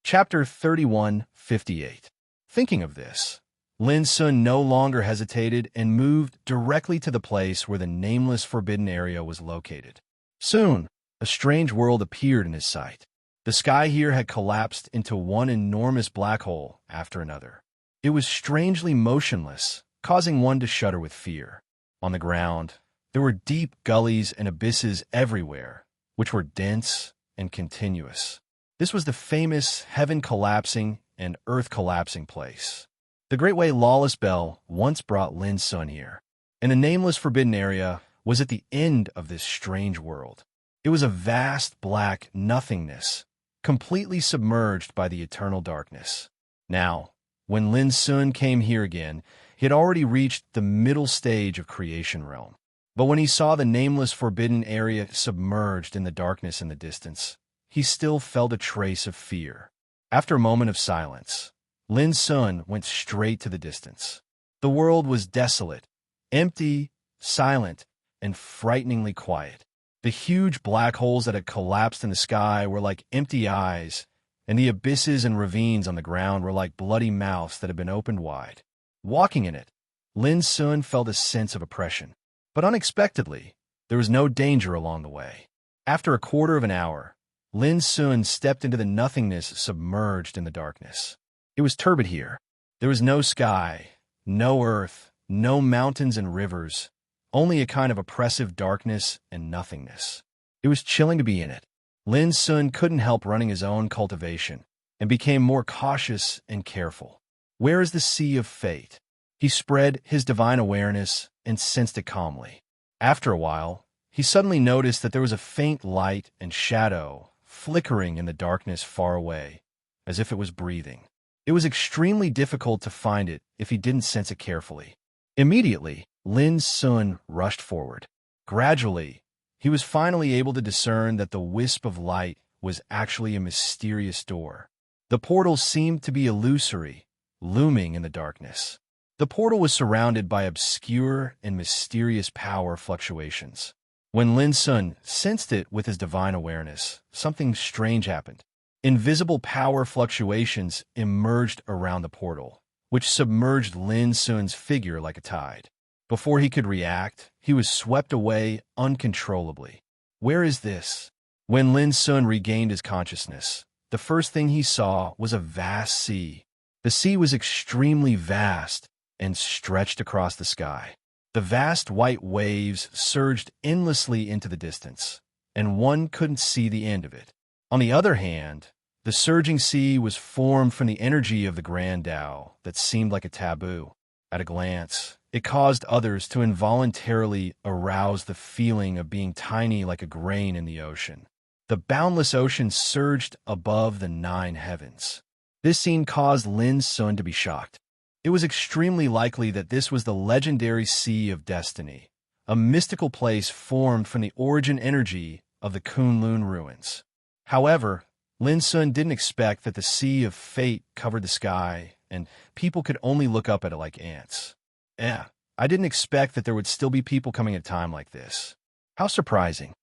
Chapter 3158. Thinking of this, Lin Sun no longer hesitated and moved directly to the place where the nameless forbidden area was located. Soon, a strange world appeared in his sight. The sky here had collapsed into one enormous black hole after another. It was strangely motionless, causing one to shudder with fear. On the ground, there were deep gullies and abysses everywhere, which were dense and continuous. This was the famous heaven-collapsing and earth-collapsing place. The Great Way Lawless Bell once brought Lin Sun here, and the nameless forbidden area was at the end of this strange world. It was a vast black nothingness, completely submerged by the eternal darkness. Now, when Lin Sun came here again, he had already reached the middle stage of creation realm. But when he saw the nameless forbidden area submerged in the darkness in the distance, he still felt a trace of fear. After a moment of silence, Lin Sun went straight to the distance. The world was desolate, empty, silent, and frighteningly quiet. The huge black holes that had collapsed in the sky were like empty eyes, and the abysses and ravines on the ground were like bloody mouths that had been opened wide. Walking in it, Lin Sun felt a sense of oppression. But unexpectedly, there was no danger along the way. After a quarter of an hour, Lin Sun stepped into the nothingness submerged in the darkness. It was turbid here. There was no sky, no earth, no mountains and rivers, only a kind of oppressive darkness and nothingness. It was chilling to be in it. Lin Sun couldn't help running his own cultivation and became more cautious and careful. Where is the sea of fate? He spread his divine awareness and sensed it calmly. After a while, he suddenly noticed that there was a faint light and shadow flickering in the darkness far away, as if it was breathing. It was extremely difficult to find it if he didn't sense it carefully. Immediately, Lin Sun rushed forward. Gradually, he was finally able to discern that the wisp of light was actually a mysterious door. The portal seemed to be illusory, looming in the darkness. The portal was surrounded by obscure and mysterious power fluctuations. When Lin Sun sensed it with his divine awareness, something strange happened. Invisible power fluctuations emerged around the portal, which submerged Lin Sun's figure like a tide. Before he could react, he was swept away uncontrollably. Where is this? When Lin Sun regained his consciousness, the first thing he saw was a vast sea. The sea was extremely vast and stretched across the sky. The vast white waves surged endlessly into the distance, and one couldn't see the end of it. On the other hand, the surging sea was formed from the energy of the Grand Tao that seemed like a taboo. At a glance, it caused others to involuntarily arouse the feeling of being tiny like a grain in the ocean. The boundless ocean surged above the 9 heavens. This scene caused Lin Sun to be shocked. It was extremely likely that this was the legendary Sea of Destiny, a mystical place formed from the origin energy of the Kunlun ruins. However, Lin Sun didn't expect that the Sea of Fate covered the sky, and people could only look up at it like ants. I didn't expect that there would still be people coming at a time like this. How surprising.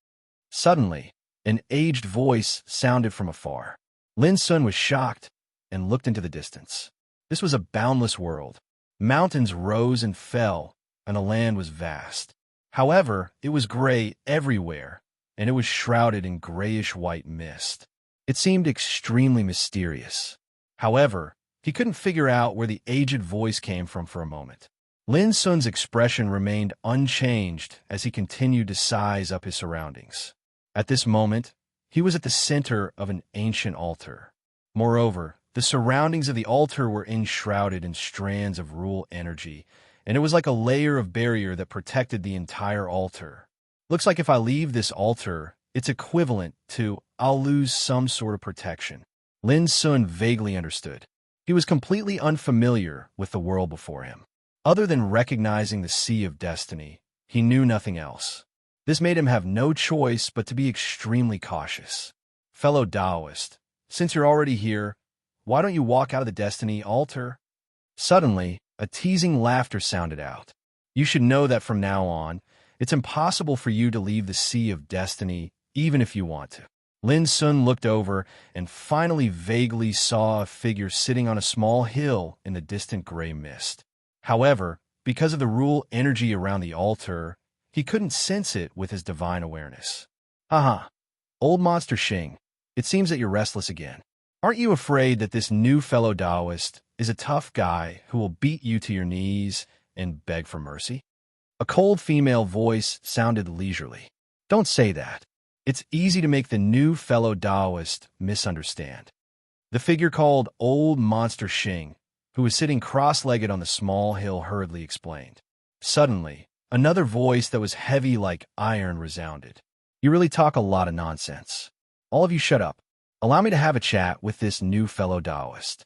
Suddenly, an aged voice sounded from afar. Lin Sun was shocked and looked into the distance. This was a boundless world. Mountains rose and fell, and the land was vast. However, it was gray everywhere, and it was shrouded in grayish-white mist. It seemed extremely mysterious. However, he couldn't figure out where the aged voice came from for a moment. Lin Sun's expression remained unchanged as he continued to size up his surroundings. At this moment, he was at the center of an ancient altar. Moreover, the surroundings of the altar were enshrouded in strands of rule energy, and it was like a layer of barrier that protected the entire altar. Looks like if I leave this altar, it's equivalent to I'll lose some sort of protection. Lin Sun vaguely understood. He was completely unfamiliar with the world before him. Other than recognizing the Sea of Destiny, he knew nothing else. This made him have no choice but to be extremely cautious. Fellow Taoist, since you're already here, why don't you walk out of the Destiny altar? Suddenly, a teasing laughter sounded out. You should know that from now on, it's impossible for you to leave the Sea of Destiny even if you want to. Lin Sun looked over and finally vaguely saw a figure sitting on a small hill in the distant gray mist. However, because of the rule energy around the altar, he couldn't sense it with his divine awareness. Haha, old monster Xing, it seems that you're restless again. Aren't you afraid that this new fellow Taoist is a tough guy who will beat you to your knees and beg for mercy? A cold female voice sounded leisurely. Don't say that. It's easy to make the new fellow Taoist misunderstand. The figure called Old Monster Xing, who was sitting cross-legged on the small hill, hurriedly explained. Suddenly, another voice that was heavy like iron resounded. You really talk a lot of nonsense. All of you shut up. Allow me to have a chat with this new fellow Taoist.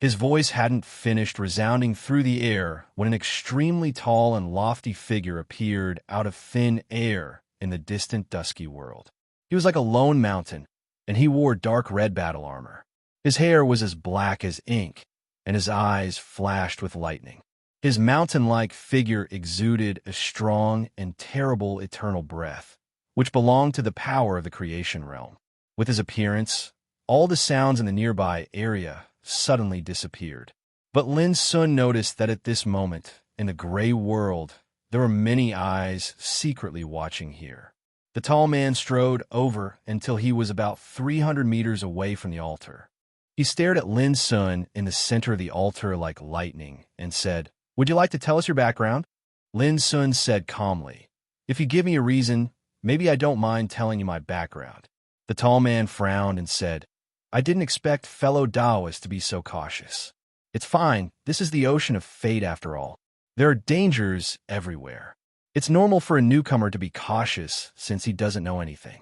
His voice hadn't finished resounding through the air when an extremely tall and lofty figure appeared out of thin air in the distant dusky world. He was like a lone mountain, and he wore dark red battle armor. His hair was as black as ink, and his eyes flashed with lightning. His mountain-like figure exuded a strong and terrible eternal breath, which belonged to the power of the creation realm. With his appearance, all the sounds in the nearby area suddenly disappeared. But Lin Sun noticed that at this moment, in the gray world, there were many eyes secretly watching here. The tall man strode over until he was about 300 meters away from the altar. He stared at Lin Sun in the center of the altar like lightning and said, "Would you like to tell us your background?" Lin Sun said calmly, "If you give me a reason, maybe I don't mind telling you my background." The tall man frowned and said, "I didn't expect fellow Taoists to be so cautious. It's fine, this is the ocean of fate after all. There are dangers everywhere. It's normal for a newcomer to be cautious since he doesn't know anything."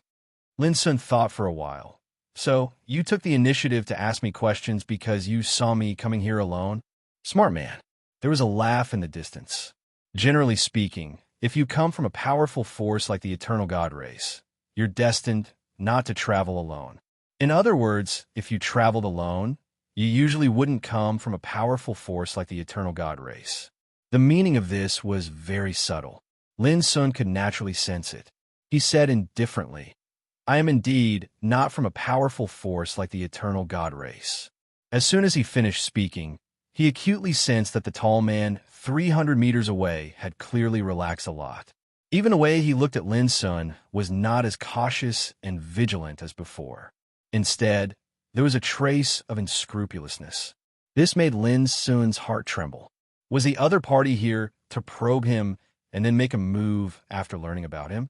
Lin Sun thought for a while. "So, you took the initiative to ask me questions because you saw me coming here alone? Smart man." There was a laugh in the distance. "Generally speaking, if you come from a powerful force like the Eternal God race, you're destined not to travel alone. In other words, if you traveled alone, you usually wouldn't come from a powerful force like the Eternal God race." The meaning of this was very subtle. Lin Sun could naturally sense it. He said indifferently, "I am indeed not from a powerful force like the Eternal God race." As soon as he finished speaking, he acutely sensed that the tall man 300 meters away had clearly relaxed a lot. Even the way he looked at Lin Sun was not as cautious and vigilant as before. Instead, there was a trace of unscrupulousness. This made Lin Sun's heart tremble. Was the other party here to probe him and then make a move after learning about him?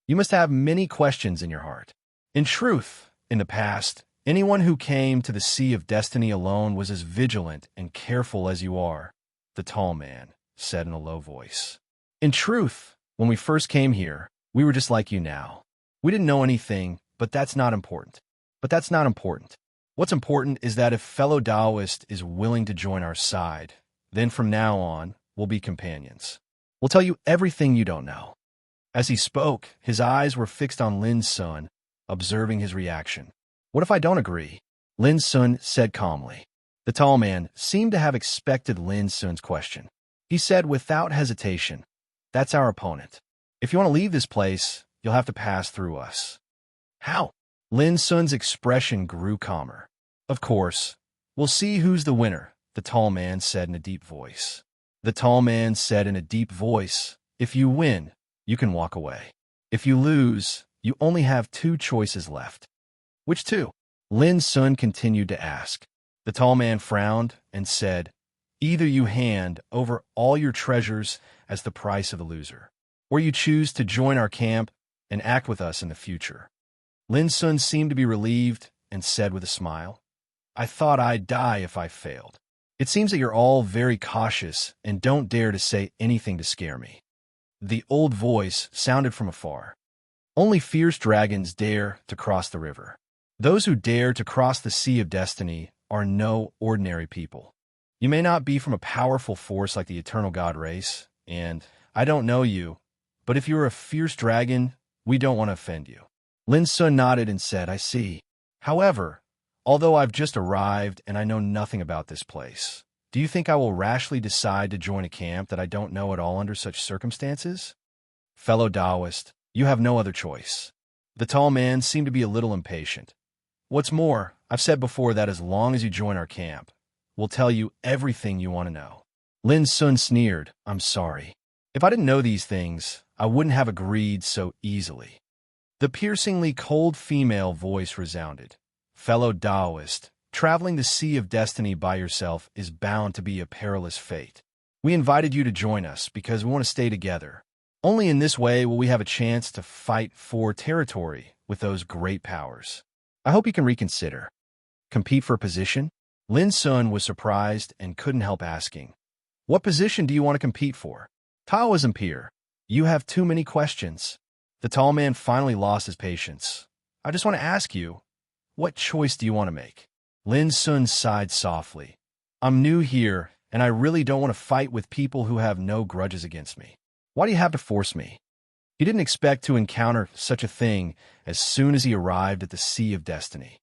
You must have many questions in your heart. In truth, in the past, anyone who came to the Sea of Destiny alone was as vigilant and careful as you are, the tall man said in a low voice. In truth, when we first came here, we were just like you now. We didn't know anything, but that's not important. What's important is that if fellow Taoist is willing to join our side, then from now on, we'll be companions. We'll tell you everything you don't know." As he spoke, his eyes were fixed on Lin Sun, observing his reaction. "What if I don't agree?" Lin Sun said calmly. The tall man seemed to have expected Lin Sun's question. He said without hesitation, "That's our opponent. If you want to leave this place, you'll have to pass through us." "How?" Lin Sun's expression grew calmer. "Of course, we'll see who's the winner," the tall man said in a deep voice. The tall man said in a deep voice, "If you win, you can walk away. If you lose, you only have two choices left." "Which two?" Lin Sun continued to ask. The tall man frowned and said, "Either you hand over all your treasures as the price of the loser, or you choose to join our camp and act with us in the future." Lin Sun seemed to be relieved and said with a smile, "I thought I'd die if I failed. It seems that you're all very cautious and don't dare to say anything to scare me." The old voice sounded from afar. "Only fierce dragons dare to cross the river. Those who dare to cross the Sea of Destiny are no ordinary people. You may not be from a powerful force like the Eternal God race, and I don't know you, but if you're a fierce dragon, we don't want to offend you." Lin Sun nodded and said, "I see. However, although I've just arrived and I know nothing about this place, do you think I will rashly decide to join a camp that I don't know at all under such circumstances? Fellow Taoist, you have no other choice." The tall man seemed to be a little impatient. What's more, I've said before that as long as you join our camp, we'll tell you everything you want to know. Lin Sun sneered, I'm sorry. If I didn't know these things, I wouldn't have agreed so easily. The piercingly cold female voice resounded. Fellow Taoist, traveling the sea of destiny by yourself is bound to be a perilous fate. We invited you to join us because we want to stay together. Only in this way will we have a chance to fight for territory with those great powers. I hope you can reconsider. Compete for a position? Lin Sun was surprised and couldn't help asking. What position do you want to compete for? Taoism peer, you have too many questions. The tall man finally lost his patience. I just want to ask you, what choice do you want to make? Lin Sun sighed softly. I'm new here, and I really don't want to fight with people who have no grudges against me. Why do you have to force me? He didn't expect to encounter such a thing as soon as he arrived at the Sea of Destiny.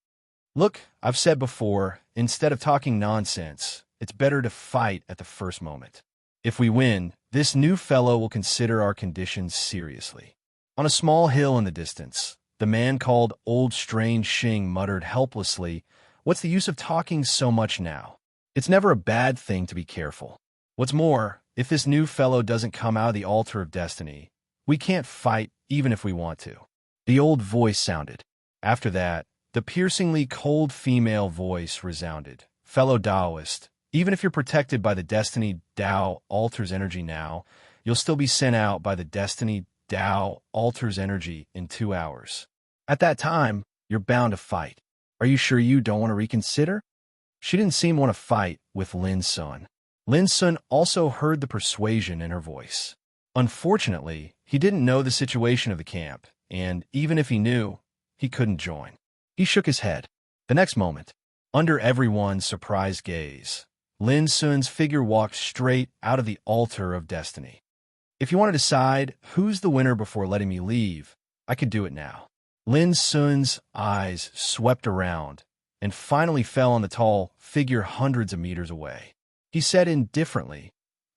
Look, I've said before, instead of talking nonsense, it's better to fight at the first moment. If we win, this new fellow will consider our conditions seriously. On a small hill in the distance, the man called Old Strange Shing muttered helplessly, What's the use of talking so much now? It's never a bad thing to be careful. What's more, if this new fellow doesn't come out of the altar of destiny, we can't fight even if we want to. The old voice sounded. After that, the piercingly cold female voice resounded. Fellow Taoist, even if you're protected by the Destiny Tao Altar's energy now, you'll still be sent out by the Destiny Tao Altar's energy in 2 hours. At that time, you're bound to fight. Are you sure you don't want to reconsider? She didn't seem to want to fight with Lin Sun. Lin Sun also heard the persuasion in her voice. Unfortunately, he didn't know the situation of the camp, and even if he knew, he couldn't join. He shook his head. The next moment, under everyone's surprised gaze, Lin Sun's figure walked straight out of the altar of destiny. If you want to decide who's the winner before letting me leave, I could do it now. Lin Sun's eyes swept around and finally fell on the tall figure hundreds of meters away. He said indifferently,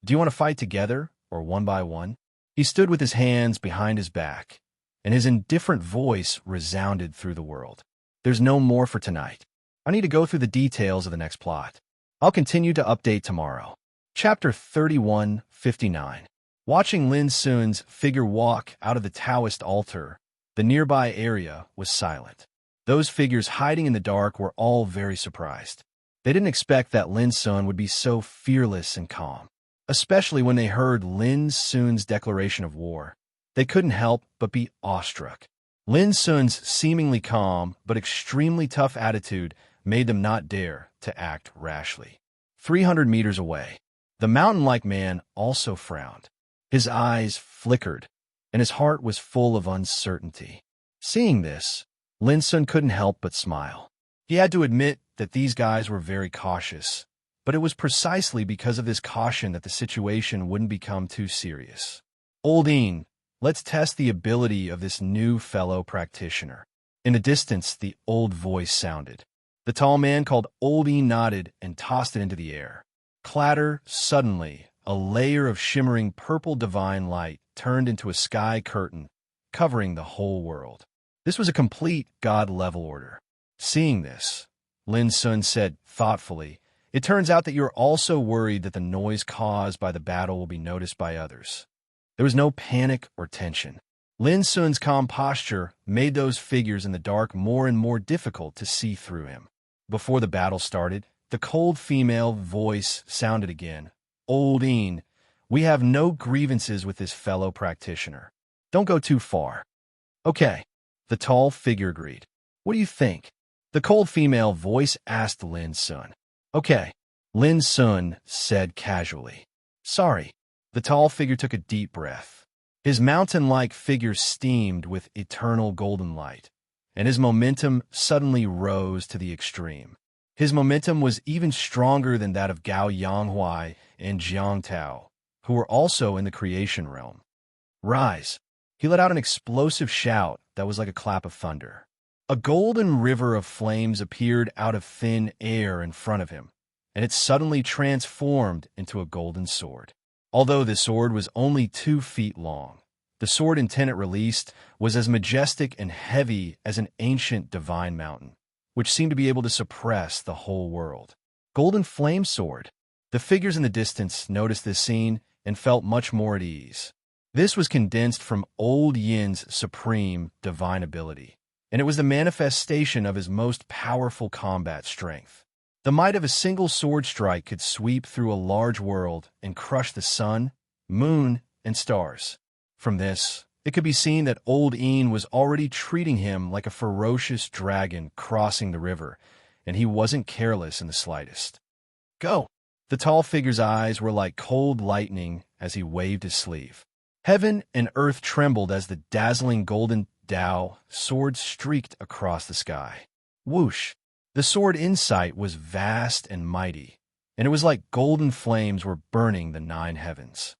Do you want to fight together or one by one? He stood with his hands behind his back, and his indifferent voice resounded through the world. There's no more for tonight. I need to go through the details of the next plot. I'll continue to update tomorrow. Chapter 31:59. Watching Lin Sun's figure walk out of the Taoist altar, the nearby area was silent. Those figures hiding in the dark were all very surprised. They didn't expect that Lin Sun would be so fearless and calm, especially when they heard Lin Sun's declaration of war. They couldn't help but be awestruck. Lin Sun's seemingly calm but extremely tough attitude made them not dare to act rashly. 300 meters away, the mountain-like man also frowned. His eyes flickered, and his heart was full of uncertainty. Seeing this, Lin Sun couldn't help but smile. He had to admit that these guys were very cautious, but it was precisely because of this caution that the situation wouldn't become too serious. Oldine, let's test the ability of this new fellow practitioner. In the distance, the old voice sounded. The tall man called Oldine nodded and tossed it into the air. Clatter, suddenly, a layer of shimmering purple divine light turned into a sky curtain, covering the whole world. This was a complete God-level order. Seeing this, Lin Sun said thoughtfully, It turns out that you're also worried that the noise caused by the battle will be noticed by others. There was no panic or tension. Lin Sun's calm posture made those figures in the dark more and more difficult to see through him. Before the battle started, the cold female voice sounded again. Oldine, we have no grievances with this fellow practitioner. Don't go too far. Okay, the tall figure agreed. What do you think? The cold female voice asked Lin Sun. Okay, Lin Sun said casually. Sorry. The tall figure took a deep breath. His mountain-like figure steamed with eternal golden light, and his momentum suddenly rose to the extreme. His momentum was even stronger than that of Gao Yanghuai and Jiang Tao, who were also in the creation realm. Rise! He let out an explosive shout that was like a clap of thunder. A golden river of flames appeared out of thin air in front of him, and it suddenly transformed into a golden sword. Although the sword was only 2 feet long, The sword in Tenet released was as majestic and heavy as an ancient divine mountain, which seemed to be able to suppress the whole world. Golden flame sword. The figures in the distance noticed this scene and felt much more at ease. This was condensed from Old Yin's supreme divine ability, and it was the manifestation of his most powerful combat strength. The might of a single sword strike could sweep through a large world and crush the sun, moon, and stars. From this, it could be seen that Old Yin was already treating him like a ferocious dragon crossing the river, and he wasn't careless in the slightest. Go! The tall figure's eyes were like cold lightning as he waved his sleeve. Heaven and earth trembled as the dazzling golden Dao sword streaked across the sky. Whoosh! The sword in sight was vast and mighty, and it was like golden flames were burning the 9 heavens.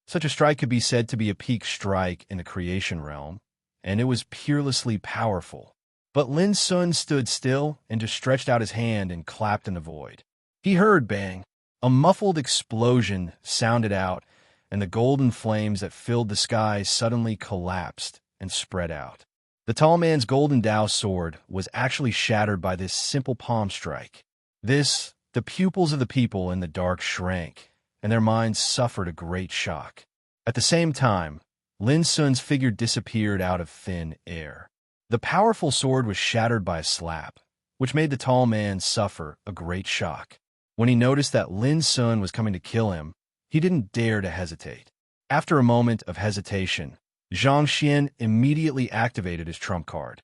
Such a strike could be said to be a peak strike in the creation realm, and it was peerlessly powerful. But Lin Sun stood still and just stretched out his hand and clapped in the void. He heard bang. A muffled explosion sounded out, and the golden flames that filled the sky suddenly collapsed and spread out. The tall man's golden Dao sword was actually shattered by this simple palm strike. The pupils of the people in the dark shrank, and their minds suffered a great shock. At the same time, Lin Sun's figure disappeared out of thin air. The powerful sword was shattered by a slap, which made the tall man suffer a great shock. When he noticed that Lin Sun was coming to kill him, he didn't dare to hesitate. After a moment of hesitation, Zhang Xian immediately activated his trump card.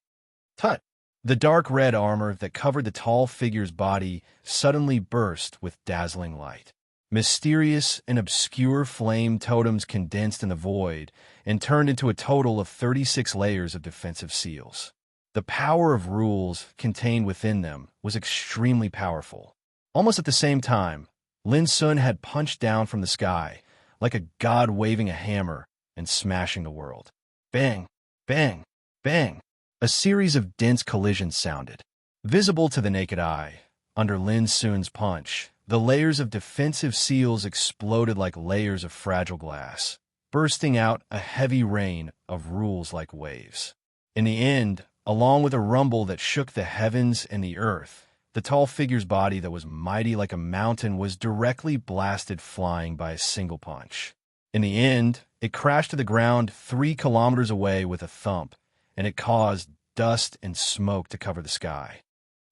Tut! The dark red armor that covered the tall figure's body suddenly burst with dazzling light. Mysterious and obscure flame totems condensed in the void and turned into a total of 36 layers of defensive seals. The power of rules contained within them was extremely powerful. Almost at the same time, Lin Sun had punched down from the sky, like a god waving a hammer and smashing the world. Bang! Bang! Bang! A series of dense collisions sounded. Visible to the naked eye, under Lin Sun's punch, the layers of defensive seals exploded like layers of fragile glass, bursting out a heavy rain of rules like waves. In the end, along with a rumble that shook the heavens and the earth, the tall figure's body that was mighty like a mountain was directly blasted flying by a single punch. In the end, it crashed to the ground 3 kilometers away with a thump, and it caused dust and smoke to cover the sky.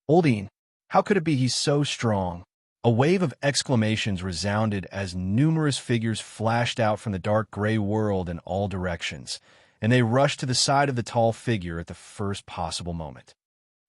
Oldine, how could it be he's so strong? A wave of exclamations resounded as numerous figures flashed out from the dark gray world in all directions, and they rushed to the side of the tall figure at the first possible moment.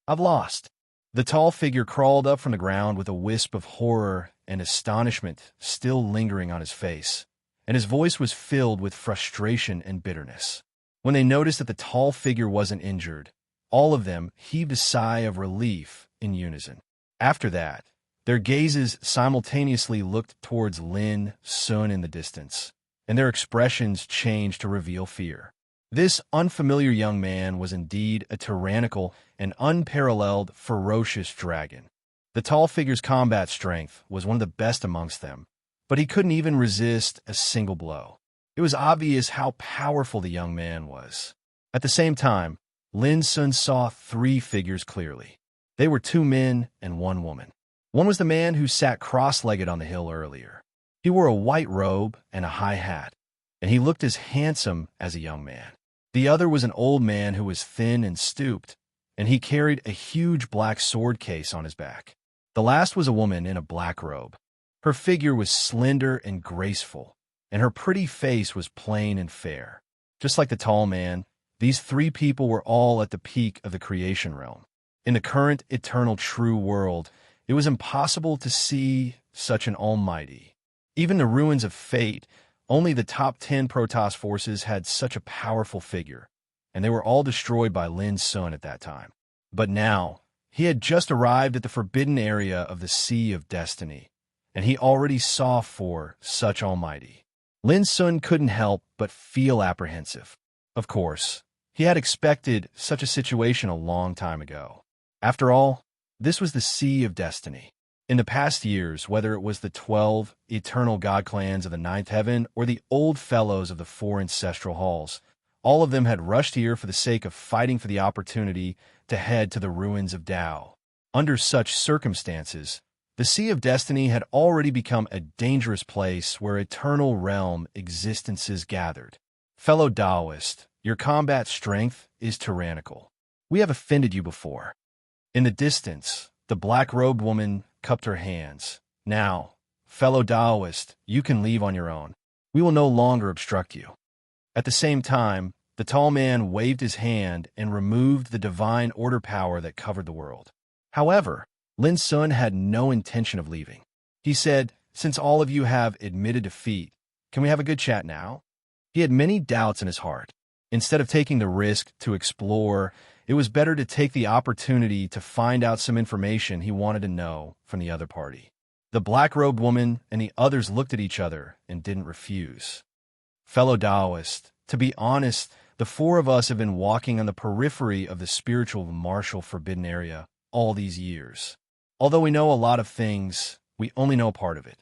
I've lost. The tall figure crawled up from the ground with a wisp of horror and astonishment still lingering on his face, and his voice was filled with frustration and bitterness. When they noticed that the tall figure wasn't injured, all of them heaved a sigh of relief in unison. After that, their gazes simultaneously looked towards Lin Sun in the distance, and their expressions changed to reveal fear. This unfamiliar young man was indeed a tyrannical and unparalleled ferocious dragon. The tall figure's combat strength was one of the best amongst them, but he couldn't even resist a single blow. It was obvious how powerful the young man was. At the same time, Lin Sun saw 3 figures clearly. They were 2 men and 1 woman. One was the man who sat cross-legged on the hill earlier. He wore a white robe and a high hat, and he looked as handsome as a young man. The other was an old man who was thin and stooped, and he carried a huge black sword case on his back. The last was a woman in a black robe. Her figure was slender and graceful, and her pretty face was plain and fair. Just like the tall man, these 3 people were all at the peak of the creation realm. In the current eternal true world, it was impossible to see such an almighty. Even the ruins of fate, only the top 10 Protoss forces had such a powerful figure, and they were all destroyed by Lin Sun at that time. But now, he had just arrived at the forbidden area of the Sea of Destiny, and he already saw 4 such almighty. Lin Sun couldn't help but feel apprehensive. Of course, he had expected such a situation a long time ago. After all, this was the Sea of Destiny. In the past years, whether it was the 12 eternal god clans of the 9th heaven or the old fellows of the 4 ancestral halls, All of them had rushed here for the sake of fighting for the opportunity to head to the ruins of Tao. Under such circumstances, the Sea of Destiny had already become a dangerous place where eternal realm existences gathered. Fellow Taoist, your combat strength is tyrannical. We have offended you before. In the distance, the black-robed woman cupped her hands. Now, fellow Taoist, you can leave on your own. We will no longer obstruct you. At the same time, the tall man waved his hand and removed the divine order power that covered the world. However, Lin Sun had no intention of leaving. He said, "Since all of you have admitted defeat, can we have a good chat now?" He had many doubts in his heart. Instead of taking the risk to explore, it was better to take the opportunity to find out some information he wanted to know from the other party. The black-robed woman and the others looked at each other and didn't refuse. Fellow Taoist, to be honest, the four of us have been walking on the periphery of the spiritual martial forbidden area all these years. Although we know a lot of things, we only know part of it.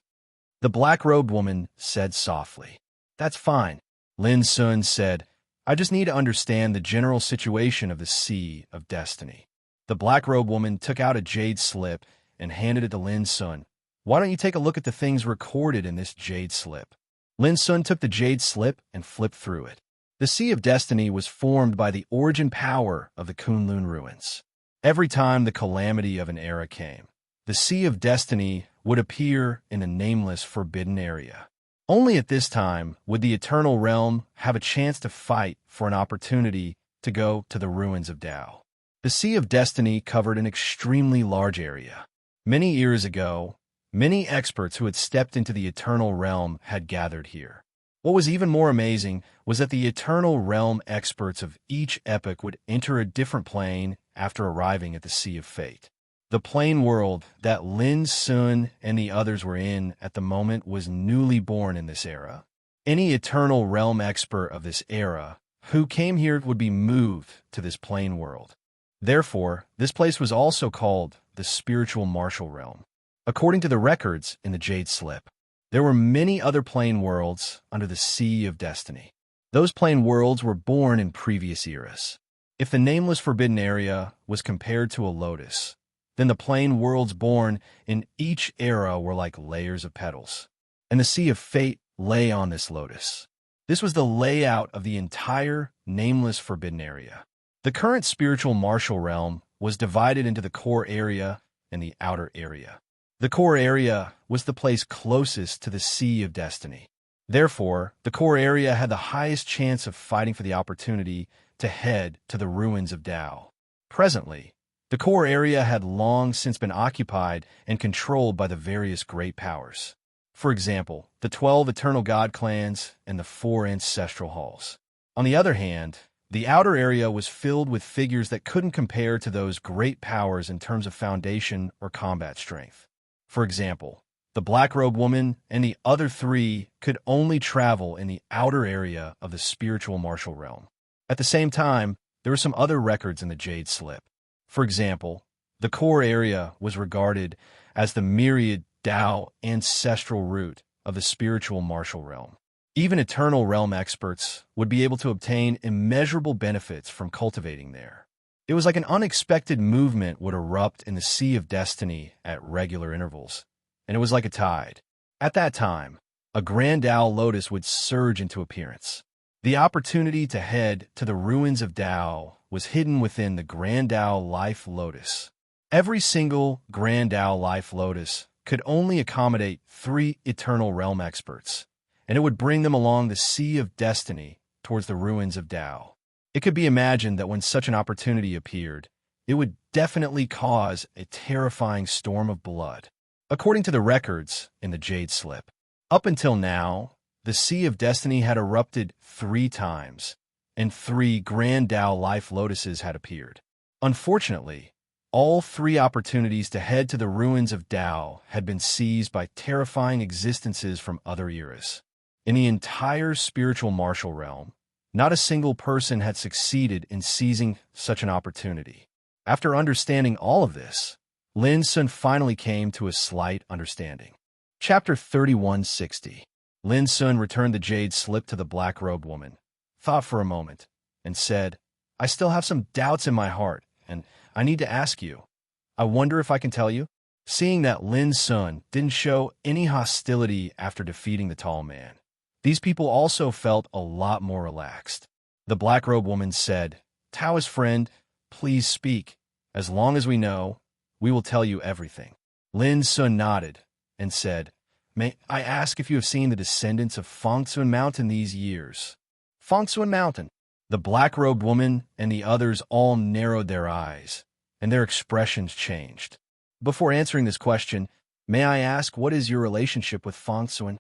The black-robed woman said softly. "That's fine," Lin Sun said. "I just need to understand the general situation of the Sea of Destiny." The black-robed woman took out a jade slip and handed it to Lin Sun. "Why don't you take a look at the things recorded in this jade slip?" Lin Sun took the jade slip and flipped through it. The Sea of Destiny was formed by the origin power of the Kunlun ruins. Every time the calamity of an era came, the Sea of Destiny would appear in a nameless forbidden area. Only at this time would the Eternal Realm have a chance to fight for an opportunity to go to the ruins of Tao. The Sea of Destiny covered an extremely large area. Many years ago, many experts who had stepped into the Eternal Realm had gathered here. What was even more amazing was that the Eternal Realm experts of each epoch would enter a different plane after arriving at the Sea of Fate. The plane world that Lin Sun and the others were in at the moment was newly born in this era. Any Eternal Realm expert of this era who came here would be moved to this plane world. Therefore, this place was also called the Spiritual Martial Realm. According to the records in the Jade Slip, there were many other plane worlds under the Sea of Destiny. Those plane worlds were born in previous eras. If the nameless forbidden area was compared to a lotus, then the plane worlds born in each era were like layers of petals, and the Sea of Fate lay on this lotus. This was the layout of the entire nameless forbidden area. The current spiritual martial realm was divided into the core area and the outer area. The core area was the place closest to the Sea of Destiny. Therefore, the core area had the highest chance of fighting for the opportunity to head to the ruins of Tao. Presently, the core area had long since been occupied and controlled by the various great powers. For example, the 12 Eternal God clans and the 4 ancestral halls. On the other hand, the outer area was filled with figures that couldn't compare to those great powers in terms of foundation or combat strength. For example, the black-robed woman and the other 3 could only travel in the outer area of the spiritual martial realm. At the same time, there were some other records in the Jade Slip. For example, the core area was regarded as the myriad Tao ancestral root of the spiritual martial realm. Even Eternal Realm experts would be able to obtain immeasurable benefits from cultivating there. It was like an unexpected movement would erupt in the Sea of Destiny at regular intervals, and it was like a tide. At that time, a Grand Tao Lotus would surge into appearance. The opportunity to head to the ruins of Tao was hidden within the Grand Tao Life Lotus. Every single Grand Tao Life Lotus could only accommodate 3 Eternal Realm experts, and it would bring them along the Sea of Destiny towards the ruins of Tao. It could be imagined that when such an opportunity appeared, it would definitely cause a terrifying storm of blood. According to the records in the Jade Slip, up until now, the Sea of Destiny had erupted 3 times, and 3 Grand Tao Life Lotuses had appeared. Unfortunately, all 3 opportunities to head to the ruins of Tao had been seized by terrifying existences from other eras. In the entire spiritual martial realm, not a single person had succeeded in seizing such an opportunity. After understanding all of this, Lin Sun finally came to a slight understanding. Chapter 3160. Lin Sun returned the jade slip to the black-robed woman. thought for a moment, and said, I still have some doubts in my heart, and I need to ask you. I wonder if I can tell you? Seeing that Lin Sun didn't show any hostility after defeating the tall man, these people also felt a lot more relaxed. The black-robed woman said, Taoist friend, please speak. As long as we know, we will tell you everything. Lin Sun nodded and said, May I ask if you have seen the descendants of Fangsun Mountain these years? Fangsun Mountain. The black-robed woman and the others all narrowed their eyes, and their expressions changed. Before answering this question, may I ask what is your relationship with Fangsun?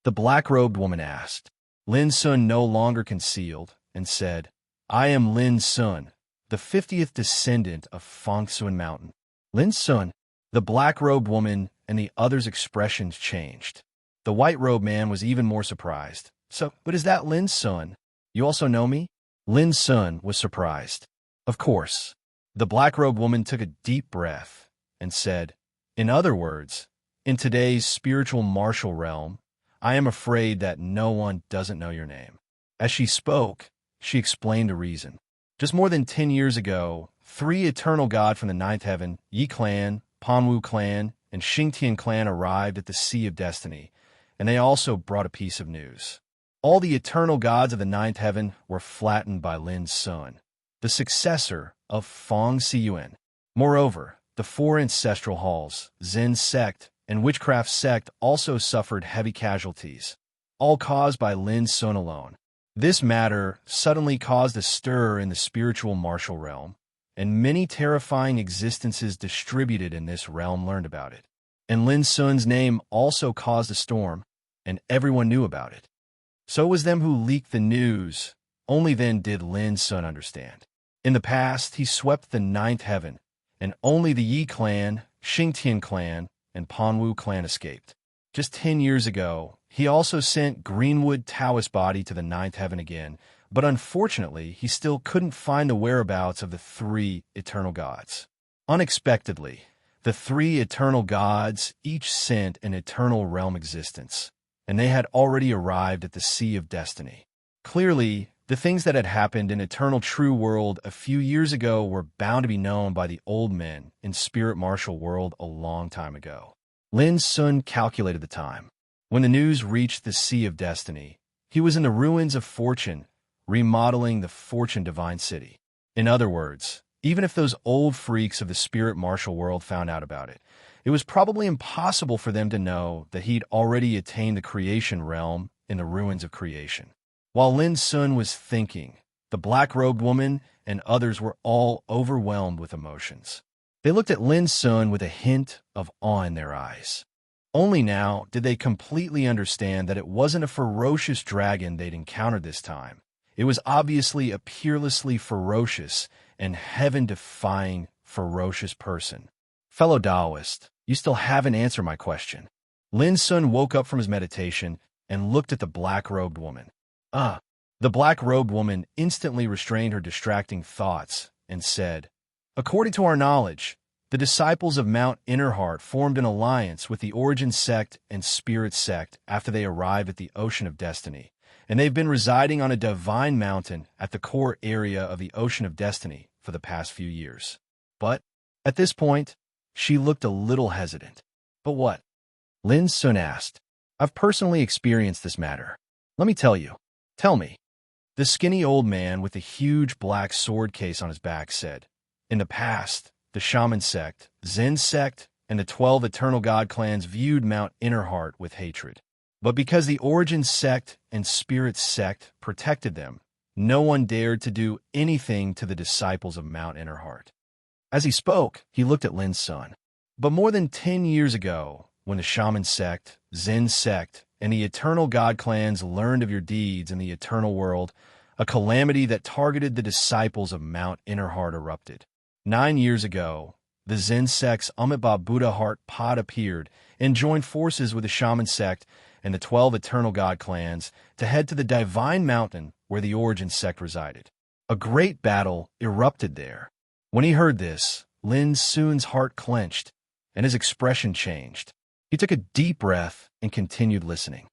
The black-robed woman asked. Lin Sun no longer concealed and said, I am Lin Sun, the 50th descendant of Fangsun Mountain. Lin Sun. The black-robed woman and the others' expressions changed. The white-robed man was even more surprised. So, but is that Lin Sun? You also know me? Lin Sun was surprised. Of course. The black-robed woman took a deep breath and said, In other words, in today's spiritual martial realm, I am afraid that no one doesn't know your name. As she spoke, she explained a reason. Just more than 10 years ago, 3 eternal gods from the ninth heaven, Yi clan, Panwu clan, and Xingtian clan arrived at the Sea of Destiny, and they also brought a piece of news. All the eternal gods of the ninth heaven were flattened by Lin Sun, the successor of Fang Siyuan. Moreover, the 4 ancestral halls, Zen sect, and witchcraft sect also suffered heavy casualties, all caused by Lin Sun alone. This matter suddenly caused a stir in the spiritual martial realm, and many terrifying existences distributed in this realm learned about it. And Lin Sun's name also caused a storm, and everyone knew about it. So it was them who leaked the news. Only then did Lin Sun understand. In the past, he swept the ninth heaven, and only the Yi clan, Xingtian clan, and Panwu clan escaped. Just 10 years ago, he also sent Greenwood Taoist body to the ninth heaven again, but unfortunately, he still couldn't find the whereabouts of the 3 eternal gods. Unexpectedly, the 3 eternal gods each sent an eternal realm existence, and they had already arrived at the Sea of Destiny. Clearly, the things that had happened in Eternal True World a few years ago were bound to be known by the old men in Spirit Martial World a long time ago. Lin Sun calculated the time. When the news reached the Sea of Destiny, he was in the ruins of Fortune, remodeling the Fortune Divine City. In other words, even if those old freaks of the Spirit Martial World found out about it, it was probably impossible for them to know that he'd already attained the creation realm in the ruins of creation. While Lin Sun was thinking, the black-robed woman and others were all overwhelmed with emotions. They looked at Lin Sun with a hint of awe in their eyes. Only now did they completely understand that it wasn't a ferocious dragon they'd encountered this time. It was obviously a peerlessly ferocious and heaven-defying ferocious person. Fellow Taoist, you still haven't answered my question. Lin Sun woke up from his meditation and looked at the black-robed woman. The black-robed woman instantly restrained her distracting thoughts and said, According to our knowledge, the disciples of Mount Innerheart formed an alliance with the Origin sect and Spirit sect after they arrived at the Ocean of Destiny, and they've been residing on a divine mountain at the core area of the Ocean of Destiny for the past few years. But, at this point, she looked a little hesitant. But what? Lin Sun asked. I've personally experienced this matter. Let me tell you. Tell me. The skinny old man with the huge black sword case on his back said, In the past, the Shaman sect, Zen sect, and the 12 Eternal God clans viewed Mount Innerheart with hatred. But because the Origin sect and Spirit sect protected them, no one dared to do anything to the disciples of Mount Innerheart. As he spoke, he looked at Lin Sun. But more than 10 years ago, when the Shaman sect, Zen sect, and the Eternal God clans learned of your deeds in the eternal world, a calamity that targeted the disciples of Mount Innerheart erupted. 9 years ago, the Zen sect's Amitabha Buddha Heart Pod appeared and joined forces with the Shaman sect and the 12 Eternal God clans to head to the Divine Mountain where the Origin sect resided. A great battle erupted there. When he heard this, Lin Sun's heart clenched, and his expression changed. He took a deep breath and continued listening.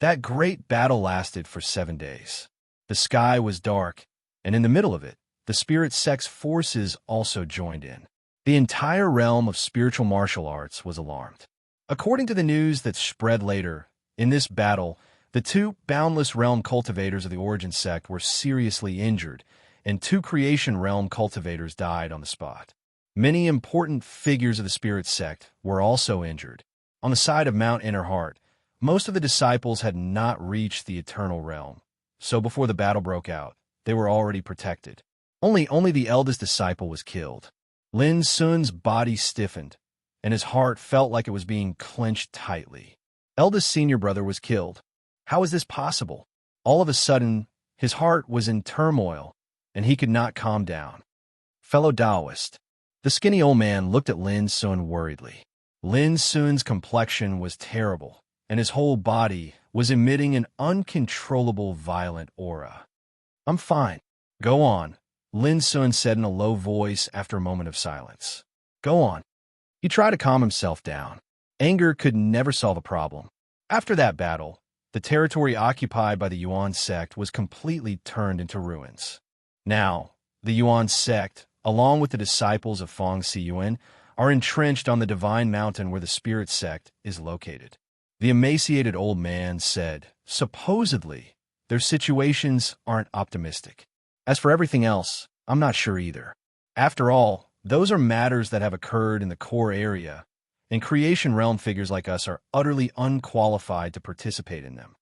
That great battle lasted for 7 days. The sky was dark, and in the middle of it, the spirit sect's forces also joined in. The entire realm of spiritual martial arts was alarmed. According to the news that spread later, in this battle, the two Boundless Realm cultivators of the Origin sect were seriously injured, and two Creation Realm cultivators died on the spot. Many important figures of the Spirit sect were also injured. On the side of Mount Innerheart, most of the disciples had not reached the Eternal Realm, so before the battle broke out, they were already protected. Only the eldest disciple was killed. Lin Sun's body stiffened, and his heart felt like it was being clenched tightly. Eldest senior brother was killed. How is this possible? All of a sudden, his heart was in turmoil, and he could not calm down. Fellow Taoist. The skinny old man looked at Lin Sun worriedly. Lin Sun's complexion was terrible, and his whole body was emitting an uncontrollable violent aura. I'm fine. Go on, Lin Sun said in a low voice after a moment of silence. Go on. He tried to calm himself down. Anger could never solve a problem. After that battle, the territory occupied by the Yuan sect was completely turned into ruins. Now, the Yuan sect, along with the disciples of Feng Siyuan, are entrenched on the divine mountain where the spirit sect is located. The emaciated old man said, supposedly, their situations aren't optimistic. As for everything else, I'm not sure either. After all, those are matters that have occurred in the core area, and Creation Realm figures like us are utterly unqualified to participate in them.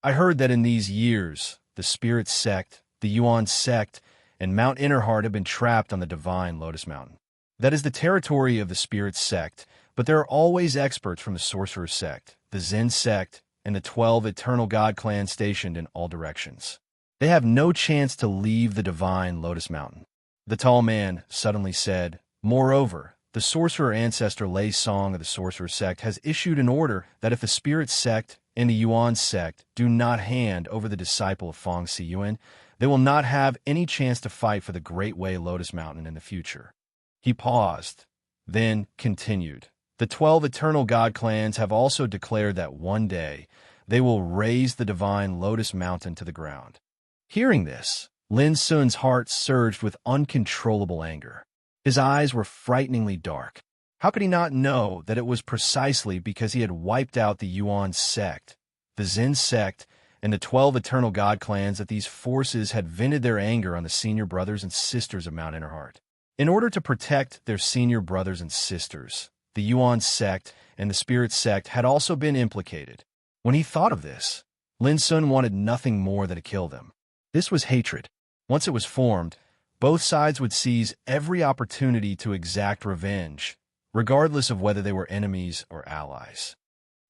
I heard that in these years, the Spirit sect, the Yuan sect, and Mount Innerheart have been trapped on the divine Lotus Mountain. That is the territory of the Spirit sect, but there are always experts from the Sorcerer sect, the Zen sect, and the 12 Eternal God clans stationed in all directions. They have no chance to leave the divine Lotus Mountain. The tall man suddenly said, moreover, the sorcerer ancestor Lei Song of the Sorcerer sect has issued an order that if the Spirit sect and the Yuan sect do not hand over the disciple of Feng Siyuan, they will not have any chance to fight for the Great Way Lotus Mountain in the future. He paused, then continued. The 12 Eternal God clans have also declared that one day they will raise the divine Lotus Mountain to the ground. Hearing this, Lin Sun's heart surged with uncontrollable anger. His eyes were frighteningly dark. How could he not know that it was precisely because he had wiped out the Yuan sect, the Zen sect, and the 12 Eternal God clans that these forces had vented their anger on the senior brothers and sisters of Mount Innerheart? In order to protect their senior brothers and sisters, the Yuan sect and the Spirit sect had also been implicated. When he thought of this, Lin Sun wanted nothing more than to kill them. This was hatred. Once it was formed, both sides would seize every opportunity to exact revenge, regardless of whether they were enemies or allies.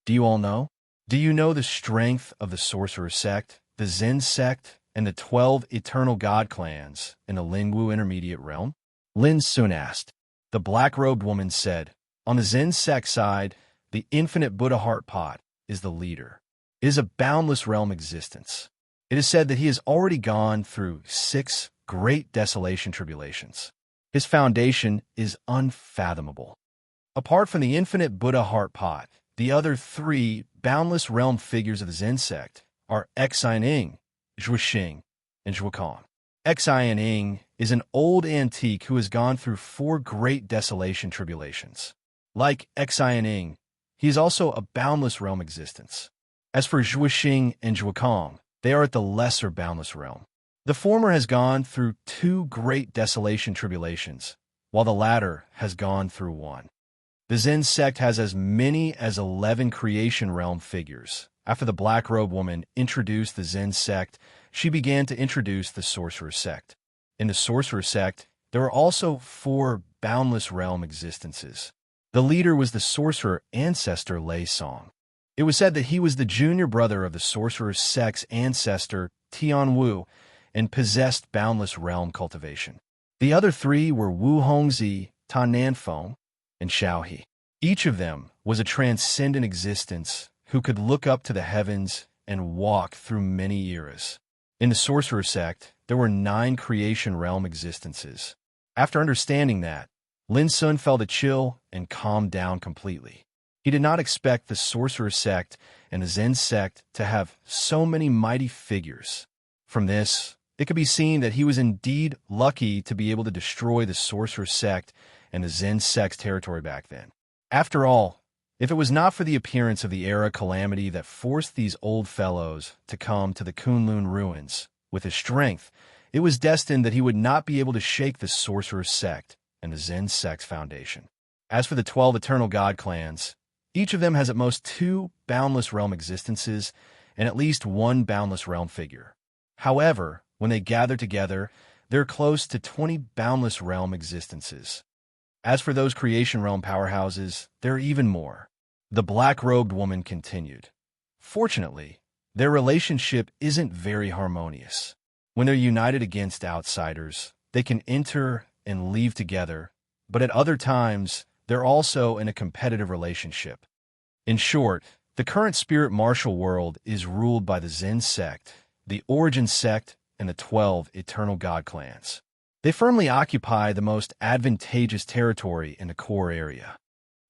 Do you all know? Do you know the strength of the Sorcerer sect, the Zen sect, and the 12 Eternal God clans in the Lingwu Intermediate Realm? Lin Sun asked. The black-robed woman said, on the Zen sect side, the infinite Buddha heart pot is the leader. It is a boundless realm existence. It is said that he has already gone through 6 great desolation tribulations. His foundation is unfathomable. Apart from the infinite Buddha heart pot, the other 3 boundless realm figures of the Zen sect are Xianing, Zhuixing, and Zhuokong. Xianing is an old antique who has gone through 4 great desolation tribulations. Like Xianing, he is also a boundless realm existence. As for Zhuixing and Zhuokong, they are at the lesser boundless realm. The former has gone through 2 great desolation tribulations, while the latter has gone through 1. The Zen sect has as many as 11 creation realm figures. After the black-robed woman introduced the Zen sect, she began to introduce the Sorcerer sect. In the Sorcerer sect, there are also 4 boundless realm existences. The leader was the sorcerer ancestor Lei Song. It was said that he was the junior brother of the Sorcerer sect's ancestor Tian Wu and possessed boundless realm cultivation. The other 3 were Wu Hongzi, Tan Nanfeng, and Xiao He. Each of them was a transcendent existence who could look up to the heavens and walk through many eras. In the Sorcerer sect, there were 9 creation realm existences. After understanding that, Lin Sun felt a chill and calmed down completely. He did not expect the Sorcerer sect and the Zen sect to have so many mighty figures. From this, it could be seen that he was indeed lucky to be able to destroy the sorcerer sect and the Zen sect's territory back then. After all, if it was not for the appearance of the era calamity that forced these old fellows to come to the Kunlun ruins with his strength, it was destined that he would not be able to shake the sorcerer sect and the Zen sect's foundation. As for the 12 eternal god clans, each of them has at most 2 boundless realm existences and at least 1 boundless realm figure. However, when they gather together, they're close to 20 boundless realm existences. As for those creation realm powerhouses, there are even more. The black-robed woman continued. Fortunately, their relationship isn't very harmonious. When they're united against outsiders, they can enter and leave together, but at other times, they're also in a competitive relationship. In short, the current spirit martial world is ruled by the Zen sect, the Origin sect, and the 12 eternal god clans. They firmly occupy the most advantageous territory in the core area.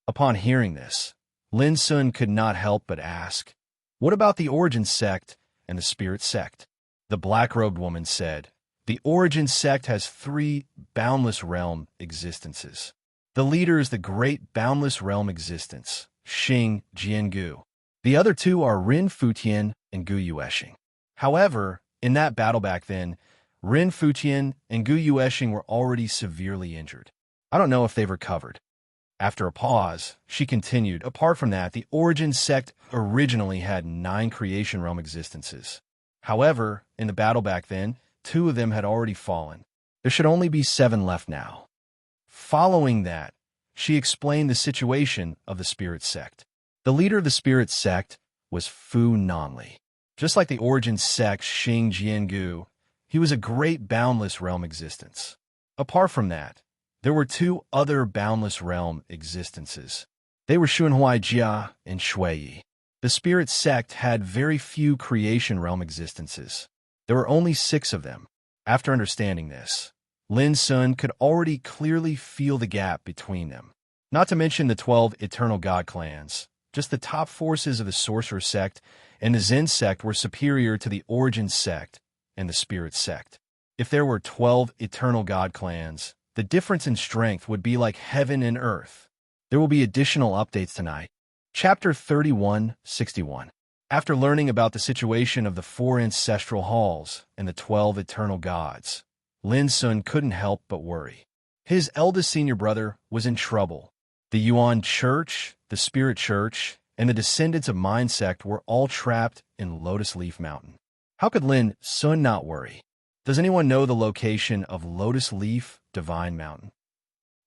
Upon hearing this, Lin Sun could not help but ask, "What about the Origin sect and the Spirit sect?" The black-robed woman said, "The Origin sect has 3 boundless realm existences. The leader is the great boundless realm existence, Xing Jiangu. The other 2 are Rin Futian and Gu Yueshing. However, in that battle back then, Rin Futian and Gu Yueshing were already severely injured. I don't know if they've recovered." After a pause, she continued, "Apart from that, the Origin sect originally had 9 creation realm existences. However, in the battle back then, 2 of them had already fallen. There should only be 7 left now." Following that, she explained the situation of the Spirit sect. The leader of the Spirit sect was Fu Nanli. Just like the Origin sect Xing Jiangu, he was a great boundless realm existence. Apart from that, there were 2 other boundless realm existences. They were Xunhui Jia and Shui. The Spirit sect had very few creation realm existences. There were only 6 of them. After understanding this, Lin Sun could already clearly feel the gap between them. Not to mention the 12 eternal god clans, just the top forces of the Sorcerer sect and the Zen sect were superior to the Origin sect and the Spirit sect. If there were 12 eternal god clans, the difference in strength would be like heaven and earth. There will be additional updates tonight. Chapter 3161. After learning about the situation of the 4 ancestral halls and the 12 eternal gods, Lin Sun couldn't help but worry. His eldest senior brother was in trouble. The Yuan Church, the Spirit Church, and the descendants of Mind Sect were all trapped in Lotus Leaf Mountain. How could Lin Sun not worry? Does anyone know the location of Lotus Leaf Divine Mountain?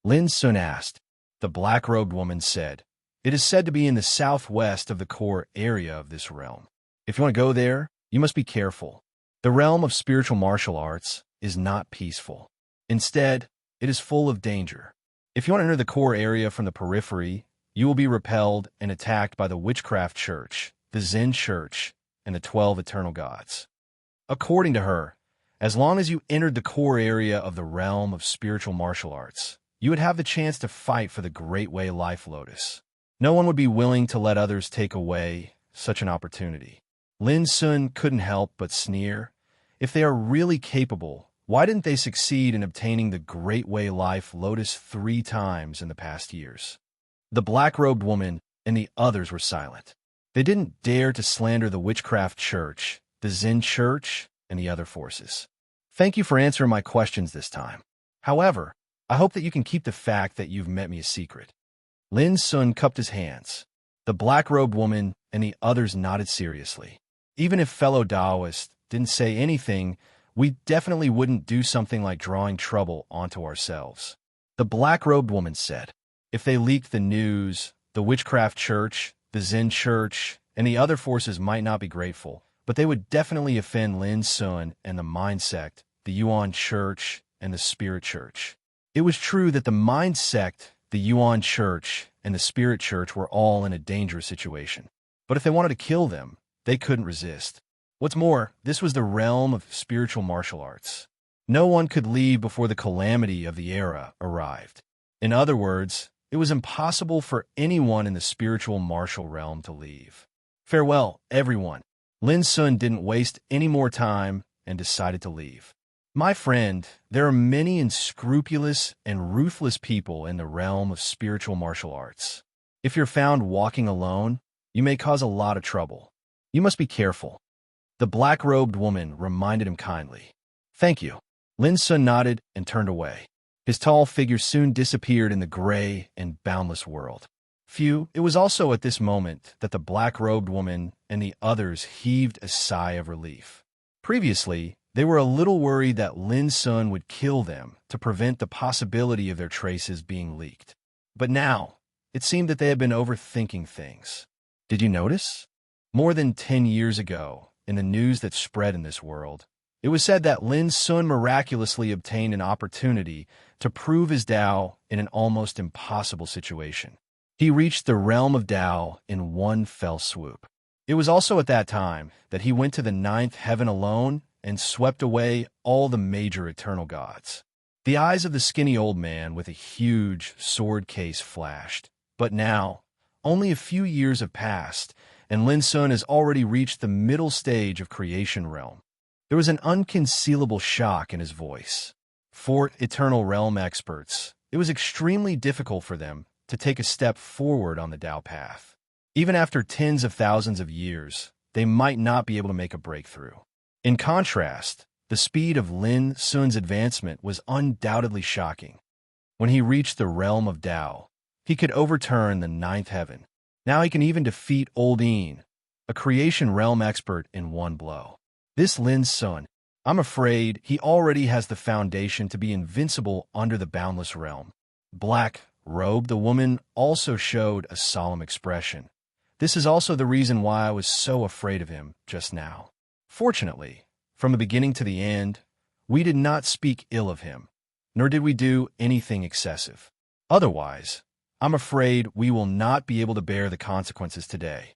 Lin Sun asked. The black-robed woman said, "It is said to be in the southwest of the core area of this realm. If you want to go there, you must be careful. The realm of spiritual martial arts is not peaceful. Instead, it is full of danger. If you want to enter the core area from the periphery, you will be repelled and attacked by the Witchcraft Church, the Zen Church, and the 12 eternal gods." According to her, as long as you entered the core area of the realm of spiritual martial arts, you would have the chance to fight for the Great Way Life Lotus. No one would be willing to let others take away such an opportunity. Lin Sun couldn't help but sneer. If they are really capable, why didn't they succeed in obtaining the Great Way Life Lotus 3 times in the past years? The black-robed woman and the others were silent. They didn't dare to slander the Witchcraft Church, the Zen Church, and the other forces. Thank you for answering my questions this time. However, I hope that you can keep the fact that you've met me a secret. Lin Sun cupped his hands. The black-robed woman and the others nodded seriously. Even if fellow Taoists didn't say anything, we definitely wouldn't do something like drawing trouble onto ourselves. The black-robed woman said, "If they leaked the news, the Witchcraft Church, the Zen Church, and the other forces might not be grateful, but they would definitely offend Lin Sun and the Mind Sect, the Yuan Church, and the Spirit Church." It was true that the Mind Sect, the Yuan Church, and the Spirit Church were all in a dangerous situation. But if they wanted to kill them, they couldn't resist. What's more, this was the realm of spiritual martial arts. No one could leave before the calamity of the era arrived. In other words, it was impossible for anyone in the spiritual martial realm to leave. Farewell, everyone. Lin Sun didn't waste any more time and decided to leave. My friend, there are many unscrupulous and ruthless people in the realm of spiritual martial arts. If you're found walking alone, you may cause a lot of trouble. You must be careful. The black-robed woman reminded him kindly. Thank you. Lin Sun nodded and turned away. His tall figure soon disappeared in the gray and boundless world. It was also at this moment that the black-robed woman and the others heaved a sigh of relief. Previously, they were a little worried that Lin Sun would kill them to prevent the possibility of their traces being leaked. But now, it seemed that they had been overthinking things. Did you notice? More than 10 years ago, in the news that spread in this world, it was said that Lin Sun miraculously obtained an opportunity to prove his Tao in an almost impossible situation. He reached the realm of Tao in one fell swoop. It was also at that time that he went to the ninth heaven alone and swept away all the major eternal gods. The eyes of the skinny old man with a huge sword case flashed. But now, only a few years have passed, and Lin Sun has already reached the middle stage of creation realm. There was an unconcealable shock in his voice. For eternal realm experts, it was extremely difficult for them to take a step forward on the Tao path. Even after tens of thousands of years, they might not be able to make a breakthrough. In contrast, the speed of Lin Sun's advancement was undoubtedly shocking. When he reached the realm of Tao, he could overturn the ninth heaven. Now he can even defeat Old Een, a creation realm expert, in one blow. This Lin Sun, I'm afraid he already has the foundation to be invincible under the boundless realm. Black-robed, the woman also showed a solemn expression. This is also the reason why I was so afraid of him just now. Fortunately, from the beginning to the end, we did not speak ill of him, nor did we do anything excessive. Otherwise, I'm afraid we will not be able to bear the consequences today.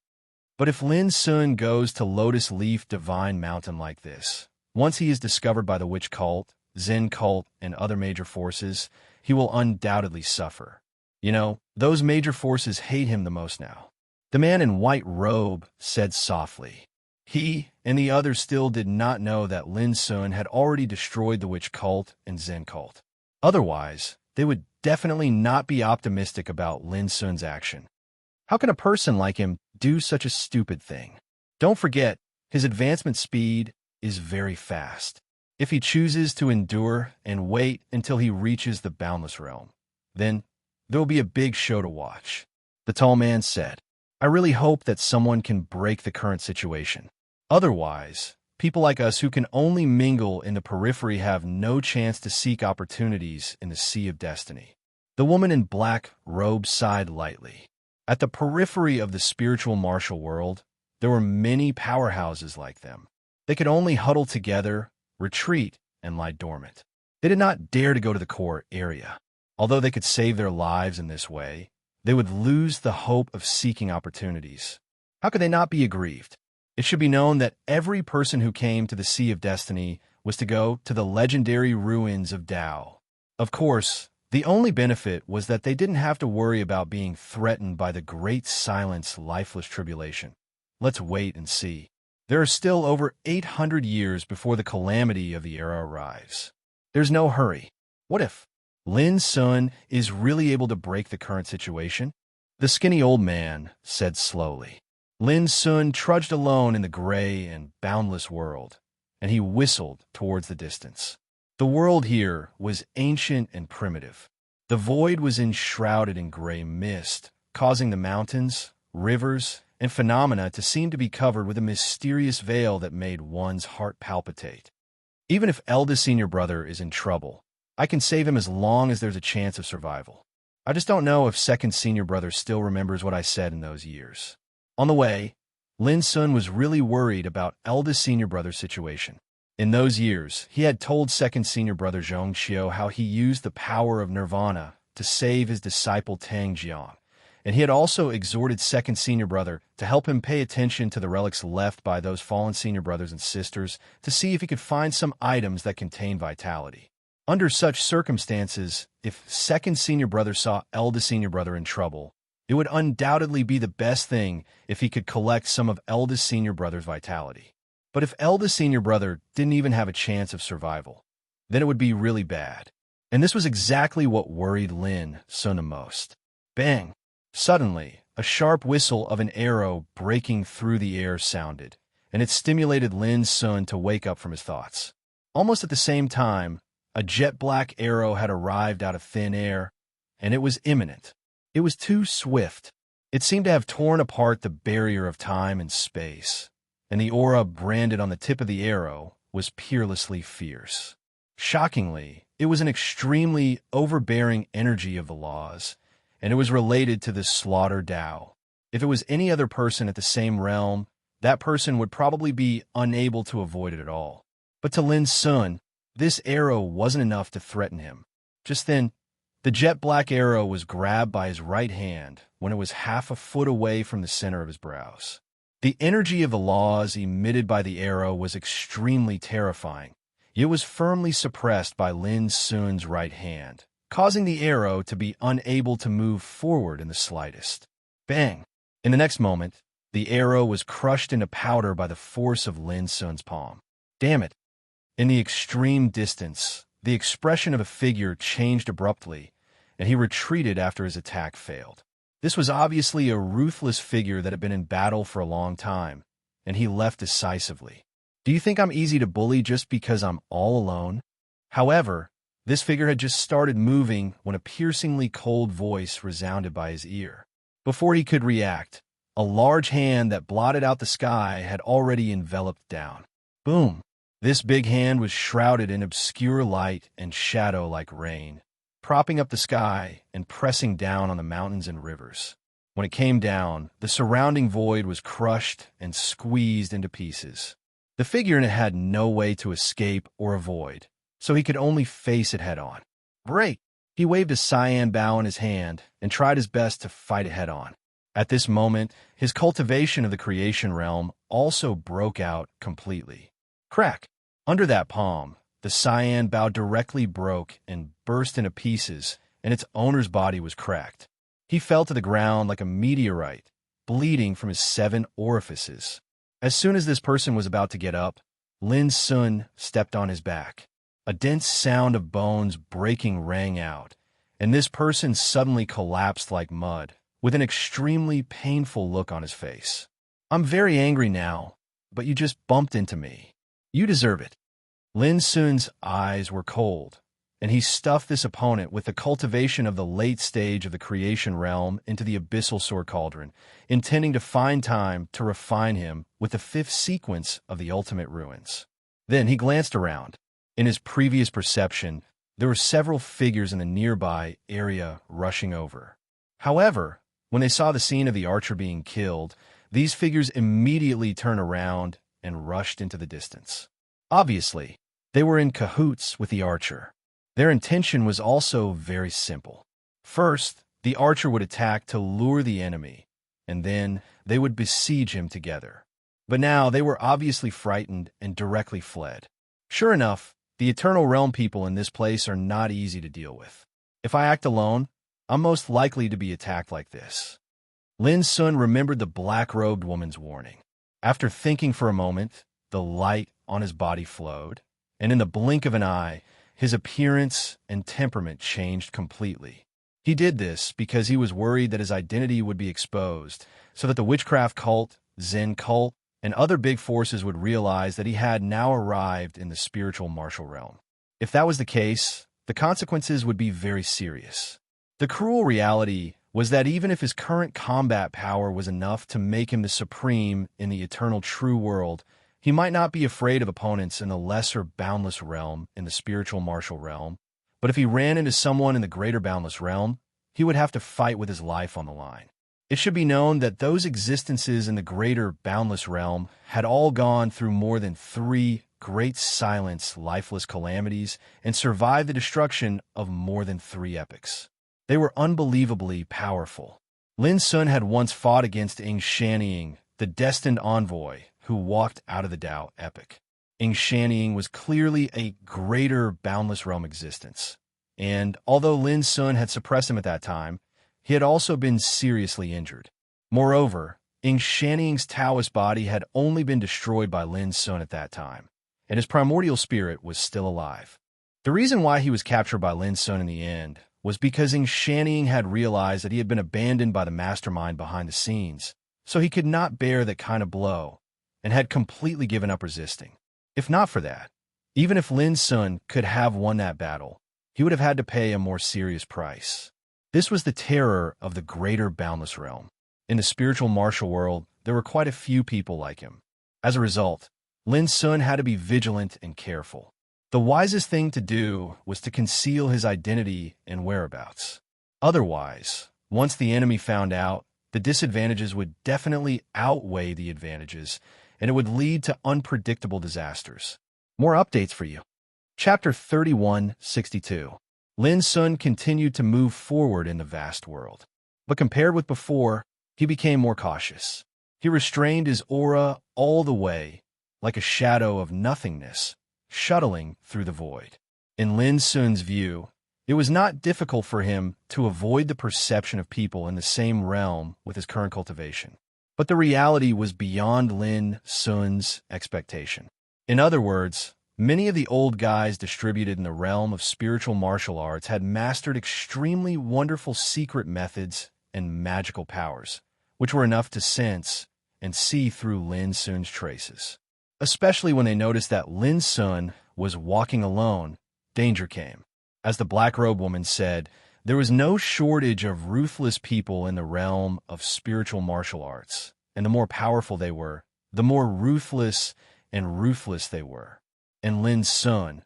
But if Lin Sun goes to Lotus Leaf Divine Mountain like this, once he is discovered by the witch cult, Zen cult, and other major forces, he will undoubtedly suffer. You know, those major forces hate him the most now. The man in white robe said softly. He and the others still did not know that Lin Sun had already destroyed the witch cult and Zen cult. Otherwise, they would definitely not be optimistic about Lin Sun's action. How can a person like him do such a stupid thing? Don't forget, his advancement speed is very fast. If he chooses to endure and wait until he reaches the boundless realm, then there will be a big show to watch. The tall man said, I really hope that someone can break the current situation. Otherwise, people like us who can only mingle in the periphery have no chance to seek opportunities in the sea of destiny. The woman in black robe sighed lightly. At the periphery of the spiritual martial world, there were many powerhouses like them. They could only huddle together, retreat, and lie dormant. They did not dare to go to the core area. Although they could save their lives in this way, they would lose the hope of seeking opportunities. How could they not be aggrieved? It should be known that every person who came to the Sea of Destiny was to go to the legendary ruins of Tao. Of course, the only benefit was that they didn't have to worry about being threatened by the great silence, lifeless tribulation. Let's wait and see. There are still over 800 years before the calamity of the era arrives. There's no hurry. What if Lin Sun is really able to break the current situation? The skinny old man said slowly. Lin Sun trudged alone in the gray and boundless world, and he whistled towards the distance. The world here was ancient and primitive. The void was enshrouded in gray mist, causing the mountains, rivers, and phenomena to seem to be covered with a mysterious veil that made one's heart palpitate. Even if eldest senior brother is in trouble, I can save him as long as there's a chance of survival. I just don't know if second senior brother still remembers what I said in those years. On the way, Lin Sun was really worried about eldest senior brother's situation. In those years, he had told second senior brother Zhong Xiu how he used the power of nirvana to save his disciple Tang Jiang, and he had also exhorted second senior brother to help him pay attention to the relics left by those fallen senior brothers and sisters to see if he could find some items that contain vitality. Under such circumstances, if second senior brother saw eldest senior brother in trouble, it would undoubtedly be the best thing if he could collect some of eldest senior brother's vitality. But if eldest senior brother didn't even have a chance of survival, then it would be really bad. And this was exactly what worried Lin Sun the most. Bang! Suddenly, a sharp whistle of an arrow breaking through the air sounded, and it stimulated Lin Sun to wake up from his thoughts. Almost at the same time, a jet-black arrow had arrived out of thin air, and it was imminent. It was too swift. It seemed to have torn apart the barrier of time and space, and the aura branded on the tip of the arrow was peerlessly fierce. Shockingly, it was an extremely overbearing energy of the laws, and it was related to the Slaughter Dao. If it was any other person at the same realm, that person would probably be unable to avoid it at all. But to Lin Sun, this arrow wasn't enough to threaten him. Just then, the jet-black arrow was grabbed by his right hand when it was half a foot away from the center of his brows. The energy of the laws emitted by the arrow was extremely terrifying. It was firmly suppressed by Lin Sun's right hand, causing the arrow to be unable to move forward in the slightest. Bang! In the next moment, the arrow was crushed into powder by the force of Lin Sun's palm. Damn it! In the extreme distance, the expression of a figure changed abruptly, and he retreated after his attack failed. This was obviously a ruthless figure that had been in battle for a long time, and he left decisively. Do you think I'm easy to bully just because I'm all alone? However, this figure had just started moving when a piercingly cold voice resounded by his ear. Before he could react, a large hand that blotted out the sky had already enveloped down. Boom! This big hand was shrouded in obscure light and shadow like rain, propping up the sky and pressing down on the mountains and rivers. When it came down, the surrounding void was crushed and squeezed into pieces. The figure in it had no way to escape or avoid, so he could only face it head-on. Break! He waved a cyan bow in his hand and tried his best to fight it head-on. At this moment, his cultivation of the creation realm also broke out completely. Crack! Under that palm, the cyan bow directly broke and burst into pieces, and its owner's body was cracked. He fell to the ground like a meteorite, bleeding from his 7 orifices. As soon as this person was about to get up, Lin Sun stepped on his back. A dense sound of bones breaking rang out, and this person suddenly collapsed like mud, with an extremely painful look on his face. I'm very angry now, but you just bumped into me. You deserve it. Lin Sun's eyes were cold, and he stuffed this opponent with the cultivation of the late stage of the creation realm into the abyssal sword cauldron, intending to find time to refine him with the 5th sequence of the ultimate ruins. Then he glanced around. In his previous perception, there were several figures in the nearby area rushing over. However, when they saw the scene of the archer being killed, these figures immediately turned around and rushed into the distance. Obviously, they were in cahoots with the archer. Their intention was also very simple. First, the archer would attack to lure the enemy, and then they would besiege him together. But now they were obviously frightened and directly fled. Sure enough, the Eternal Realm people in this place are not easy to deal with. If I act alone, I'm most likely to be attacked like this. Lin Sun remembered the black-robed woman's warning. After thinking for a moment, the light on his body flowed, and in the blink of an eye, his appearance and temperament changed completely. He did this because he was worried that his identity would be exposed, so that the witchcraft cult, Zen cult, and other big forces would realize that he had now arrived in the spiritual martial realm. If that was the case, the consequences would be very serious. The cruel reality was that even if his current combat power was enough to make him the supreme in the eternal true world, he might not be afraid of opponents in the lesser boundless realm in the spiritual martial realm, but if he ran into someone in the greater boundless realm, he would have to fight with his life on the line. It should be known that those existences in the greater boundless realm had all gone through more than 3 great silence lifeless calamities and survived the destruction of more than 3 epics. They were unbelievably powerful. Lin Sun had once fought against Enchantment, the destined envoy who walked out of the Dao epic. Enchantment was clearly a greater boundless realm existence, and although Lin Sun had suppressed him at that time, he had also been seriously injured. Moreover, Shannying's Taoist body had only been destroyed by Lin Sun at that time, and his primordial spirit was still alive. The reason why he was captured by Lin Sun in the end was because Shannying had realized that he had been abandoned by the mastermind behind the scenes, so he could not bear that kind of blow, and had completely given up resisting. If not for that, even if Lin Sun could have won that battle, he would have had to pay a more serious price. This was the terror of the greater boundless realm. In the spiritual martial world, there were quite a few people like him. As a result, Lin Sun had to be vigilant and careful. The wisest thing to do was to conceal his identity and whereabouts. Otherwise, once the enemy found out, the disadvantages would definitely outweigh the advantages, and it would lead to unpredictable disasters. More updates for you. Chapter 3162. Lin Sun continued to move forward in the vast world. But compared with before, he became more cautious. He restrained his aura all the way, like a shadow of nothingness, shuttling through the void. In Lin Sun's view, it was not difficult for him to avoid the perception of people in the same realm with his current cultivation. But the reality was beyond Lin Sun's expectation. In other words, many of the old guys distributed in the realm of spiritual martial arts had mastered extremely wonderful secret methods and magical powers, which were enough to sense and see through Lin Sun's traces. Especially when they noticed that Lin Sun was walking alone, danger came. As the black-robed woman said, there was no shortage of ruthless people in the realm of spiritual martial arts, and the more powerful they were, the more ruthless and ruthless they were. And Lin Sun,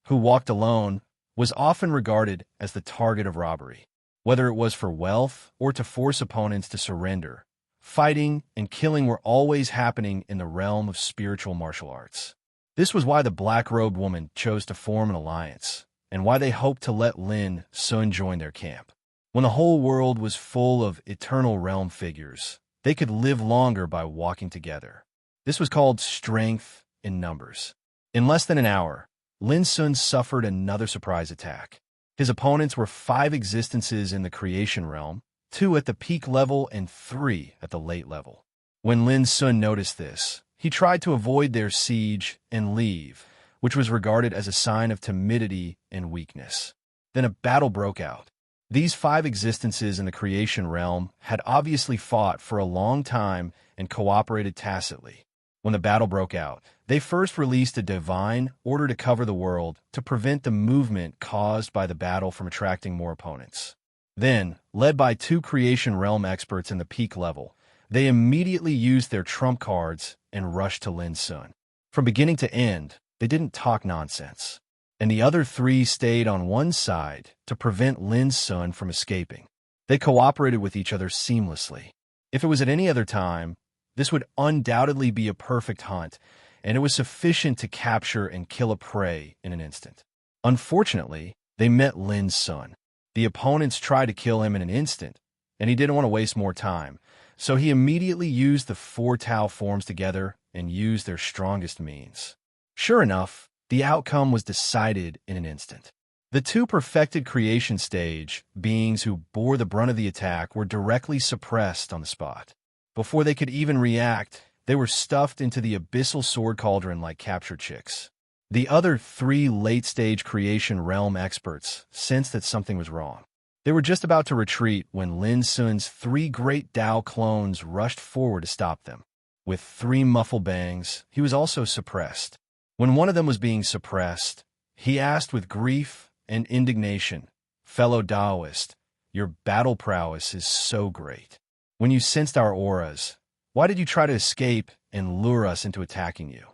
who walked alone, was often regarded as the target of robbery. Whether it was for wealth or to force opponents to surrender, fighting and killing were always happening in the realm of spiritual martial arts. This was why the black-robed woman chose to form an alliance, and why they hoped to let Lin Sun join their camp. When the whole world was full of eternal realm figures, they could live longer by walking together. This was called strength in numbers. In less than an hour, Lin Sun suffered another surprise attack. His opponents were 5 existences in the creation realm, 2 at the peak level and 3 at the late level. When Lin Sun noticed this, he tried to avoid their siege and leave, which was regarded as a sign of timidity and weakness. Then a battle broke out. These 5 existences in the creation realm had obviously fought for a long time and cooperated tacitly. When the battle broke out, they first released a divine order to cover the world to prevent the movement caused by the battle from attracting more opponents. Then, led by 2 creation realm experts in the peak level, they immediately used their trump cards and rushed to Lin Sun. From beginning to end, they didn't talk nonsense, and the other 3 stayed on one side to prevent Lin Sun from escaping. They cooperated with each other seamlessly. If it was at any other time, this would undoubtedly be a perfect hunt, and it was sufficient to capture and kill a prey in an instant. Unfortunately, they met Lin Sun. The opponents tried to kill him in an instant, and he didn't want to waste more time, so he immediately used the 4 Tao forms together and used their strongest means. Sure enough, the outcome was decided in an instant. The 2 perfected creation stage beings who bore the brunt of the attack were directly suppressed on the spot. Before they could even react, they were stuffed into the abyssal sword cauldron like captured chicks. The other 3 late-stage creation realm experts sensed that something was wrong. They were just about to retreat when Lin Sun's 3 great Tao clones rushed forward to stop them. With 3 muffled bangs, he was also suppressed. When one of them was being suppressed, he asked with grief and indignation, "Fellow Taoist, your battle prowess is so great. When you sensed our auras, why did you try to escape and lure us into attacking you?"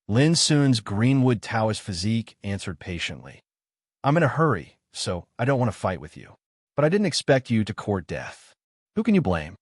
Lin Sun's Greenwood Taoist physique answered patiently, "I'm in a hurry, so I don't want to fight with you. But I didn't expect you to court death. Who can you blame?"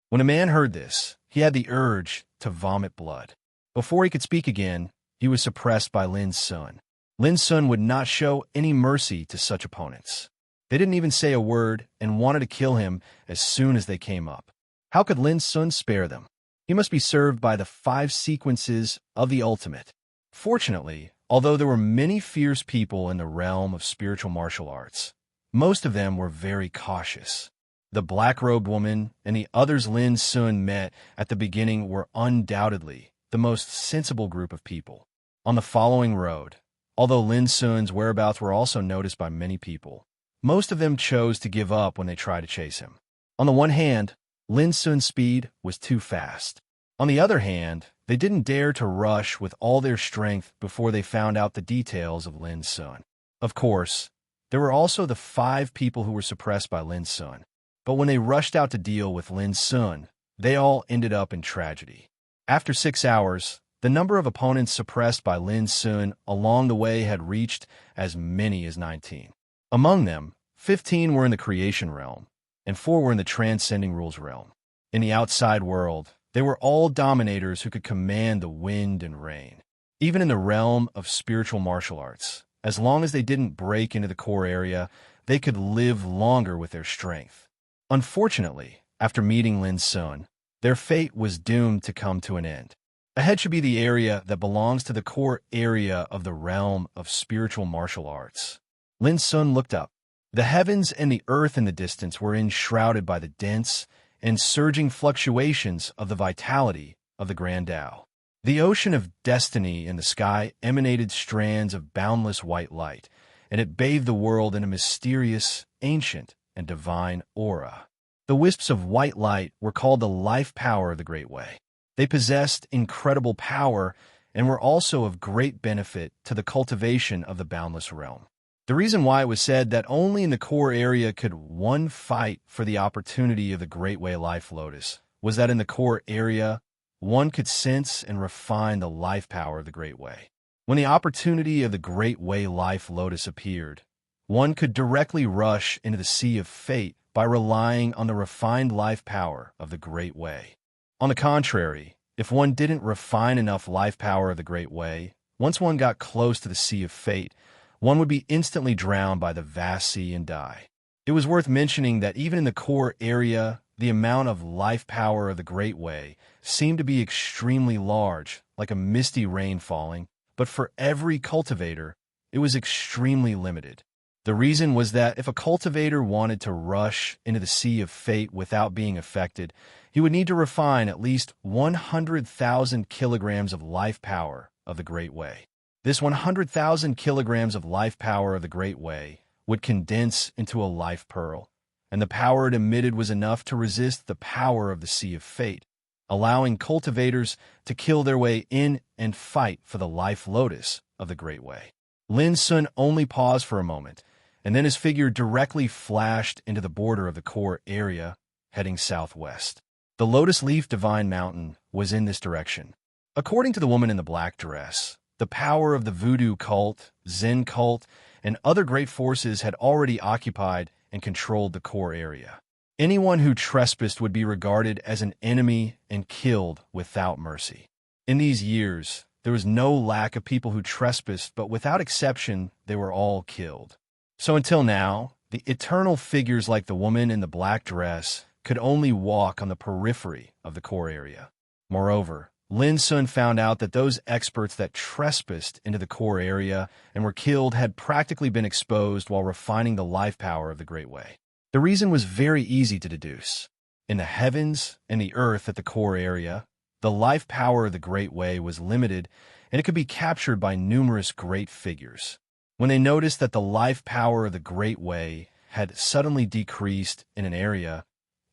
When a man heard this, he had the urge to vomit blood. Before he could speak again, he was suppressed by Lin Sun. Lin Sun would not show any mercy to such opponents. They didn't even say a word and wanted to kill him as soon as they came up. How could Lin Sun spare them? He must be served by the 5 sequences of the ultimate. Fortunately, although there were many fierce people in the realm of spiritual martial arts, most of them were very cautious. The black-robed woman and the others Lin Sun met at the beginning were undoubtedly the most sensible group of people. On the following road, although Lin Sun's whereabouts were also noticed by many people, most of them chose to give up when they tried to chase him. On the one hand, Lin Sun's speed was too fast. On the other hand, they didn't dare to rush with all their strength before they found out the details of Lin Sun. Of course, there were also the 5 people who were suppressed by Lin Sun. But when they rushed out to deal with Lin Sun, they all ended up in tragedy. After 6 hours, the number of opponents suppressed by Lin Sun along the way had reached as many as 19. Among them, 15 were in the creation realm, and 4 were in the transcending rules realm. In the outside world, they were all dominators who could command the wind and rain. Even in the realm of spiritual martial arts, as long as they didn't break into the core area, they could live longer with their strength. Unfortunately, after meeting Lin Sun, their fate was doomed to come to an end. Ahead should be the area that belongs to the core area of the realm of spiritual martial arts. Lin Sun looked up. The heavens and the earth in the distance were enshrouded by the dense and surging fluctuations of the vitality of the Grand Tao. The ocean of destiny in the sky emanated strands of boundless white light, and it bathed the world in a mysterious, ancient, and divine aura. The wisps of white light were called the life power of the Great Way. They possessed incredible power and were also of great benefit to the cultivation of the boundless realm. The reason why it was said that only in the core area could one fight for the opportunity of the Great Way Life Lotus was that in the core area, one could sense and refine the life power of the Great Way. When the opportunity of the Great Way Life Lotus appeared, one could directly rush into the sea of fate by relying on the refined life power of the Great Way. On the contrary, if one didn't refine enough life power of the Great Way, once one got close to the sea of fate, one would be instantly drowned by the vast sea and die. It was worth mentioning that even in the core area, the amount of life power of the Great Way seemed to be extremely large, like a misty rain falling, but for every cultivator, it was extremely limited. The reason was that if a cultivator wanted to rush into the sea of fate without being affected, he would need to refine at least 100,000 kilograms of life power of the Great Way. This 100,000 kilograms of life power of the Great Way would condense into a life pearl, and the power it emitted was enough to resist the power of the sea of fate, allowing cultivators to kill their way in and fight for the life lotus of the Great Way. Lin Sun only paused for a moment, and then his figure directly flashed into the border of the core area, heading southwest. The Lotus Leaf Divine Mountain was in this direction. According to the woman in the black dress, the power of the voodoo cult, Zen cult, and other great forces had already occupied and controlled the core area. Anyone who trespassed would be regarded as an enemy and killed without mercy. In these years, there was no lack of people who trespassed, but without exception, they were all killed. So until now, the eternal figures like the woman in the black dress could only walk on the periphery of the core area. Moreover, Lin Sun found out that those experts that trespassed into the core area and were killed had practically been exposed while refining the life power of the Great Way. The reason was very easy to deduce. In the heavens and the earth at the core area, the life power of the Great Way was limited, and it could be captured by numerous great figures. When they noticed that the life power of the Great Way had suddenly decreased in an area,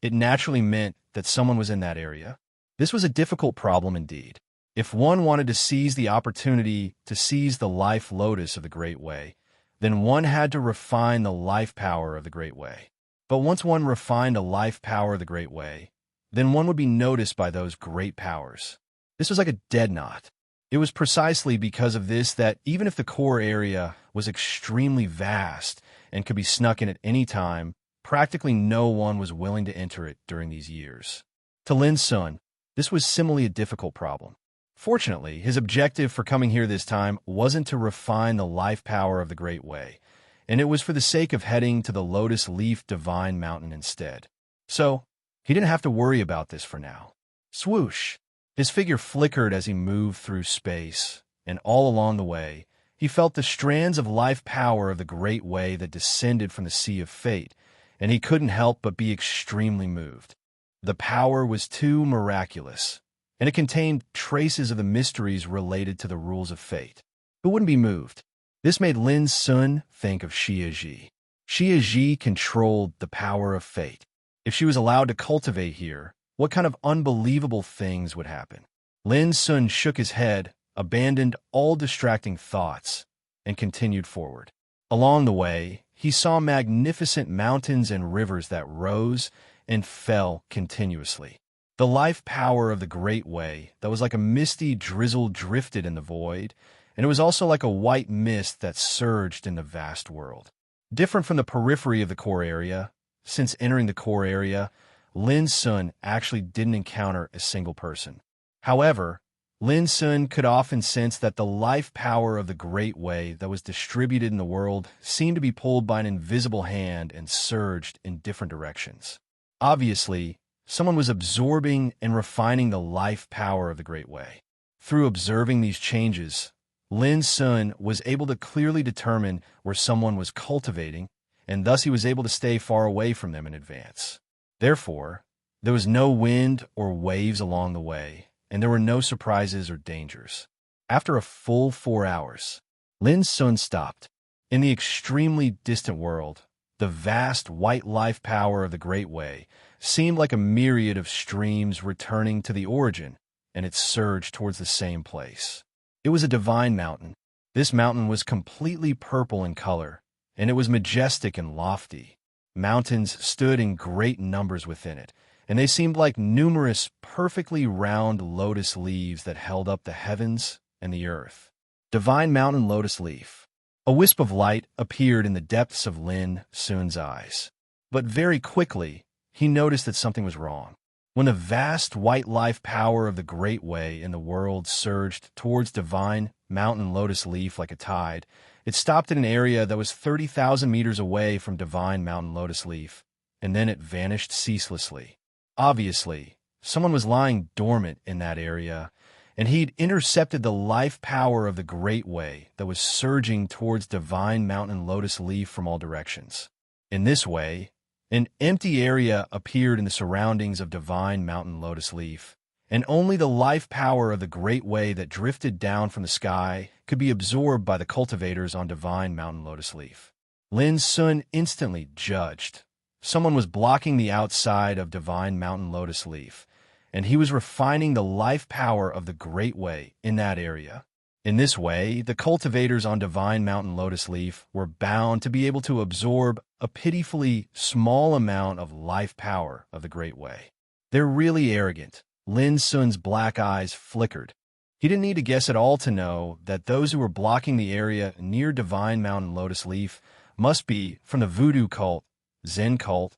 it naturally meant that someone was in that area. This was a difficult problem indeed. If one wanted to seize the opportunity to seize the life lotus of the Great Way, then one had to refine the life power of the Great Way. But once one refined a life power of the Great Way, then one would be noticed by those great powers. This was like a dead knot. It was precisely because of this that even if the core area was extremely vast and could be snuck in at any time, practically no one was willing to enter it during these years. To Lin Sun, this was similarly a difficult problem. Fortunately, his objective for coming here this time wasn't to refine the life power of the Great Way, and it was for the sake of heading to the Lotus Leaf Divine Mountain instead. So, he didn't have to worry about this for now. Swoosh! His figure flickered as he moved through space, and all along the way, he felt the strands of life power of the Great Way that descended from the Sea of Fate, and he couldn't help but be extremely moved. The power was too miraculous, and it contained traces of the mysteries related to the rules of fate. Who wouldn't be moved? This made Lin Sun think of Xia Ji. Xia Ji controlled the power of fate. If she was allowed to cultivate here, what kind of unbelievable things would happen? Lin Sun shook his head, abandoned all distracting thoughts, and continued forward. Along the way, he saw magnificent mountains and rivers that rose and fell continuously. The life power of the Great Way that was like a misty drizzle drifted in the void, and it was also like a white mist that surged in the vast world. Different from the periphery of the core area, since entering the core area, Lin Sun actually didn't encounter a single person. However, Lin Sun could often sense that the life power of the Great Way that was distributed in the world seemed to be pulled by an invisible hand and surged in different directions. Obviously, someone was absorbing and refining the life power of the Great Way. Through observing these changes, Lin Sun was able to clearly determine where someone was cultivating, and thus he was able to stay far away from them in advance. Therefore, there was no wind or waves along the way, and there were no surprises or dangers. After a full 4 hours, Lin Sun stopped. In the extremely distant world, the vast white life power of the Great Way seemed like a myriad of streams returning to the origin, and it surged towards the same place. It was a divine mountain. This mountain was completely purple in color, and it was majestic and lofty. Mountains stood in great numbers within it, and they seemed like numerous perfectly round lotus leaves that held up the heavens and the earth. Divine Mountain Lotus Leaf. A wisp of light appeared in the depths of Lin Sun's eyes. But very quickly, he noticed that something was wrong. When the vast white life power of the Great Way in the world surged towards Divine Mountain Lotus Leaf like a tide, it stopped in an area that was 30,000 meters away from Divine Mountain Lotus Leaf, and then it vanished ceaselessly. Obviously, someone was lying dormant in that area, and he'd intercepted the life power of the Great Way that was surging towards Divine Mountain Lotus Leaf from all directions. In this way, an empty area appeared in the surroundings of Divine Mountain Lotus Leaf, and only the life power of the Great Way that drifted down from the sky could be absorbed by the cultivators on Divine Mountain Lotus Leaf. Lin Sun instantly judged. Someone was blocking the outside of Divine Mountain Lotus Leaf, and he was refining the life power of the Great Way in that area. In this way, the cultivators on Divine Mountain Lotus Leaf were bound to be able to absorb a pitifully small amount of life power of the Great Way. They're really arrogant. Lin Sun's black eyes flickered. He didn't need to guess at all to know that those who were blocking the area near Divine Mountain Lotus Leaf must be from the voodoo cult, Zen cult,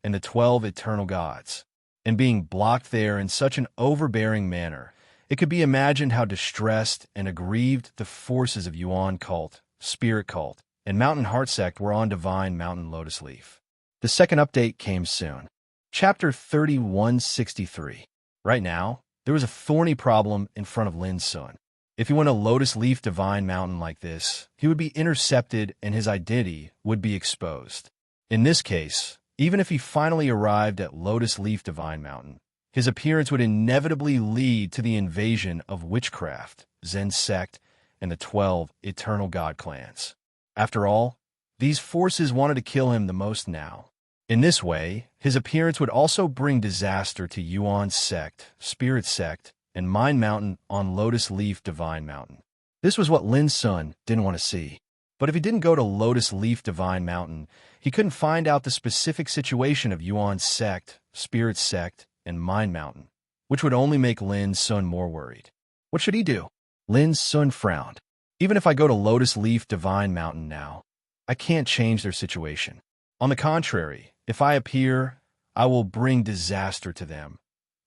and the 12 eternal gods. And being blocked there in such an overbearing manner, it could be imagined how distressed and aggrieved the forces of Yuan cult, Spirit cult, and Mountain Heart sect were on Divine Mountain Lotus Leaf. The second update came soon. Chapter 3163. Right now, there was a thorny problem in front of Lin Sun. If he went a Lotus Leaf Divine Mountain like this, he would be intercepted and his identity would be exposed. In this case, even if he finally arrived at Lotus Leaf Divine Mountain, his appearance would inevitably lead to the invasion of witchcraft, Zen sect, and the 12 eternal god clans. After all, these forces wanted to kill him the most now. In this way, his appearance would also bring disaster to Yuan sect, Spirit sect, and Mind Mountain on Lotus Leaf Divine Mountain. This was what Lin Sun didn't want to see. But if he didn't go to Lotus Leaf Divine Mountain, he couldn't find out the specific situation of Yuan sect, Spirit sect, and Mind Mountain, which would only make Lin Sun more worried. What should he do? Lin Sun frowned. Even if I go to Lotus Leaf Divine Mountain now, I can't change their situation. On the contrary, if I appear, I will bring disaster to them.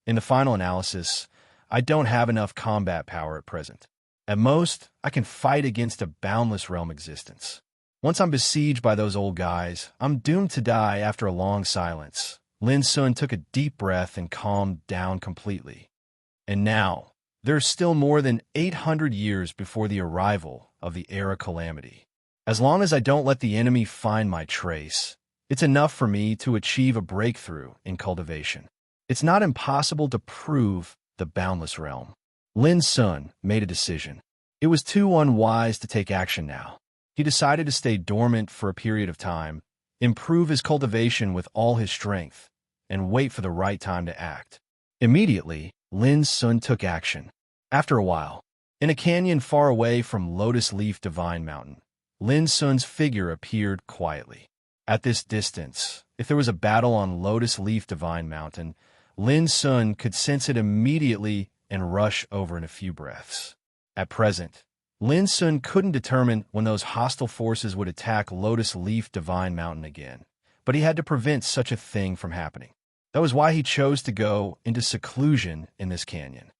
In the final analysis, I don't have enough combat power at present. At most, I can fight against a boundless realm existence. Once I'm besieged by those old guys, I'm doomed to die after a long silence. Lin Sun took a deep breath and calmed down completely. And now, there's still more than 800 years before the arrival of the Era Calamity. As long as I don't let the enemy find my trace, It's enough for me to achieve a breakthrough in cultivation. It's not impossible to prove the boundless realm. Lin Sun made a decision. It was too unwise to take action now. He decided to stay dormant for a period of time, improve his cultivation with all his strength, and wait for the right time to act. Immediately, Lin Sun took action. After a while, in a canyon far away from Lotus Leaf Divine Mountain, Lin Sun's figure appeared quietly. At this distance, if there was a battle on Lotus Leaf Divine Mountain, Lin Sun could sense it immediately and rush over in a few breaths. At present, Lin Sun couldn't determine when those hostile forces would attack Lotus Leaf Divine Mountain again, but he had to prevent such a thing from happening. That was why he chose to go into seclusion in this canyon.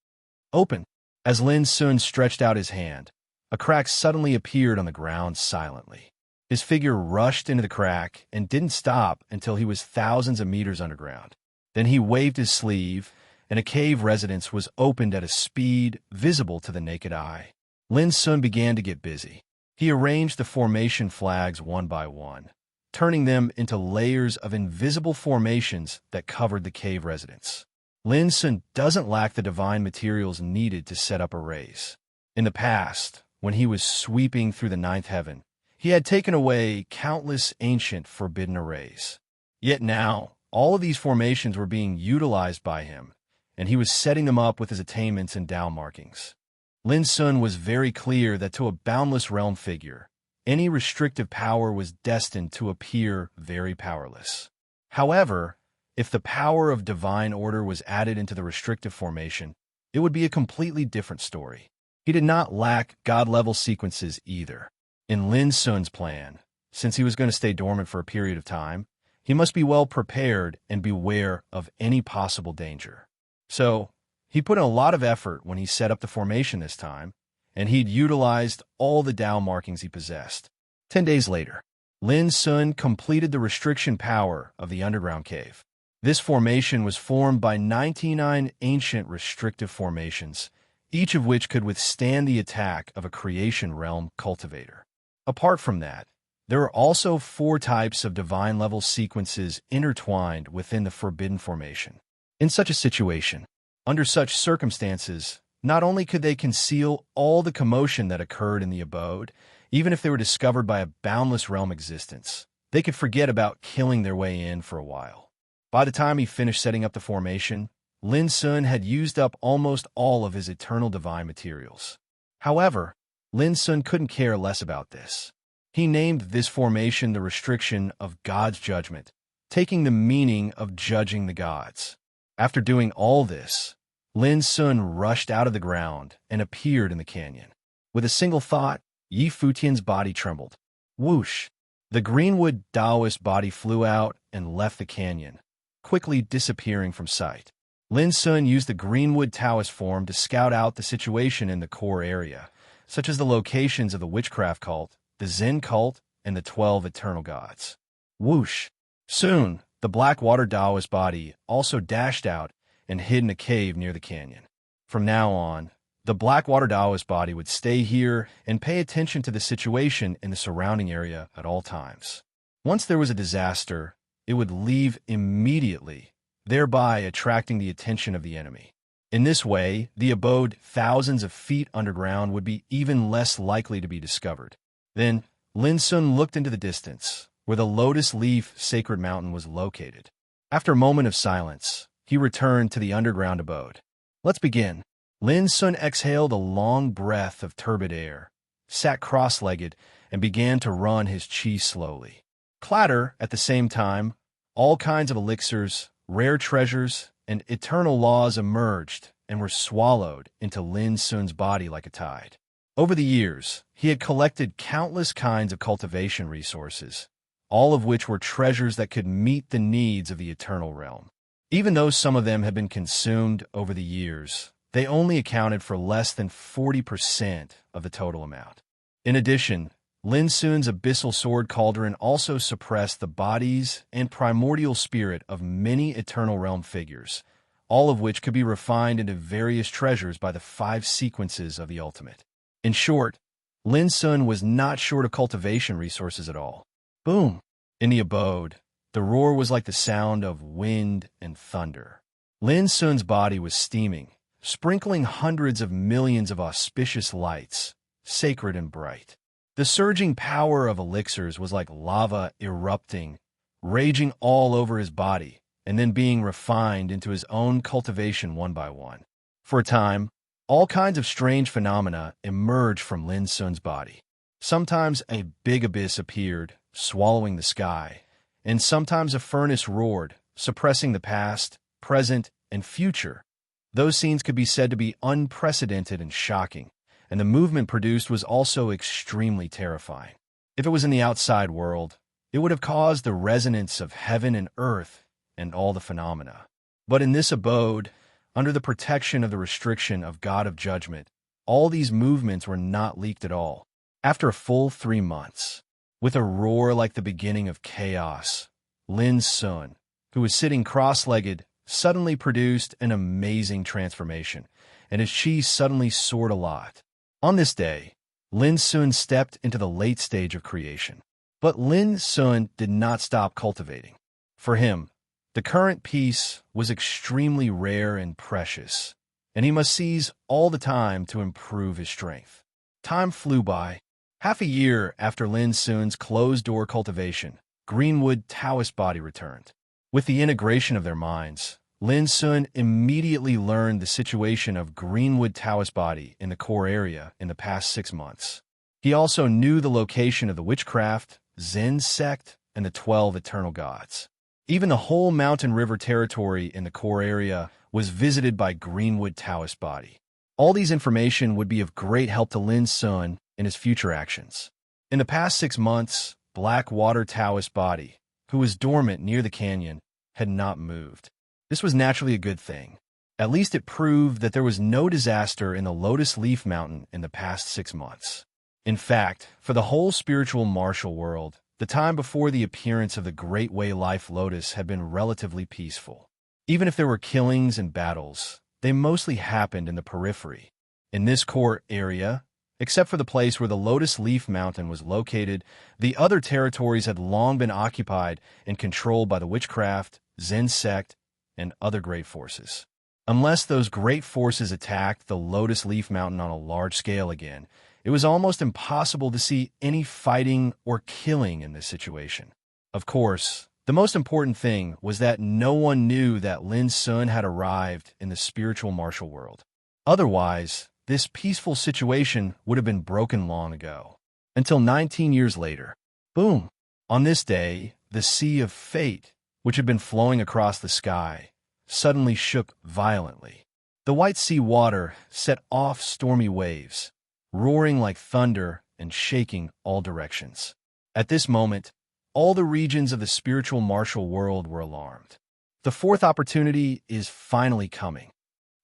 Open! As Lin Sun stretched out his hand, a crack suddenly appeared on the ground silently. His figure rushed into the crack and didn't stop until he was thousands of meters underground. Then he waved his sleeve, and a cave residence was opened at a speed visible to the naked eye. Lin Sun began to get busy. He arranged the formation flags one by one, turning them into layers of invisible formations that covered the cave residence. Lin Sun doesn't lack the divine materials needed to set up arrays. In the past, when he was sweeping through the ninth heaven, he had taken away countless ancient forbidden arrays. Yet now, all of these formations were being utilized by him, and he was setting them up with his attainments and Tao markings. Lin Sun was very clear that to a boundless realm figure, any restrictive power was destined to appear very powerless. However, if the power of divine order was added into the restrictive formation, it would be a completely different story. He did not lack God-level sequences either. In Lin Sun's plan, since he was going to stay dormant for a period of time, he must be well prepared and beware of any possible danger. So, he put in a lot of effort when he set up the formation this time, and he'd utilized all the Tao markings he possessed. 10 days later, Lin Sun completed the restriction power of the underground cave. This formation was formed by 99 ancient restrictive formations, each of which could withstand the attack of a creation realm cultivator. Apart from that, there are also 4 types of divine-level sequences intertwined within the forbidden formation. In such a situation, under such circumstances, not only could they conceal all the commotion that occurred in the abode, even if they were discovered by a boundless realm existence, they could forget about killing their way in for a while. By the time he finished setting up the formation, Lin Sun had used up almost all of his eternal divine materials. However, Lin Sun couldn't care less about this. He named this formation the restriction of God's judgment, taking the meaning of judging the gods. After doing all this, Lin Sun rushed out of the ground and appeared in the canyon. With a single thought, Yi Futian's body trembled. Whoosh! The Greenwood Taoist body flew out and left the canyon, quickly disappearing from sight. Lin Sun used the Greenwood Taoist form to scout out the situation in the core area, such as the locations of the witchcraft cult, the Zen cult, and the 12 eternal gods. Whoosh! Soon, the Blackwater Taoist body also dashed out and hid in a cave near the canyon. From now on, the Blackwater Taoist body would stay here and pay attention to the situation in the surrounding area at all times. Once there was a disaster, it would leave immediately, thereby attracting the attention of the enemy. In this way, the abode thousands of feet underground would be even less likely to be discovered. Then, Lin Sun looked into the distance, where the Lotus Leaf Sacred Mountain was located. After a moment of silence, he returned to the underground abode. Let's begin. Lin Sun exhaled a long breath of turbid air, sat cross-legged, and began to run his qi slowly. Clatter, at the same time, all kinds of elixirs, rare treasures, and eternal laws emerged and were swallowed into Lin Sun's body like a tide. Over the years, he had collected countless kinds of cultivation resources, all of which were treasures that could meet the needs of the eternal realm. Even though some of them had been consumed over the years, they only accounted for less than 40% of the total amount. In addition, Lin Sun's abyssal sword cauldron also suppressed the bodies and primordial spirit of many eternal realm figures, all of which could be refined into various treasures by the 5 sequences of the ultimate. In short, Lin Sun was not short of cultivation resources at all. Boom! In the abode, The roar was like the sound of wind and thunder. Lin Sun's body was steaming, sprinkling hundreds of millions of auspicious lights, sacred and bright. The surging power of elixirs was like lava erupting, raging all over his body, and then being refined into his own cultivation one by one. For a time, all kinds of strange phenomena emerged from Lin Sun's body. Sometimes a big abyss appeared, swallowing the sky, and sometimes a furnace roared, suppressing the past, present, and future. Those scenes could be said to be unprecedented and shocking, and the movement produced was also extremely terrifying. If it was in the outside world, it would have caused the resonance of heaven and earth and all the phenomena. But in this abode, under the protection of the restriction of God of Judgment, all these movements were not leaked at all. After a full 3 months, with a roar like the beginning of chaos, Lin Sun, who was sitting cross-legged, suddenly produced an amazing transformation, and his chi suddenly soared a lot. On this day, Lin Sun stepped into the late stage of creation. But Lin Sun did not stop cultivating. For him, the current piece was extremely rare and precious, and he must seize all the time to improve his strength. Time flew by. Half a year after Lin Sun's closed-door cultivation, Greenwood Taoist body returned. With the integration of their minds, Lin Sun immediately learned the situation of Greenwood Taoist body in the core area in the past 6 months. He also knew the location of the witchcraft, Zen sect, and the 12 eternal gods. Even the whole mountain river territory in the core area was visited by Greenwood Taoist body. All these information would be of great help to Lin Sun in his future actions. In the past 6 months, Blackwater Taoist body, who was dormant near the canyon, had not moved. This was naturally a good thing. At least it proved that there was no disaster in the Lotus Leaf Mountain in the past 6 months. In fact, for the whole spiritual martial world, the time before the appearance of the Great Way Life Lotus had been relatively peaceful. Even if there were killings and battles, they mostly happened in the periphery. In this core area, except for the place where the Lotus Leaf Mountain was located, the other territories had long been occupied and controlled by the witchcraft, Zen sect, and other great forces. Unless those great forces attacked the Lotus Leaf Mountain on a large scale again, it was almost impossible to see any fighting or killing in this situation. Of course, the most important thing was that no one knew that Lin Sun had arrived in the spiritual martial world. Otherwise, this peaceful situation would have been broken long ago. Until 19 years later, boom! On this day, the Sea of Fate, which had been flowing across the sky, suddenly shook violently. The white sea water set off stormy waves, roaring like thunder and shaking all directions. At this moment, all the regions of the spiritual martial world were alarmed. The fourth opportunity is finally coming.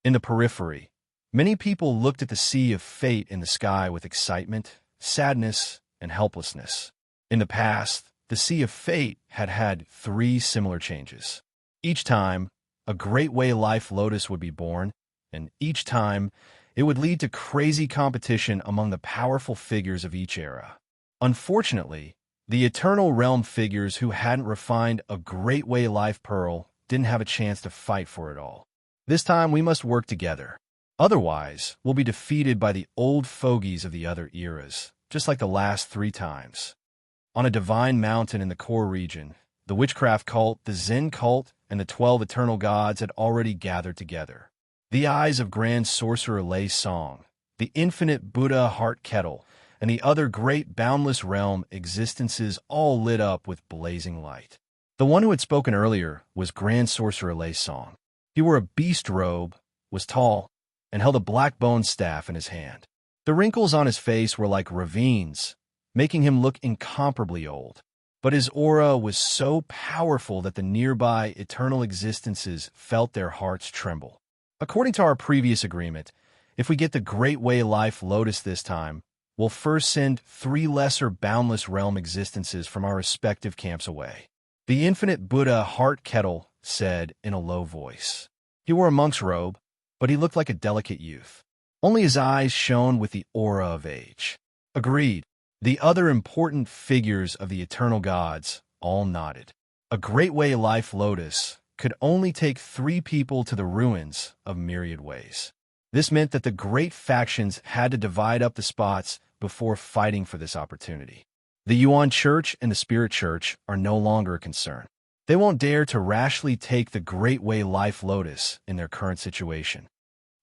In the periphery, many people looked at the Sea of Fate in the sky with excitement, sadness, and helplessness. In the past, the Sea of Fate had had 3 similar changes. Each time, a Great Way Life Lotus would be born, and each time, it would lead to crazy competition among the powerful figures of each era. Unfortunately, the Eternal Realm figures who hadn't refined a Great Way Life Pearl didn't have a chance to fight for it all. This time, we must work together. Otherwise, we'll be defeated by the old fogies of the other eras, just like the last 3 times. On a divine mountain in the core region, the witchcraft cult, the Zen cult, and the 12 eternal gods had already gathered together. The eyes of Grand Sorcerer Lei Song, the infinite Buddha Heart Kettle, and the other great boundless realm existences all lit up with blazing light. The one who had spoken earlier was Grand Sorcerer Lei Song. He wore a beast robe, was tall, and held a black bone staff in his hand. The wrinkles on his face were like ravines, making him look incomparably old. But his aura was so powerful that the nearby eternal existences felt their hearts tremble. According to our previous agreement, if we get the Great Way Life Lotus this time, we'll first send 3 lesser boundless realm existences from our respective camps away. The infinite Buddha Heart Kettle said in a low voice. He wore a monk's robe, but he looked like a delicate youth. Only his eyes shone with the aura of age. Agreed. The other important figures of the eternal gods all nodded. A Great Way Life Lotus could only take 3 people to the ruins of myriad ways. This meant that the great factions had to divide up the spots before fighting for this opportunity. The Yuan Church and the Spirit Church are no longer a concern. They won't dare to rashly take the Great Way Life Lotus in their current situation.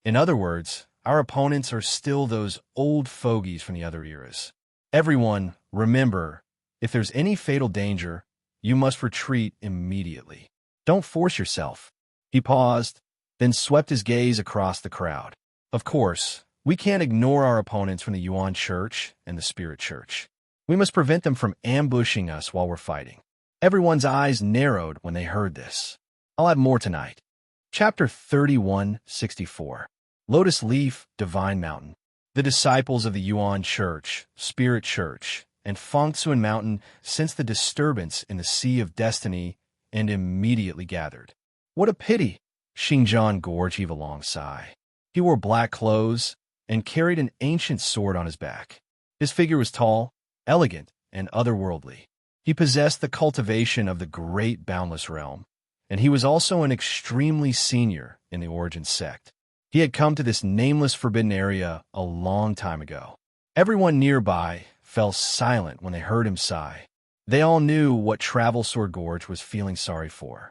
In other words, our opponents are still those old fogies from the other eras. Everyone, remember, if there's any fatal danger, you must retreat immediately. Don't force yourself. He paused, then swept his gaze across the crowd. Of course, we can't ignore our opponents from the Yuan Church and the Spirit Church. We must prevent them from ambushing us while we're fighting. Everyone's eyes narrowed when they heard this. I'll have more tonight. Chapter 3164. Lotus Leaf, Divine Mountain. The disciples of the Yuan Church, Spirit Church, and Fengtsuan Mountain sensed the disturbance in the Sea of Destiny and immediately gathered. What a pity! Xingjian Gorge heaved a long sigh. He wore black clothes and carried an ancient sword on his back. His figure was tall, elegant, and otherworldly. He possessed the cultivation of the great boundless realm, and he was also an extremely senior in the Origin sect. He had come to this nameless forbidden area a long time ago. Everyone nearby fell silent when they heard him sigh. They all knew what Travel Sword Gorge was feeling sorry for.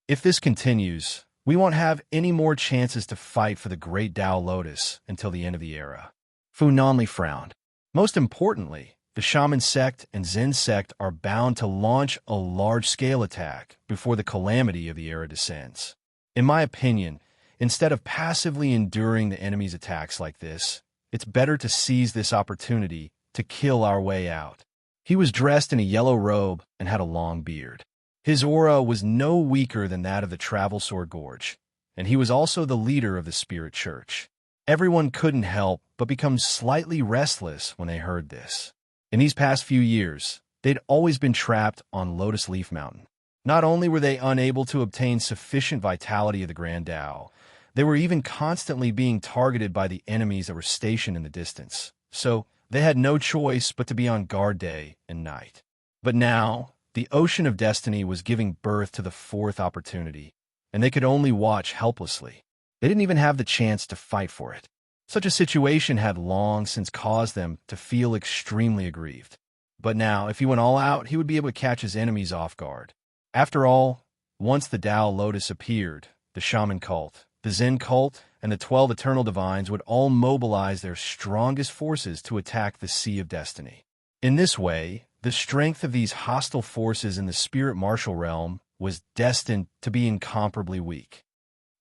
If this continues, we won't have any more chances to fight for the Great Tao Lotus until the end of the era. Fu Nanli frowned. Most importantly, the Shaman sect and Zen sect are bound to launch a large-scale attack before the calamity of the era descends. In my opinion, instead of passively enduring the enemy's attacks like this, it's better to seize this opportunity to kill our way out. He was dressed in a yellow robe and had a long beard. His aura was no weaker than that of the Travel Sword Gorge, and he was also the leader of the Spirit Church. Everyone couldn't help but become slightly restless when they heard this. In these past few years, they'd always been trapped on Lotus Leaf Mountain. Not only were they unable to obtain sufficient vitality of the Grand Tao, they were even constantly being targeted by the enemies that were stationed in the distance. So they had no choice but to be on guard day and night. But now, the Ocean of Destiny was giving birth to the 4th opportunity, and they could only watch helplessly. They didn't even have the chance to fight for it. Such a situation had long since caused them to feel extremely aggrieved. But now, if he went all out, he would be able to catch his enemies off guard. After all, once the Tao Lotus appeared, the Shaman cult, the Zen cult, and the 12 Eternal Divines would all mobilize their strongest forces to attack the Sea of Destiny. In this way, the strength of these hostile forces in the Spirit Martial Realm was destined to be incomparably weak.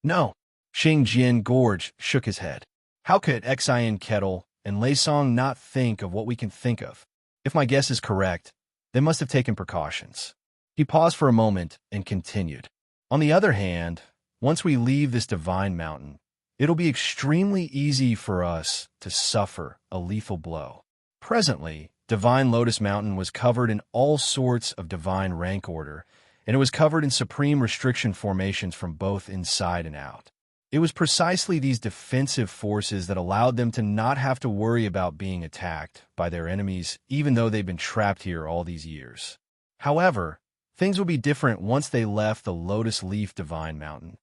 No, Xingjian Gorge shook his head. How could Xian Kettle and Lei Song not think of what we can think of? If my guess is correct, they must have taken precautions. He paused for a moment and continued. On the other hand, once we leave this divine mountain, it'll be extremely easy for us to suffer a lethal blow. Presently, Divine Lotus Mountain was covered in all sorts of divine rank order, and it was covered in supreme restriction formations from both inside and out. It was precisely these defensive forces that allowed them to not have to worry about being attacked by their enemies, even though they've been trapped here all these years. However, things will be different once they left the Lotus Leaf Divine Mountain.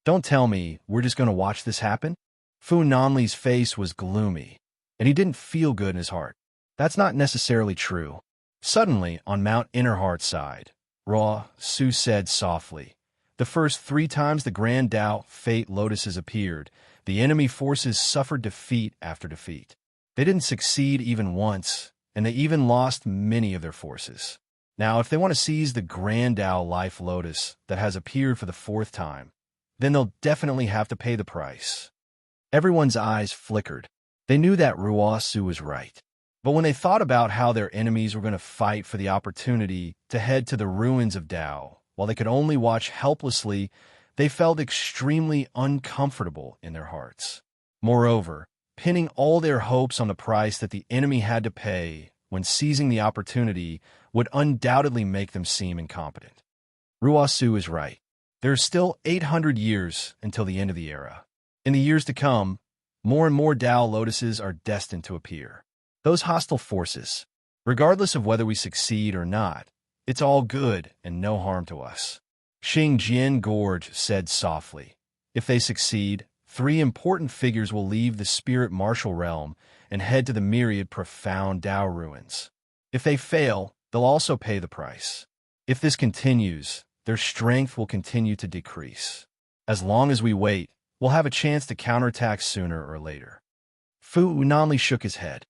Don't tell me we're just going to watch this happen? Fu Nanli's face was gloomy, and he didn't feel good in his heart. That's not necessarily true. Suddenly, on Mount Innerheart's side, Ruo Su said softly, the first 3 times the Grand Tao Fate Lotuses appeared, the enemy forces suffered defeat after defeat. They didn't succeed even once, and they even lost many of their forces. Now, if they want to seize the Grand Tao Life Lotus that has appeared for the 4th time, then they'll definitely have to pay the price. Everyone's eyes flickered. They knew that Ruo Su was right. But when they thought about how their enemies were going to fight for the opportunity to head to the ruins of Tao, while they could only watch helplessly, they felt extremely uncomfortable in their hearts. Moreover, pinning all their hopes on the price that the enemy had to pay when seizing the opportunity would undoubtedly make them seem incompetent. Ruo Su is right. There are still 800 years until the end of the era. In the years to come, more and more Tao Lotuses are destined to appear. Those hostile forces, regardless of whether we succeed or not, It's all good and no harm to us. Xingjian Gorge said softly. If they succeed, 3 important figures will leave the spirit martial realm and head to the myriad profound Tao ruins. If they fail, they'll also pay the price. If this continues, their strength will continue to decrease. As long as we wait, we'll have a chance to counterattack sooner or later. Fu Unanli shook his head.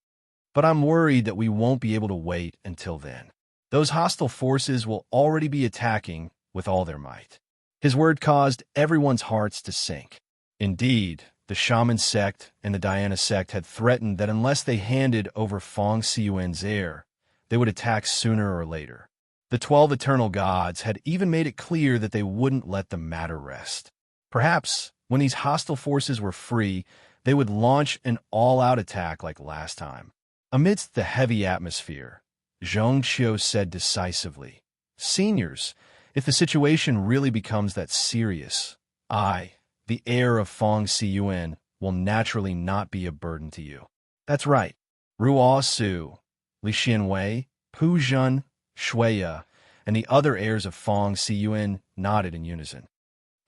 But I'm worried that we won't be able to wait until then. Those hostile forces will already be attacking with all their might. His word caused everyone's hearts to sink. Indeed, the Shaman sect and the Diana sect had threatened that unless they handed over Fong Siyuan's heir, they would attack sooner or later. The 12 eternal gods had even made it clear that they wouldn't let the matter rest. Perhaps, when these hostile forces were free, they would launch an all-out attack like last time. Amidst the heavy atmosphere, Zhong Qiu said decisively, "Seniors, if the situation really becomes that serious, I, the heir of Fong Siyuan, will naturally not be a burden to you." That's right. Ruo Su, Li Xianwei, Pu Zhen, Shuiya, and the other heirs of Fong Siyuan nodded in unison.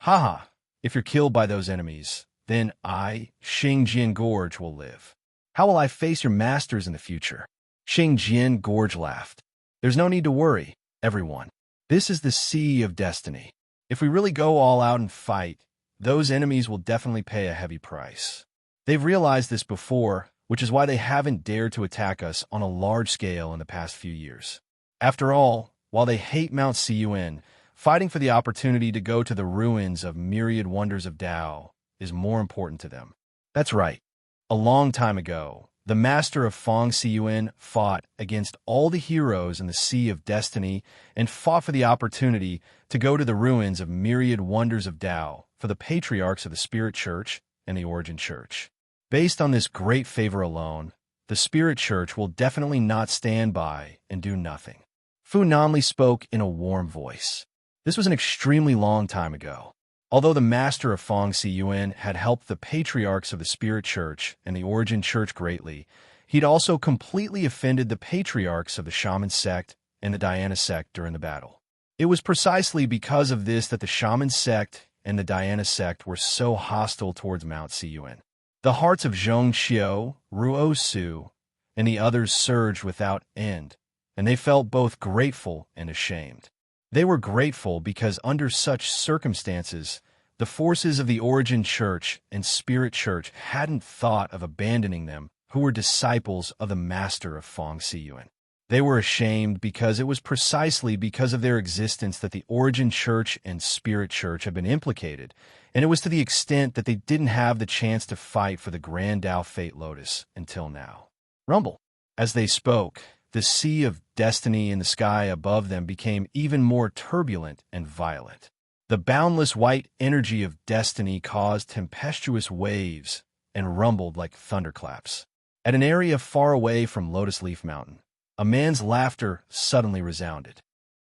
Haha, if you're killed by those enemies, then I, Xingjian Gorge, will live. How will I face your masters in the future? Xingjian Gorge laughed. There's no need to worry, everyone. This is the sea of destiny. If we really go all out and fight, those enemies will definitely pay a heavy price. They've realized this before, which is why they haven't dared to attack us on a large scale in the past few years. After all, while they hate Mount Siyuan, fighting for the opportunity to go to the ruins of myriad wonders of Tao is more important to them. That's right. A long time ago, the master of Fong Siyuan fought against all the heroes in the Sea of Destiny and fought for the opportunity to go to the ruins of myriad wonders of Tao for the patriarchs of the Spirit Church and the Origin Church. Based on this great favor alone, the Spirit Church will definitely not stand by and do nothing. Fu Nanli spoke in a warm voice. This was an extremely long time ago. Although the master of Fong Siyuan had helped the patriarchs of the Spirit Church and the Origin Church greatly, he'd also completely offended the patriarchs of the Shaman sect and the Diana sect during the battle. It was precisely because of this that the Shaman sect and the Diana sect were so hostile towards Mount Siyuan. The hearts of Zhong Qiu, Ruo Su, and the others surged without end, and they felt both grateful and ashamed. They were grateful because under such circumstances, the forces of the Origin Church and Spirit Church hadn't thought of abandoning them, who were disciples of the master of Fong Siyuan. They were ashamed because it was precisely because of their existence that the Origin Church and Spirit Church had been implicated, and it was to the extent that they didn't have the chance to fight for the Grand Tao Fate Lotus until now. Rumble. As they spoke, the sea of destiny in the sky above them became even more turbulent and violent. The boundless white energy of destiny caused tempestuous waves and rumbled like thunderclaps. At an area far away from Lotus Leaf Mountain, a man's laughter suddenly resounded.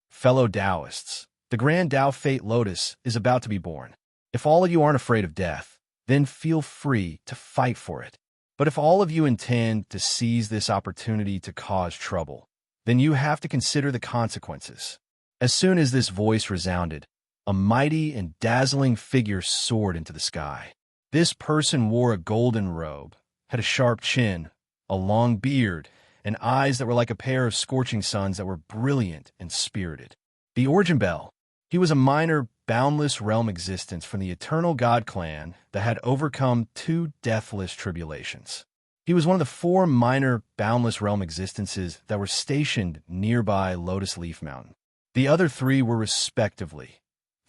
Fellow Taoists, the Grand Tao Fate Lotus is about to be born. If all of you aren't afraid of death, then feel free to fight for it. But if all of you intend to seize this opportunity to cause trouble, then you have to consider the consequences. As soon as this voice resounded, a mighty and dazzling figure soared into the sky. This person wore a golden robe, had a sharp chin, a long beard, and eyes that were like a pair of scorching suns that were brilliant and spirited. The Origin Bell. He was a minor, boundless realm existence from the Eternal God clan that had overcome 2 deathless tribulations. He was one of the 4 minor, boundless realm existences that were stationed nearby Lotus Leaf Mountain. The other 3 were respectively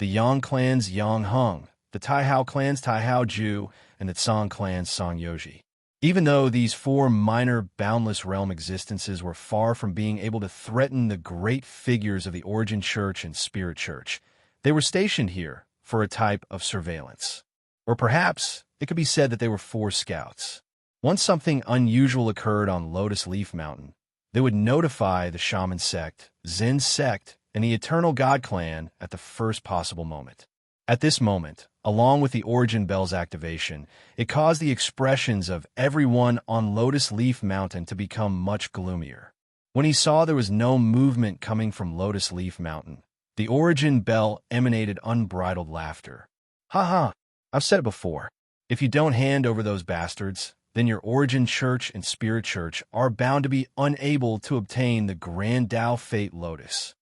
the Yang clan's Yang Hung, the Taihao clan's Taihao Ju, and the Tsang clan's Song Yoji. Even though these 4 minor, boundless realm existences were far from being able to threaten the great figures of the Origin Church and Spirit Church, they were stationed here for a type of surveillance. Or perhaps it could be said that they were 4 scouts. Once something unusual occurred on Lotus Leaf Mountain, they would notify the Shaman sect, Zen sect, and the Eternal God clan at the first possible moment. At this moment, along with the Origin Bell's activation, it caused the expressions of everyone on Lotus Leaf Mountain to become much gloomier. When he saw there was no movement coming from Lotus Leaf Mountain, the origin bell emanated unbridled laughter. Ha ha, I've said it before. If you don't hand over those bastards, then your origin church and spirit church are bound to be unable to obtain the Grand Tao Fate Lotus.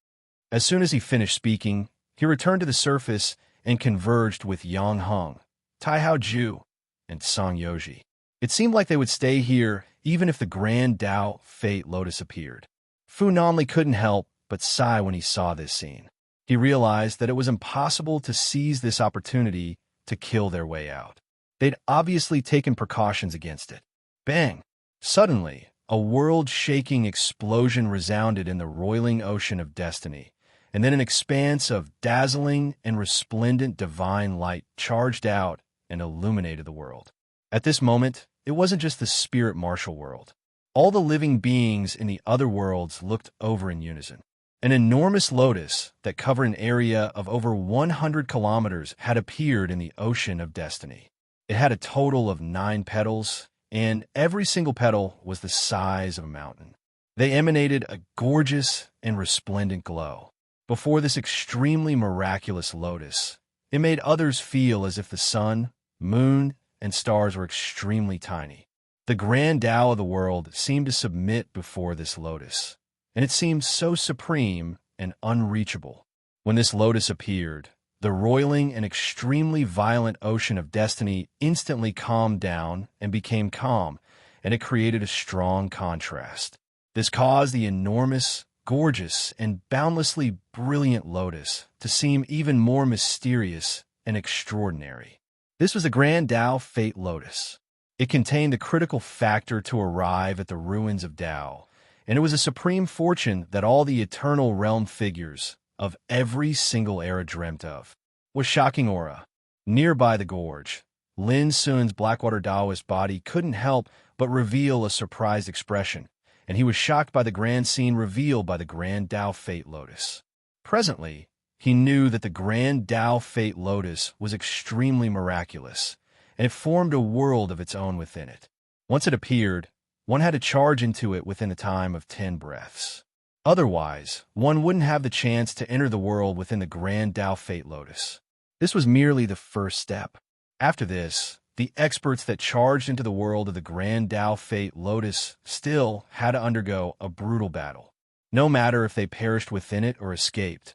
As soon as he finished speaking, he returned to the surface and converged with Yang Heng, Tai Hao Ju, and Song Yoji. It seemed like they would stay here even if the Grand Tao Fate Lotus appeared. Fu Nanli couldn't help but sigh when he saw this scene. He realized that it was impossible to seize this opportunity to kill their way out. They'd obviously taken precautions against it. Bang! Suddenly, a world-shaking explosion resounded in the roiling ocean of destiny, and then an expanse of dazzling and resplendent divine light charged out and illuminated the world. At this moment, it wasn't just the spirit martial world. All the living beings in the other worlds looked over in unison. An enormous lotus that covered an area of over 100 kilometers had appeared in the ocean of destiny. It had a total of 9 petals, and every single petal was the size of a mountain. They emanated a gorgeous and resplendent glow. Before this extremely miraculous lotus, it made others feel as if the sun, moon, and stars were extremely tiny. The Grand Tao of the world seemed to submit before this lotus, and it seemed so supreme and unreachable. When this lotus appeared, the roiling and extremely violent ocean of destiny instantly calmed down and became calm, and it created a strong contrast. This caused the enormous, gorgeous, and boundlessly brilliant lotus to seem even more mysterious and extraordinary. This was the Grand Tao Fate Lotus. It contained the critical factor to arrive at the ruins of Tao, and it was a supreme fortune that all the eternal realm figures of every single era dreamt of. With shocking aura, nearby the gorge, Lin Sun's Blackwater Taoist body couldn't help but reveal a surprised expression, and he was shocked by the grand scene revealed by the Grand Tao Fate Lotus. Presently, he knew that the Grand Tao Fate Lotus was extremely miraculous, and it formed a world of its own within it. Once it appeared, one had to charge into it within a time of 10 breaths. Otherwise, one wouldn't have the chance to enter the world within the Grand Tao Fate Lotus. This was merely the first step. After this, the experts that charged into the world of the Grand Tao Fate Lotus still had to undergo a brutal battle. No matter if they perished within it or escaped.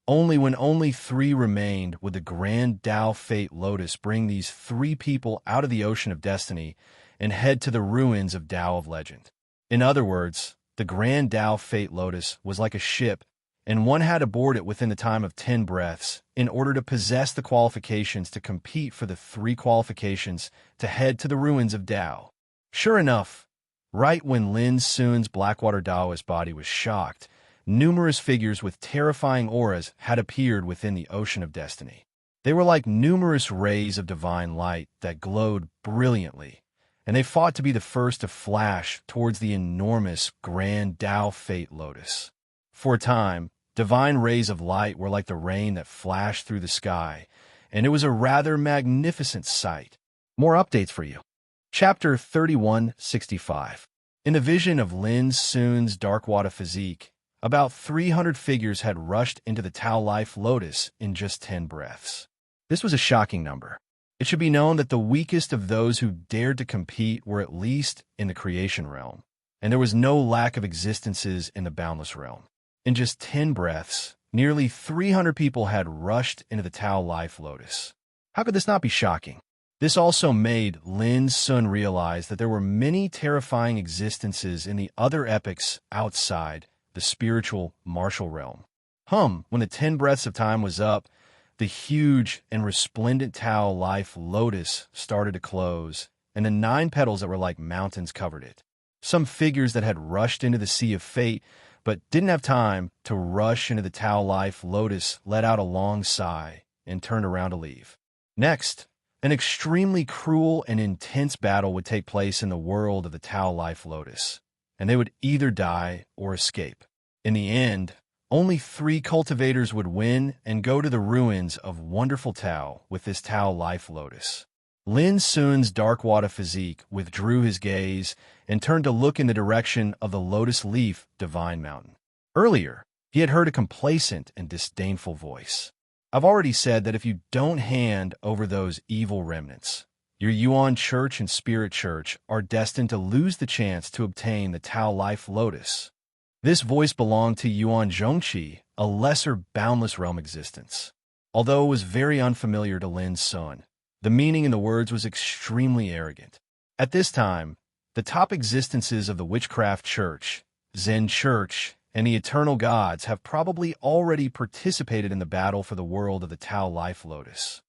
When only 3 remained would the Grand Tao Fate Lotus bring these 3 people out of the ocean of destiny and head to the ruins of Tao of Legend. In other words, the Grand Tao Fate Lotus was like a ship, and one had to board it within the time of 10 breaths in order to possess the qualifications to compete for the 3 qualifications to head to the ruins of Tao. Sure enough, right when Lin Sun's Blackwater Taoist body was shocked, numerous figures with terrifying auras had appeared within the ocean of destiny. They were like numerous rays of divine light that glowed brilliantly, and they fought to be the first to flash towards the enormous Grand Tao Fate Lotus. For a time, divine rays of light were like the rain that flashed through the sky, and it was a rather magnificent sight. More updates for you. Chapter 3165. In the vision of Lin Sun's Darkwater physique, about 300 figures had rushed into the Tao Life Lotus in just 10 breaths. This was a shocking number. It should be known that the weakest of those who dared to compete were at least in the creation realm, and there was no lack of existences in the boundless realm. In just 10 breaths, nearly 300 people had rushed into the Tao Life Lotus. How could this not be shocking? This also made Lin Sun realize that there were many terrifying existences in the other epochs outside the spiritual martial realm. When the 10 breaths of time was up, the huge and resplendent Tao Life Lotus started to close, and the 9 petals that were like mountains covered it. Some figures that had rushed into the Sea of Fate but didn't have time to rush into the Tao Life Lotus let out a long sigh and turned around to leave. Next, an extremely cruel and intense battle would take place in the world of the Tao Life Lotus, and they would either die or escape. In the end, only 3 cultivators would win and go to the ruins of wonderful Tao with this Tao Life Lotus. Lin Sun's dark water physique withdrew his gaze and turned to look in the direction of the lotus leaf divine mountain. Earlier, he had heard a complacent and disdainful voice. I've already said that if you don't hand over those evil remnants, your Yuan Church and Spirit Church are destined to lose the chance to obtain the Tao Life Lotus. This voice belonged to Yuan Zhongqi, a lesser boundless realm existence. Although it was very unfamiliar to Lin Sun, the meaning in the words was extremely arrogant. At this time, the top existences of the Witchcraft Church, Zen Church, and the Eternal Gods have probably already participated in the battle for the world of the Tao Life Lotus.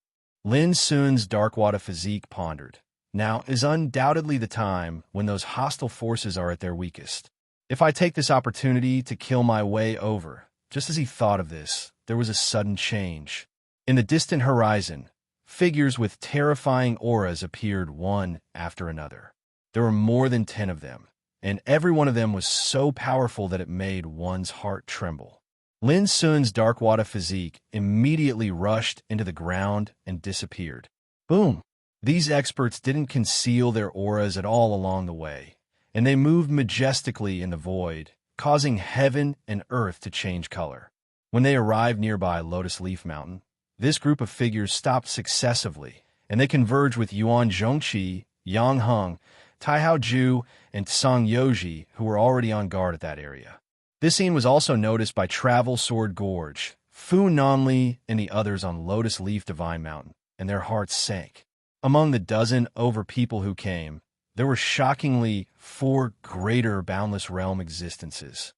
Lin Sun's Darkwater physique pondered. Now is undoubtedly the time when those hostile forces are at their weakest. If I take this opportunity to kill my way over, just as he thought of this, there was a sudden change. In the distant horizon, figures with terrifying auras appeared one after another. There were more than 10 of them, and every one of them was so powerful that it made one's heart tremble. Lin Sun's Darkwater physique immediately rushed into the ground and disappeared. Boom! These experts didn't conceal their auras at all along the way, and they moved majestically in the void, causing heaven and earth to change color. When they arrived nearby Lotus Leaf Mountain, this group of figures stopped successively, and they converged with Yuan Zhongqi, Yang Heng, Taihao Ju, and Song Yoji, who were already on guard at that area. This scene was also noticed by Travel Sword Gorge, Fu Nanli, and the others on Lotus Leaf Divine Mountain, and their hearts sank. Among the dozen over people who came, there were shockingly 4 greater boundless realm existences.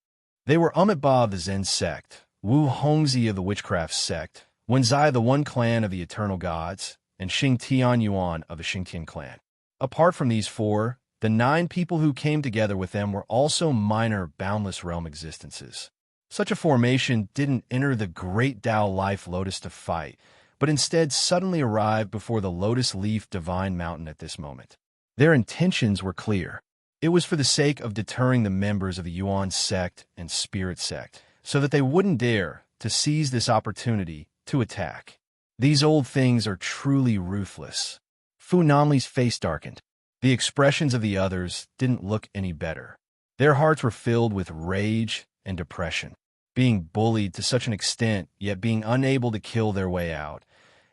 They were Amitabha of the Zen sect, Wu Hongzi of the Witchcraft sect, Wenzai of the One Clan of the Eternal Gods, and Xing Tian Yuan of the Xingtian clan. Apart from these 4, the 9 people who came together with them were also minor boundless realm existences. Such a formation didn't enter the Great Tao Life Lotus to fight, but instead suddenly arrived before the Lotus Leaf Divine Mountain at this moment. Their intentions were clear. It was for the sake of deterring the members of the Yuan sect and Spirit sect, so that they wouldn't dare to seize this opportunity to attack. These old things are truly ruthless. Fu Nanli's face darkened. The expressions of the others didn't look any better. Their hearts were filled with rage and depression. Being bullied to such an extent, yet being unable to kill their way out,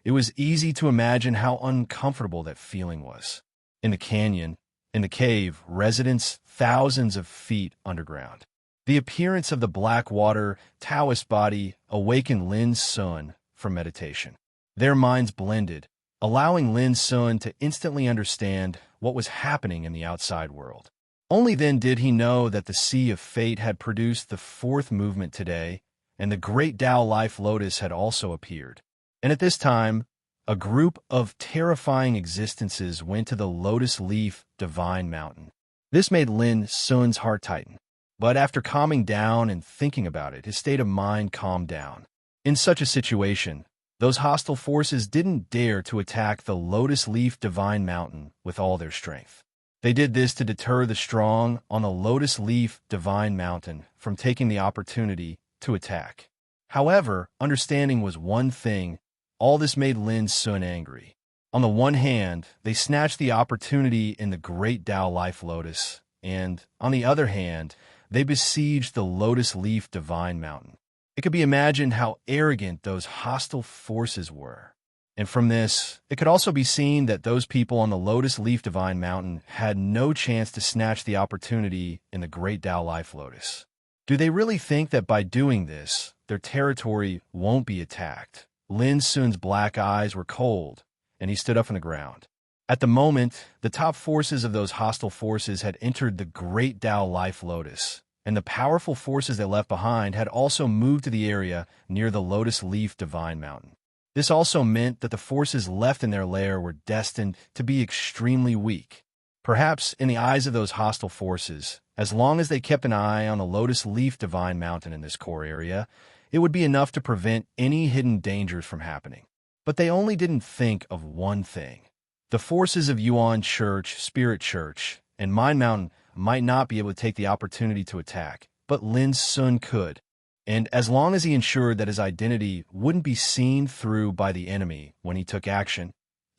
it was easy to imagine how uncomfortable that feeling was. In the canyon, in the cave, residents thousands of feet underground. The appearance of the black water Taoist body awakened Lin Sun from meditation. Their minds blended, allowing Lin Sun to instantly understand what was happening in the outside world. Only then did he know that the Sea of Fate had produced the 4th movement today, and the Great Tao Life Lotus had also appeared. And at this time, a group of terrifying existences went to the Lotus Leaf Divine Mountain. This made Lin Sun's heart tighten. But after calming down and thinking about it, his state of mind calmed down. In such a situation, those hostile forces didn't dare to attack the Lotus Leaf Divine Mountain with all their strength. They did this to deter the strong on the Lotus Leaf Divine Mountain from taking the opportunity to attack. However, understanding was one thing. All this made Lin Sun angry. On the one hand, they snatched the opportunity in the Great Tao Life Lotus, and, on the other hand, they besieged the Lotus Leaf Divine Mountain. It could be imagined how arrogant those hostile forces were. And from this, it could also be seen that those people on the Lotus Leaf Divine Mountain had no chance to snatch the opportunity in the Great Tao Life Lotus. Do they really think that by doing this, their territory won't be attacked? Lin Sun's black eyes were cold, and he stood up from the ground. At the moment, the top forces of those hostile forces had entered the Great Tao Life Lotus, and the powerful forces they left behind had also moved to the area near the Lotus Leaf Divine Mountain. This also meant that the forces left in their lair were destined to be extremely weak. Perhaps in the eyes of those hostile forces, as long as they kept an eye on the Lotus Leaf Divine Mountain in this core area, it would be enough to prevent any hidden dangers from happening. But they only didn't think of one thing. The forces of Yuan Church, Spirit Church, and Mind Mountain might not be able to take the opportunity to attack, but Lin Sun could. And as long as he ensured that his identity wouldn't be seen through by the enemy when he took action,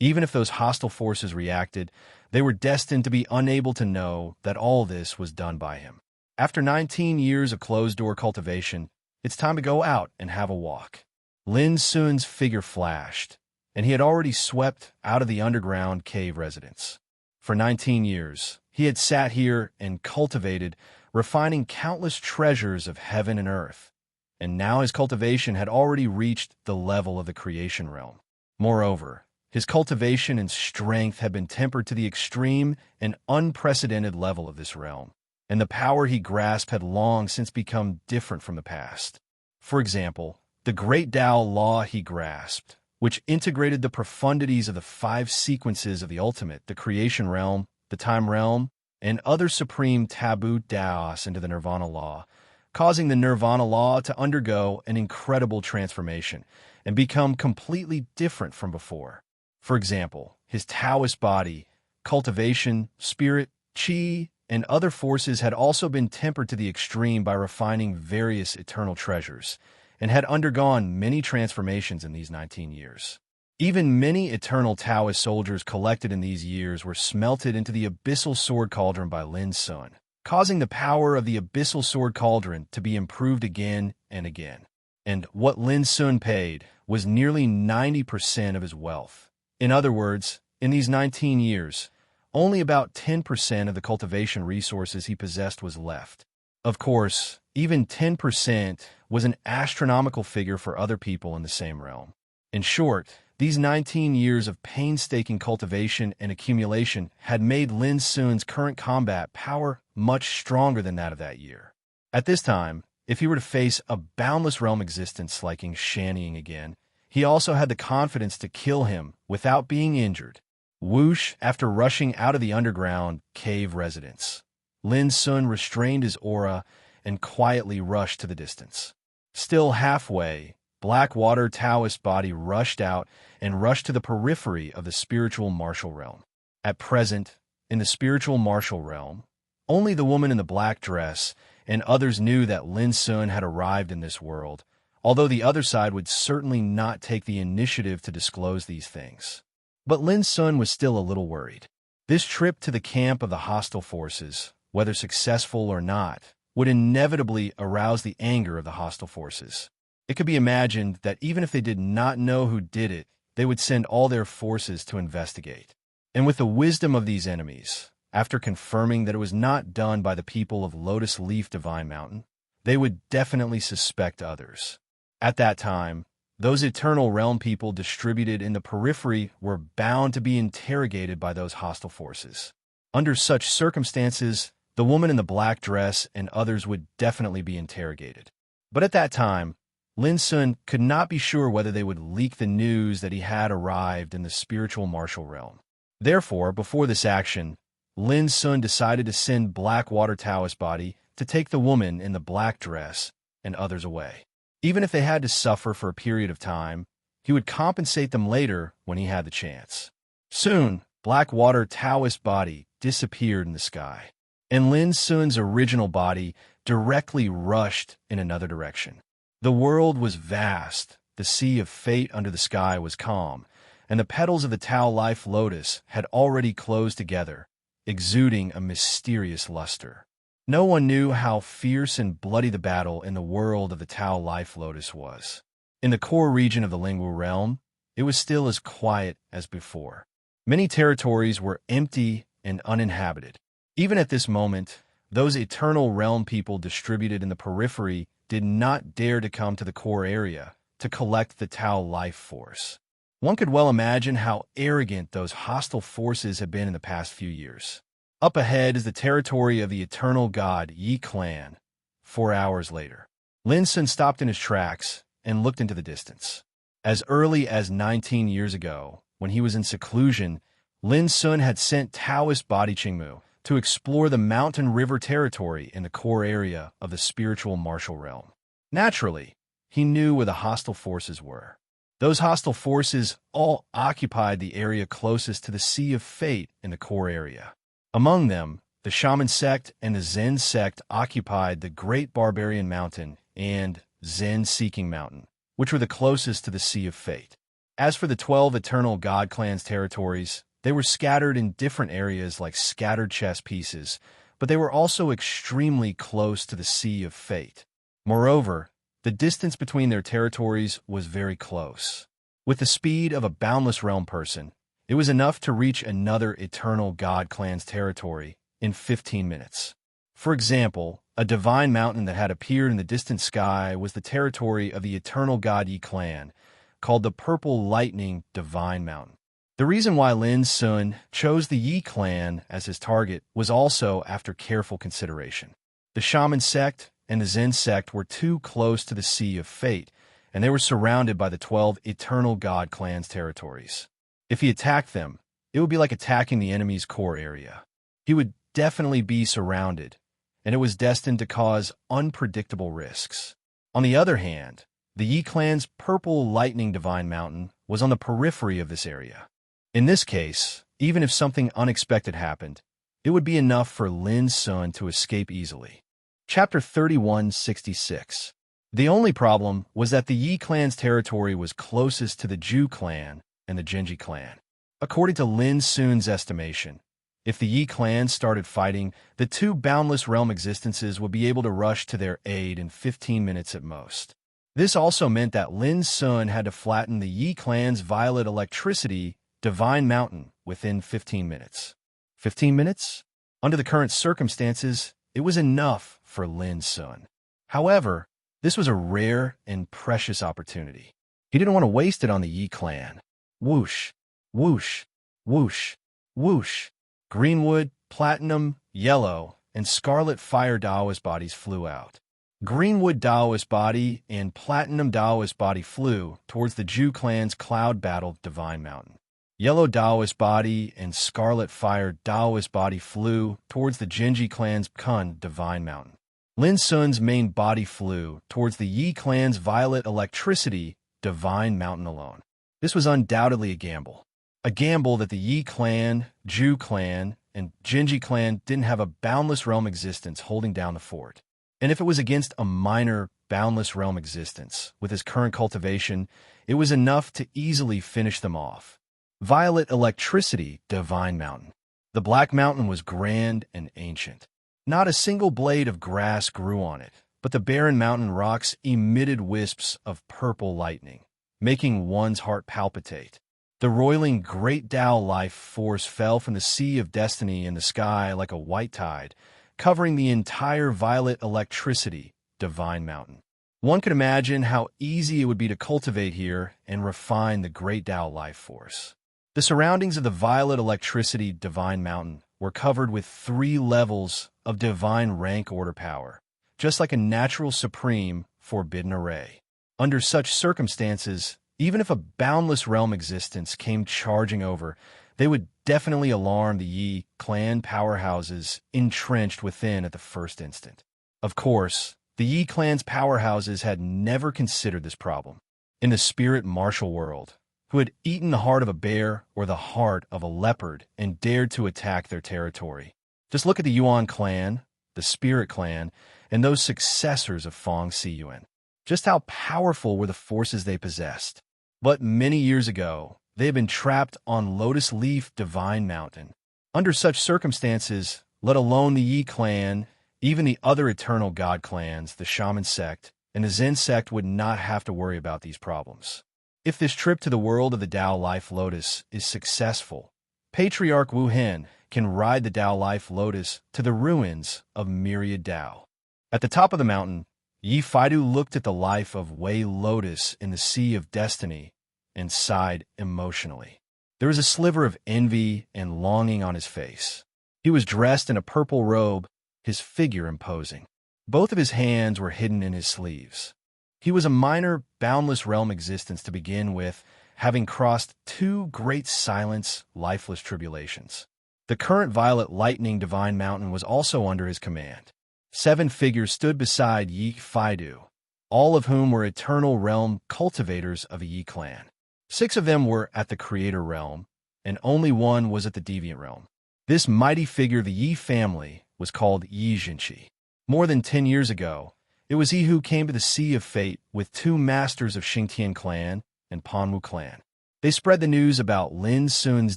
Even if those hostile forces reacted, they were destined to be unable to know that all this was done by him. After 19 years of closed-door cultivation, it's time to go out and have a walk. Lin Sun's figure flashed, and he had already swept out of the underground cave residence. For 19 years, he had sat here and cultivated, refining countless treasures of heaven and earth, and now his cultivation had already reached the level of the creation realm. Moreover, his cultivation and strength had been tempered to the extreme and unprecedented level of this realm, and the power he grasped had long since become different from the past. For example, the great Tao law he grasped, which integrated the profundities of the 5 sequences of the ultimate, the creation realm, the time realm, and other supreme taboo Taos into the nirvana law, causing the nirvana law to undergo an incredible transformation and become completely different from before. For example, his Taoist body, cultivation, spirit, qi, and other forces had also been tempered to the extreme by refining various eternal treasures, and had undergone many transformations in these 19 years. Even many eternal Taoist soldiers collected in these years were smelted into the abyssal sword cauldron by Lin Sun, causing the power of the abyssal sword cauldron to be improved again and again. And what Lin Sun paid was nearly 90% of his wealth. In other words, in these 19 years, only about 10% of the cultivation resources he possessed was left. Of course, even 10% was an astronomical figure for other people in the same realm. In short, these 19 years of painstaking cultivation and accumulation had made Lin Sun's current combat power much stronger than that of that year. At this time, if he were to face a boundless realm existence like Shannying again, he also had the confidence to kill him without being injured. Whoosh, after rushing out of the underground cave residence, Lin Sun restrained his aura and quietly rushed to the distance. Still halfway, Blackwater Taoist body rushed out and rushed to the periphery of the spiritual martial realm. At present, in the spiritual martial realm, only the woman in the black dress and others knew that Lin Sun had arrived in this world, although the other side would certainly not take the initiative to disclose these things. But Lin Sun was still a little worried. This trip to the camp of the hostile forces, whether successful or not, would inevitably arouse the anger of the hostile forces. It could be imagined that even if they did not know who did it, they would send all their forces to investigate. And with the wisdom of these enemies, after confirming that it was not done by the people of Lotus Leaf Divine Mountain, they would definitely suspect others. At that time, those Eternal Realm people distributed in the periphery were bound to be interrogated by those hostile forces. Under such circumstances, the woman in the black dress and others would definitely be interrogated. But at that time, Lin Sun could not be sure whether they would leak the news that he had arrived in the spiritual martial realm. Therefore, before this action, Lin Sun decided to send Blackwater Taoist body to take the woman in the black dress and others away. Even if they had to suffer for a period of time, he would compensate them later when he had the chance. Soon, Blackwater Taoist body disappeared in the sky, and Lin Sun's original body directly rushed in another direction. The world was vast, the sea of fate under the sky was calm, and the petals of the Tao Life Lotus had already closed together, exuding a mysterious luster. No one knew how fierce and bloody the battle in the world of the Tao Life Lotus was. In the core region of the Lingwu realm, it was still as quiet as before. Many territories were empty and uninhabited. Even at this moment, those Eternal Realm people distributed in the periphery did not dare to come to the core area to collect the Tao life force. One could well imagine how arrogant those hostile forces had been in the past few years. Up ahead is the territory of the Eternal God Yi Clan. 4 hours later, Lin Sun stopped in his tracks and looked into the distance. As early as 19 years ago, when he was in seclusion, Lin Sun had sent Taoist Body Qingmu to explore the mountain river territory in the core area of the spiritual martial realm. Naturally, he knew where the hostile forces were. Those hostile forces all occupied the area closest to the Sea of Fate in the core area. Among them, the Shaman sect and the Zen sect occupied the Great Barbarian Mountain and Zen Seeking Mountain, which were the closest to the Sea of Fate. As for the 12 eternal god clans' territories, they were scattered in different areas like scattered chess pieces, but they were also extremely close to the Sea of Fate. Moreover, the distance between their territories was very close. With the speed of a boundless realm person, it was enough to reach another eternal god clan's territory in 15 minutes. For example, a divine mountain that had appeared in the distant sky was the territory of the eternal god Yi clan, called the Purple Lightning Divine Mountain. The reason why Lin Sun chose the Yi clan as his target was also after careful consideration. The Shaman sect and the Zen sect were too close to the Sea of Fate, and they were surrounded by the 12 eternal god clans' territories. If he attacked them, it would be like attacking the enemy's core area. He would definitely be surrounded, and it was destined to cause unpredictable risks. On the other hand, the Yi clan's Purple Lightning Divine Mountain was on the periphery of this area. In this case, even if something unexpected happened, it would be enough for Lin Sun to escape easily. Chapter 3166. The only problem was that the Yi clan's territory was closest to the Zhu clan and the Genji clan. According to Lin Sun's estimation, if the Yi clan started fighting, the two boundless realm existences would be able to rush to their aid in 15 minutes at most. This also meant that Lin Sun had to flatten the Yi clan's violet electricity Divine Mountain within 15 minutes. 15 minutes? Under the current circumstances, it was enough for Lin Sun. However, this was a rare and precious opportunity. He didn't want to waste it on the Yi clan. Whoosh, whoosh, whoosh, whoosh. Greenwood, platinum, yellow, and scarlet fire Taoist bodies flew out. Greenwood Taoist body and platinum Taoist body flew towards the Zhu clan's cloud-battled Divine Mountain. Yellow Taoist body and scarlet fire Taoist body flew towards the Genji clan's Kun Divine Mountain. Lin Sun's main body flew towards the Yi clan's violet electricity Divine Mountain alone. This was undoubtedly a gamble. A gamble that the Yi clan, Zhu clan, and Genji clan didn't have a boundless realm existence holding down the fort. And if it was against a minor, boundless realm existence, with his current cultivation, it was enough to easily finish them off. Violet electricity, Divine Mountain. The Black Mountain was grand and ancient. Not a single blade of grass grew on it, but the barren mountain rocks emitted wisps of purple lightning, making one's heart palpitate. The roiling Great Tao life force fell from the sea of destiny in the sky like a white tide, covering the entire violet electricity Divine Mountain. One could imagine how easy it would be to cultivate here and refine the Great Tao life force. The surroundings of the violet electricity Divine Mountain were covered with 3 levels of divine rank order power, just like a natural supreme forbidden array. Under such circumstances, even if a boundless realm existence came charging over, they would definitely alarm the Yi clan powerhouses entrenched within at the first instant. Of course, the Yi clan's powerhouses had never considered this problem. In the spirit martial world, who had eaten the heart of a bear or the heart of a leopard and dared to attack their territory. Just look at the Yuan clan, the Spirit clan, and those successors of Feng Siyuan. Just how powerful were the forces they possessed. But many years ago, they had been trapped on Lotus Leaf Divine Mountain. Under such circumstances, let alone the Yi clan, even the other eternal god clans, the Shaman sect, and the Zen sect would not have to worry about these problems. If this trip to the world of the Tao Life Lotus is successful, Patriarch Wu Hen can ride the Tao Life Lotus to the ruins of Myriad Tao. At the top of the mountain, Yi Faidu looked at the life of Wei Lotus in the Sea of Destiny and sighed emotionally. There was a sliver of envy and longing on his face. He was dressed in a purple robe, his figure imposing. Both of his hands were hidden in his sleeves. He was a minor, boundless realm existence to begin with, having crossed 2 great silence, lifeless tribulations. The current violet lightning Divine Mountain was also under his command. 7 figures stood beside Yi Faidu, all of whom were eternal realm cultivators of a Yi clan. 6 of them were at the creator realm, and only 1 was at the deviant realm. This mighty figure of the Yi family was called Yi Jinshi. More than 10 years ago, it was he who came to the Sea of Fate with 2 masters of Xingtian clan and Panwu clan. They spread the news about Lin Sun's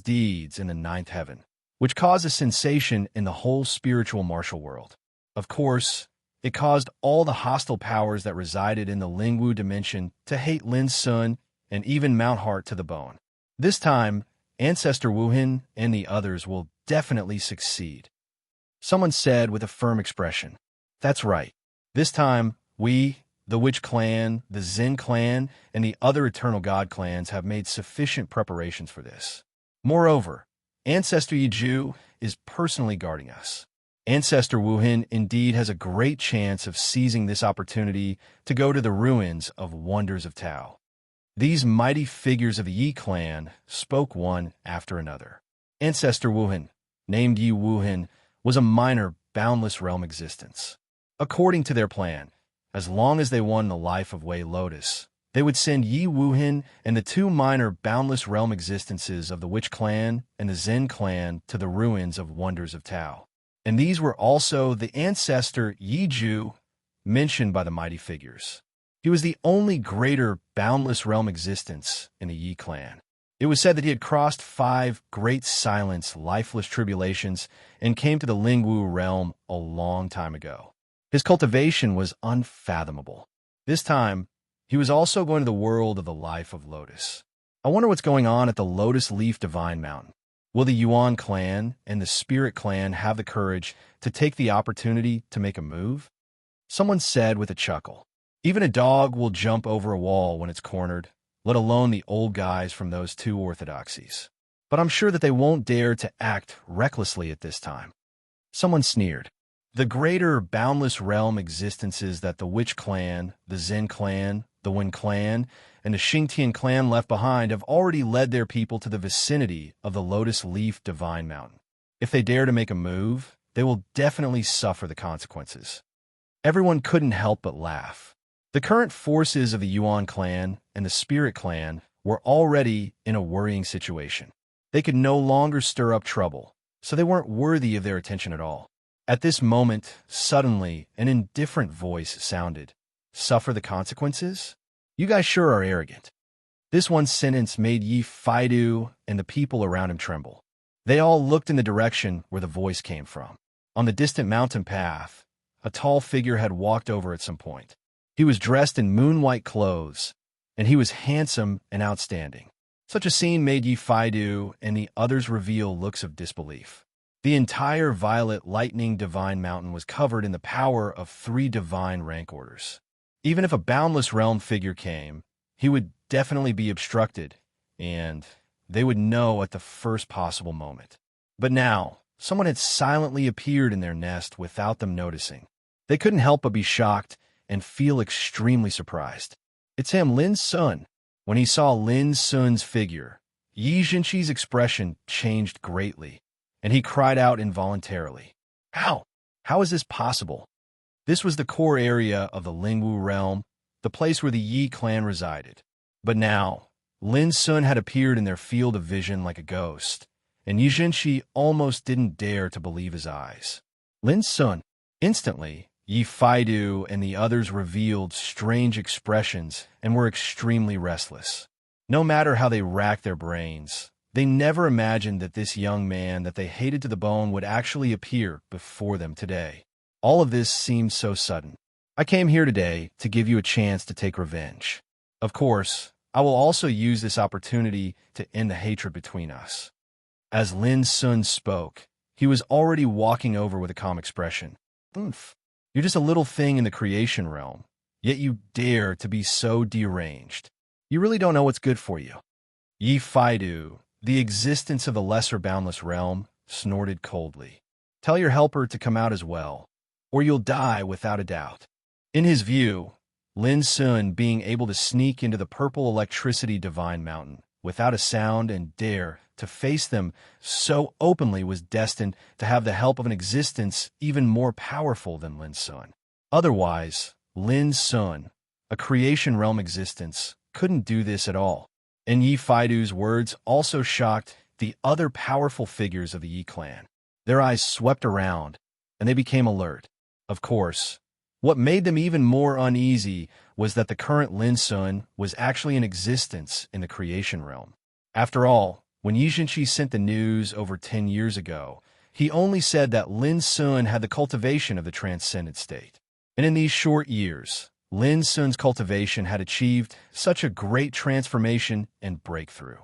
deeds in the ninth heaven, which caused a sensation in the whole spiritual martial world. Of course, it caused all the hostile powers that resided in the Lingwu dimension to hate Lin Sun and even Mount Heart to the bone. This time, Ancestor Wuhan and the others will definitely succeed. Someone said with a firm expression. That's right. This time, we, the Witch Clan, the Zen Clan, and the other Eternal God clans have made sufficient preparations for this. Moreover, Ancestor Yiju is personally guarding us. Ancestor Wuhan indeed has a great chance of seizing this opportunity to go to the ruins of Wonders of Tao. These mighty figures of the Yi clan spoke one after another. Ancestor Wuhan, named Yi Wuhan, was a minor, boundless realm existence. According to their plan, as long as they won the life of Wei Lotus, they would send Yi Wuhan and the two minor, boundless realm existences of the Witch Clan and the Zen Clan to the ruins of Wonders of Tao. And these were also the ancestor Yiju mentioned by the mighty figures. He was the only greater, boundless realm existence in the Yi clan. It was said that he had crossed 5 great silence, lifeless tribulations and came to the Lingwu realm a long time ago. His cultivation was unfathomable. This time, he was also going to the world of the life of Lotus. I wonder what's going on at the Lotus Leaf Divine Mountain. Will the Yuan clan and the Spirit clan have the courage to take the opportunity to make a move? Someone said with a chuckle. Even a dog will jump over a wall when it's cornered, let alone the old guys from those two orthodoxies. But I'm sure that they won't dare to act recklessly at this time. Someone sneered. The greater, boundless realm existences that the Witch Clan, the Zen Clan, the Wen Clan, and the Xingtian Clan left behind have already led their people to the vicinity of the Lotus Leaf Divine Mountain. If they dare to make a move, they will definitely suffer the consequences. Everyone couldn't help but laugh. The current forces of the Yuan clan and the Spirit clan were already in a worrying situation. They could no longer stir up trouble, so they weren't worthy of their attention at all. At this moment, suddenly, an indifferent voice sounded. Suffer the consequences? You guys sure are arrogant. This one sentence made Yi Faidu and the people around him tremble. They all looked in the direction where the voice came from. On the distant mountain path, a tall figure had walked over at some point. He was dressed in moon-white clothes, and he was handsome and outstanding. Such a scene made Yi Faidu and the others reveal looks of disbelief. The entire Violet Lightning Divine Mountain was covered in the power of 3 divine rank orders. Even if a boundless realm figure came, he would definitely be obstructed, and they would know at the first possible moment. But now, someone had silently appeared in their nest without them noticing. They couldn't help but be shocked and feel extremely surprised. It's him, Lin Sun. When he saw Lin Sun's figure, Yi Jinqi's expression changed greatly, and he cried out involuntarily. How? How is this possible? This was the core area of the Lingwu realm, the place where the Yi clan resided. But now, Lin Sun had appeared in their field of vision like a ghost, and Yi Jinqi almost didn't dare to believe his eyes. Lin Sun. Instantly, Yi Faidu and the others revealed strange expressions and were extremely restless. No matter how they racked their brains, they never imagined that this young man that they hated to the bone would actually appear before them today. All of this seemed so sudden. I came here today to give you a chance to take revenge. Of course, I will also use this opportunity to end the hatred between us. As Lin Sun spoke, he was already walking over with a calm expression. Oomph. You're just a little thing in the creation realm, yet you dare to be so deranged. You really don't know what's good for you. Yi Faidu, the existence of the lesser boundless realm, snorted coldly. Tell your helper to come out as well, or you'll die without a doubt. In his view, Lin Sun being able to sneak into the purple electricity divine mountain without a sound and dare to face them so openly was destined to have the help of an existence even more powerful than Lin Sun. Otherwise, Lin Sun, a creation realm existence, couldn't do this at all. And Yi Faidu's words also shocked the other powerful figures of the Yi clan. Their eyes swept around, and they became alert. Of course, what made them even more uneasy was that the current Lin Sun was actually in existence in the creation realm. After all, when Yi Zhenqi sent the news over 10 years ago, he only said that Lin Sun had the cultivation of the transcendent state. And in these short years, Lin Sun's cultivation had achieved such a great transformation and breakthrough.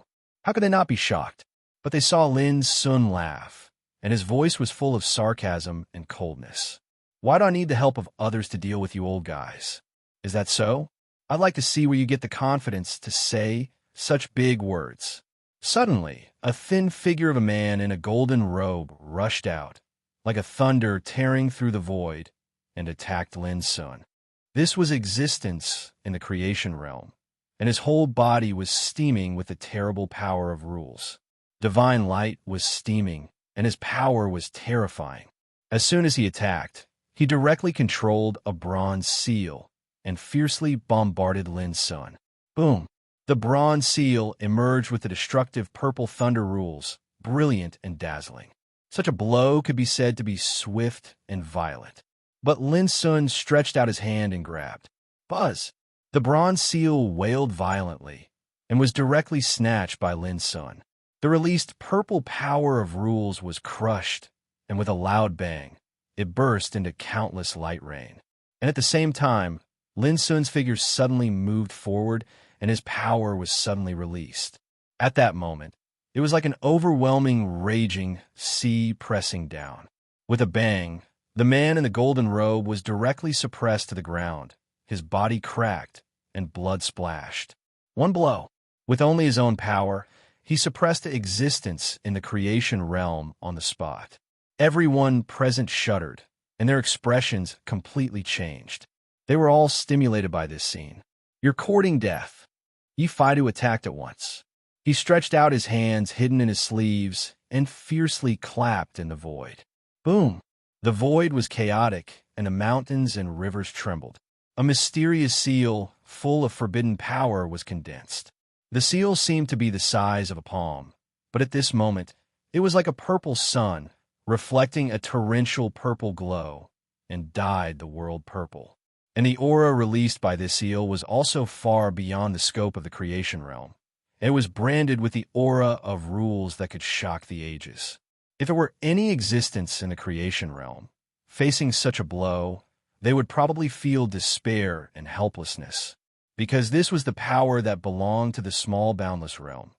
How could they not be shocked? But they saw Lin Sun laugh, and his voice was full of sarcasm and coldness. Why do I need the help of others to deal with you old guys? Is that so? I'd like to see where you get the confidence to say such big words. Suddenly, a thin figure of a man in a golden robe rushed out, like a thunder tearing through the void, and attacked Lin Sun. This was existence in the creation realm, and his whole body was steaming with the terrible power of rules. Divine light was steaming, and his power was terrifying. As soon as he attacked, he directly controlled a bronze seal and fiercely bombarded Lin Sun. Boom! The bronze seal emerged with the destructive purple thunder rules, brilliant and dazzling. Such a blow could be said to be swift and violent. But Lin Sun stretched out his hand and grabbed. Buzz! The bronze seal wailed violently and was directly snatched by Lin Sun. The released purple power of rules was crushed, and with a loud bang, it burst into countless light rain. And at the same time, Lin Sun's figure suddenly moved forward, and his power was suddenly released. At that moment, it was like an overwhelming, raging sea pressing down. With a bang, the man in the golden robe was directly suppressed to the ground. His body cracked, and blood splashed. One blow. With only his own power, he suppressed existence in the creation realm on the spot. Everyone present shuddered, and their expressions completely changed. They were all stimulated by this scene. You're courting death. Yi Faidu attacked at once. He stretched out his hands hidden in his sleeves and fiercely clapped in the void. Boom! The void was chaotic, and the mountains and rivers trembled. A mysterious seal, full of forbidden power, was condensed. The seal seemed to be the size of a palm, but at this moment, it was like a purple sun, reflecting a torrential purple glow, and dyed the world purple. And the aura released by this seal was also far beyond the scope of the creation realm. It was branded with the aura of rules that could shock the ages. If there were any existence in the creation realm, facing such a blow, they would probably feel despair and helplessness, because this was the power that belonged to the small boundless realm,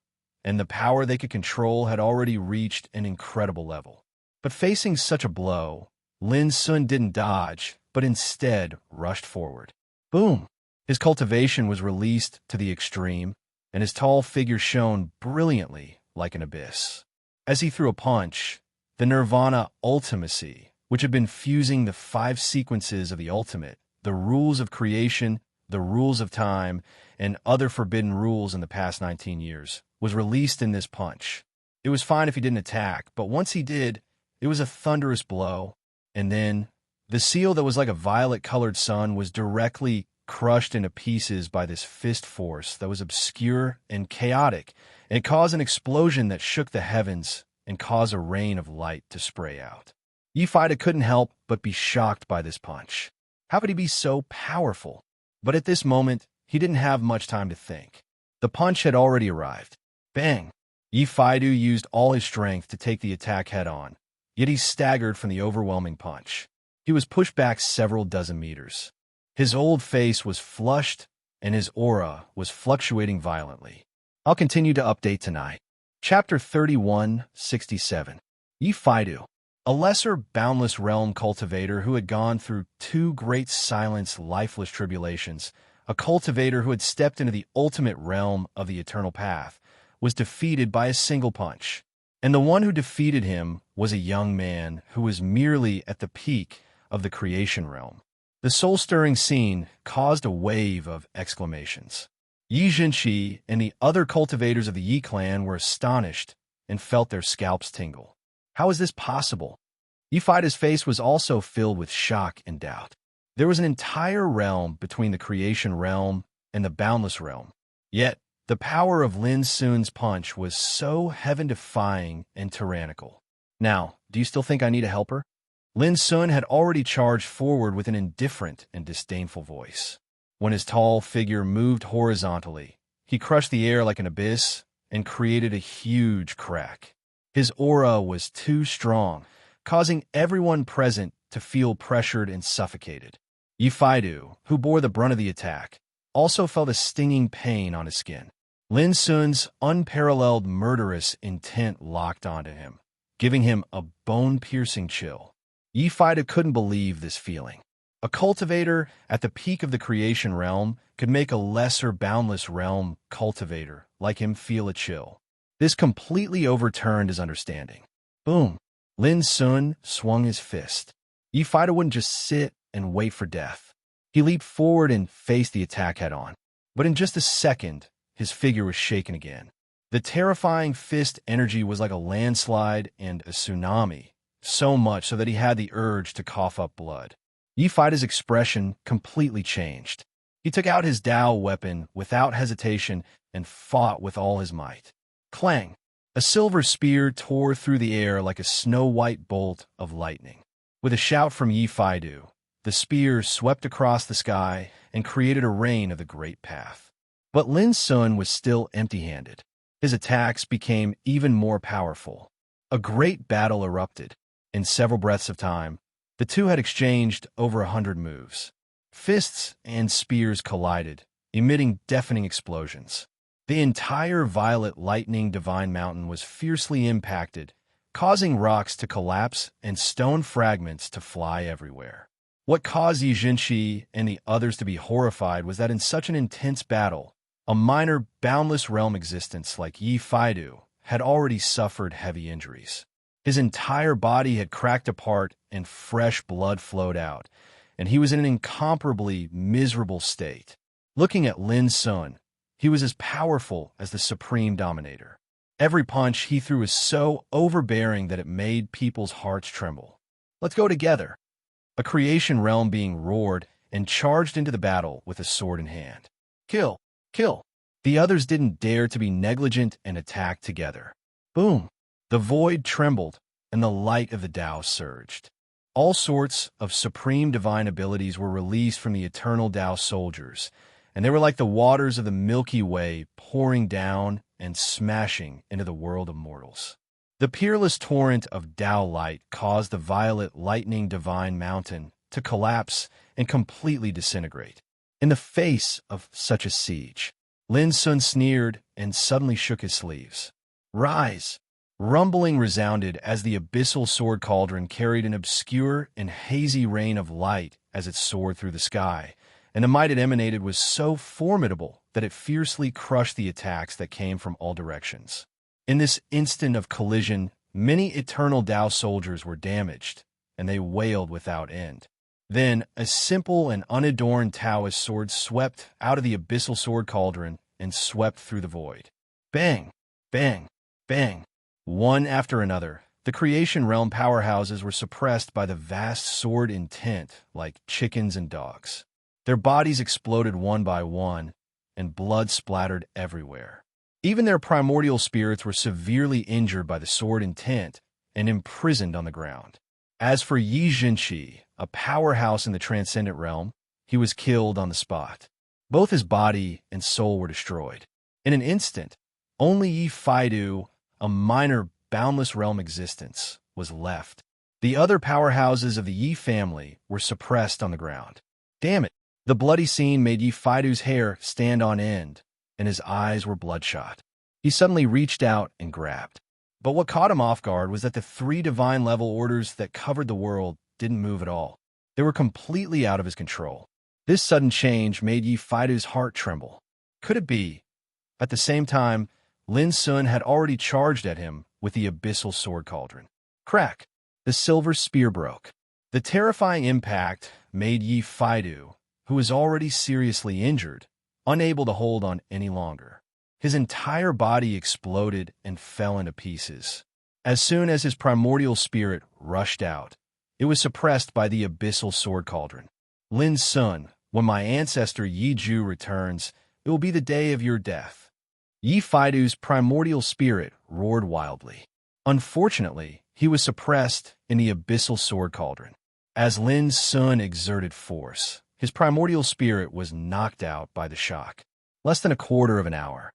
and the power they could control had already reached an incredible level. But facing such a blow, Lin Sun didn't dodge, but instead rushed forward. Boom! His cultivation was released to the extreme, and his tall figure shone brilliantly like an abyss. As he threw a punch, the nirvana ultimacy, which had been fusing the 5 sequences of the ultimate, the rules of creation, the rules of time, and other forbidden rules in the past 19 years, was released in this punch. It was fine if he didn't attack, but once he did, it was a thunderous blow, and then the seal that was like a violet-colored sun was directly crushed into pieces by this fist force that was obscure and chaotic, and it caused an explosion that shook the heavens and caused a rain of light to spray out. Yi Faidu couldn't help but be shocked by this punch. How could he be so powerful? But at this moment, he didn't have much time to think. The punch had already arrived. Bang! Yi Faidu used all his strength to take the attack head-on, yet he staggered from the overwhelming punch. He was pushed back several dozen meters. His old face was flushed, and his aura was fluctuating violently. I'll continue to update tonight. Chapter 3167. Yi Faidu, a lesser boundless realm cultivator who had gone through 2 great silence lifeless tribulations, a cultivator who had stepped into the ultimate realm of the eternal path, was defeated by a single punch. And the one who defeated him was a young man who was merely at the peak of the creation realm. The soul-stirring scene caused a wave of exclamations. Yi Zhenqi and the other cultivators of the Yi clan were astonished and felt their scalps tingle. How is this possible? Yi Faidu's face was also filled with shock and doubt. There was an entire realm between the creation realm and the boundless realm. Yet, the power of Lin Sun's punch was so heaven-defying and tyrannical. Now, do you still think I need a helper? Lin Sun had already charged forward with an indifferent and disdainful voice. When his tall figure moved horizontally, he crushed the air like an abyss and created a huge crack. His aura was too strong, causing everyone present to feel pressured and suffocated. Yifaidu, who bore the brunt of the attack, also felt a stinging pain on his skin. Lin Sun's unparalleled murderous intent locked onto him, giving him a bone-piercing chill. Yifaidu couldn't believe this feeling. A cultivator at the peak of the creation realm could make a lesser boundless realm cultivator like him feel a chill. This completely overturned his understanding. Boom! Lin Sun swung his fist. Yifaidu wouldn't just sit and wait for death. He leaped forward and faced the attack head-on. But in just a second, his figure was shaken again. The terrifying fist energy was like a landslide and a tsunami, so much so that he had the urge to cough up blood. Yifaidu's expression completely changed. He took out his Dao weapon without hesitation and fought with all his might. Clang! A silver spear tore through the air like a snow-white bolt of lightning. With a shout from Yifaidu, the spear swept across the sky and created a rain of the Great Path. But Lin Sun was still empty-handed. His attacks became even more powerful. A great battle erupted. In several breaths of time, the two had exchanged over 100 moves. Fists and spears collided, emitting deafening explosions. The entire violet lightning divine mountain was fiercely impacted, causing rocks to collapse and stone fragments to fly everywhere. What caused Yi Jinshi and the others to be horrified was that in such an intense battle, a minor boundless realm existence like Yifaidu had already suffered heavy injuries. His entire body had cracked apart and fresh blood flowed out, and he was in an incomparably miserable state. Looking at Lin Sun, he was as powerful as the supreme dominator. Every punch he threw was so overbearing that it made people's hearts tremble. "Let's go together!" A creation realm being roared and charged into the battle with a sword in hand. "Kill! Kill!" The others didn't dare to be negligent and attacked together. Boom! The void trembled, and the light of the Tao surged. All sorts of supreme divine abilities were released from the eternal Tao soldiers, and they were like the waters of the Milky Way pouring down and smashing into the world of mortals. The peerless torrent of Tao light caused the violet lightning divine mountain to collapse and completely disintegrate. In the face of such a siege, Lin Sun sneered and suddenly shook his sleeves. "Rise!" Rumbling resounded as the abyssal sword cauldron carried an obscure and hazy rain of light as it soared through the sky, and the might it emanated was so formidable that it fiercely crushed the attacks that came from all directions. In this instant of collision, many eternal Tao soldiers were damaged, and they wailed without end. Then, a simple and unadorned Taoist sword swept out of the abyssal sword cauldron and swept through the void. Bang! Bang! Bang! One after another, the creation realm powerhouses were suppressed by the vast sword intent like chickens and dogs. Their bodies exploded one by one, and blood splattered everywhere. Even their primordial spirits were severely injured by the sword intent and imprisoned on the ground. As for Yi Jinshi, a powerhouse in the transcendent realm, he was killed on the spot. Both his body and soul were destroyed. In an instant, only Yifaidu, a minor boundless realm existence, was left. The other powerhouses of the Yi family were suppressed on the ground. Damn it! The bloody scene made Yifaidu's hair stand on end, and his eyes were bloodshot. He suddenly reached out and grabbed. But what caught him off guard was that the three divine level orders that covered the world didn't move at all. They were completely out of his control. This sudden change made Yifaidu's heart tremble. Could it be? At the same time, Lin Sun had already charged at him with the abyssal sword cauldron. Crack! The silver spear broke. The terrifying impact made Yifaidu, who was already seriously injured, unable to hold on any longer. His entire body exploded and fell into pieces. As soon as his primordial spirit rushed out, it was suppressed by the abyssal sword cauldron. Lin Sun, when my ancestor Yi Ju returns, it will be the day of your death. Yifaidu's primordial spirit roared wildly. Unfortunately, he was suppressed in the abyssal sword cauldron. As Lin Sun exerted force, his primordial spirit was knocked out by the shock. Less than a quarter of an hour.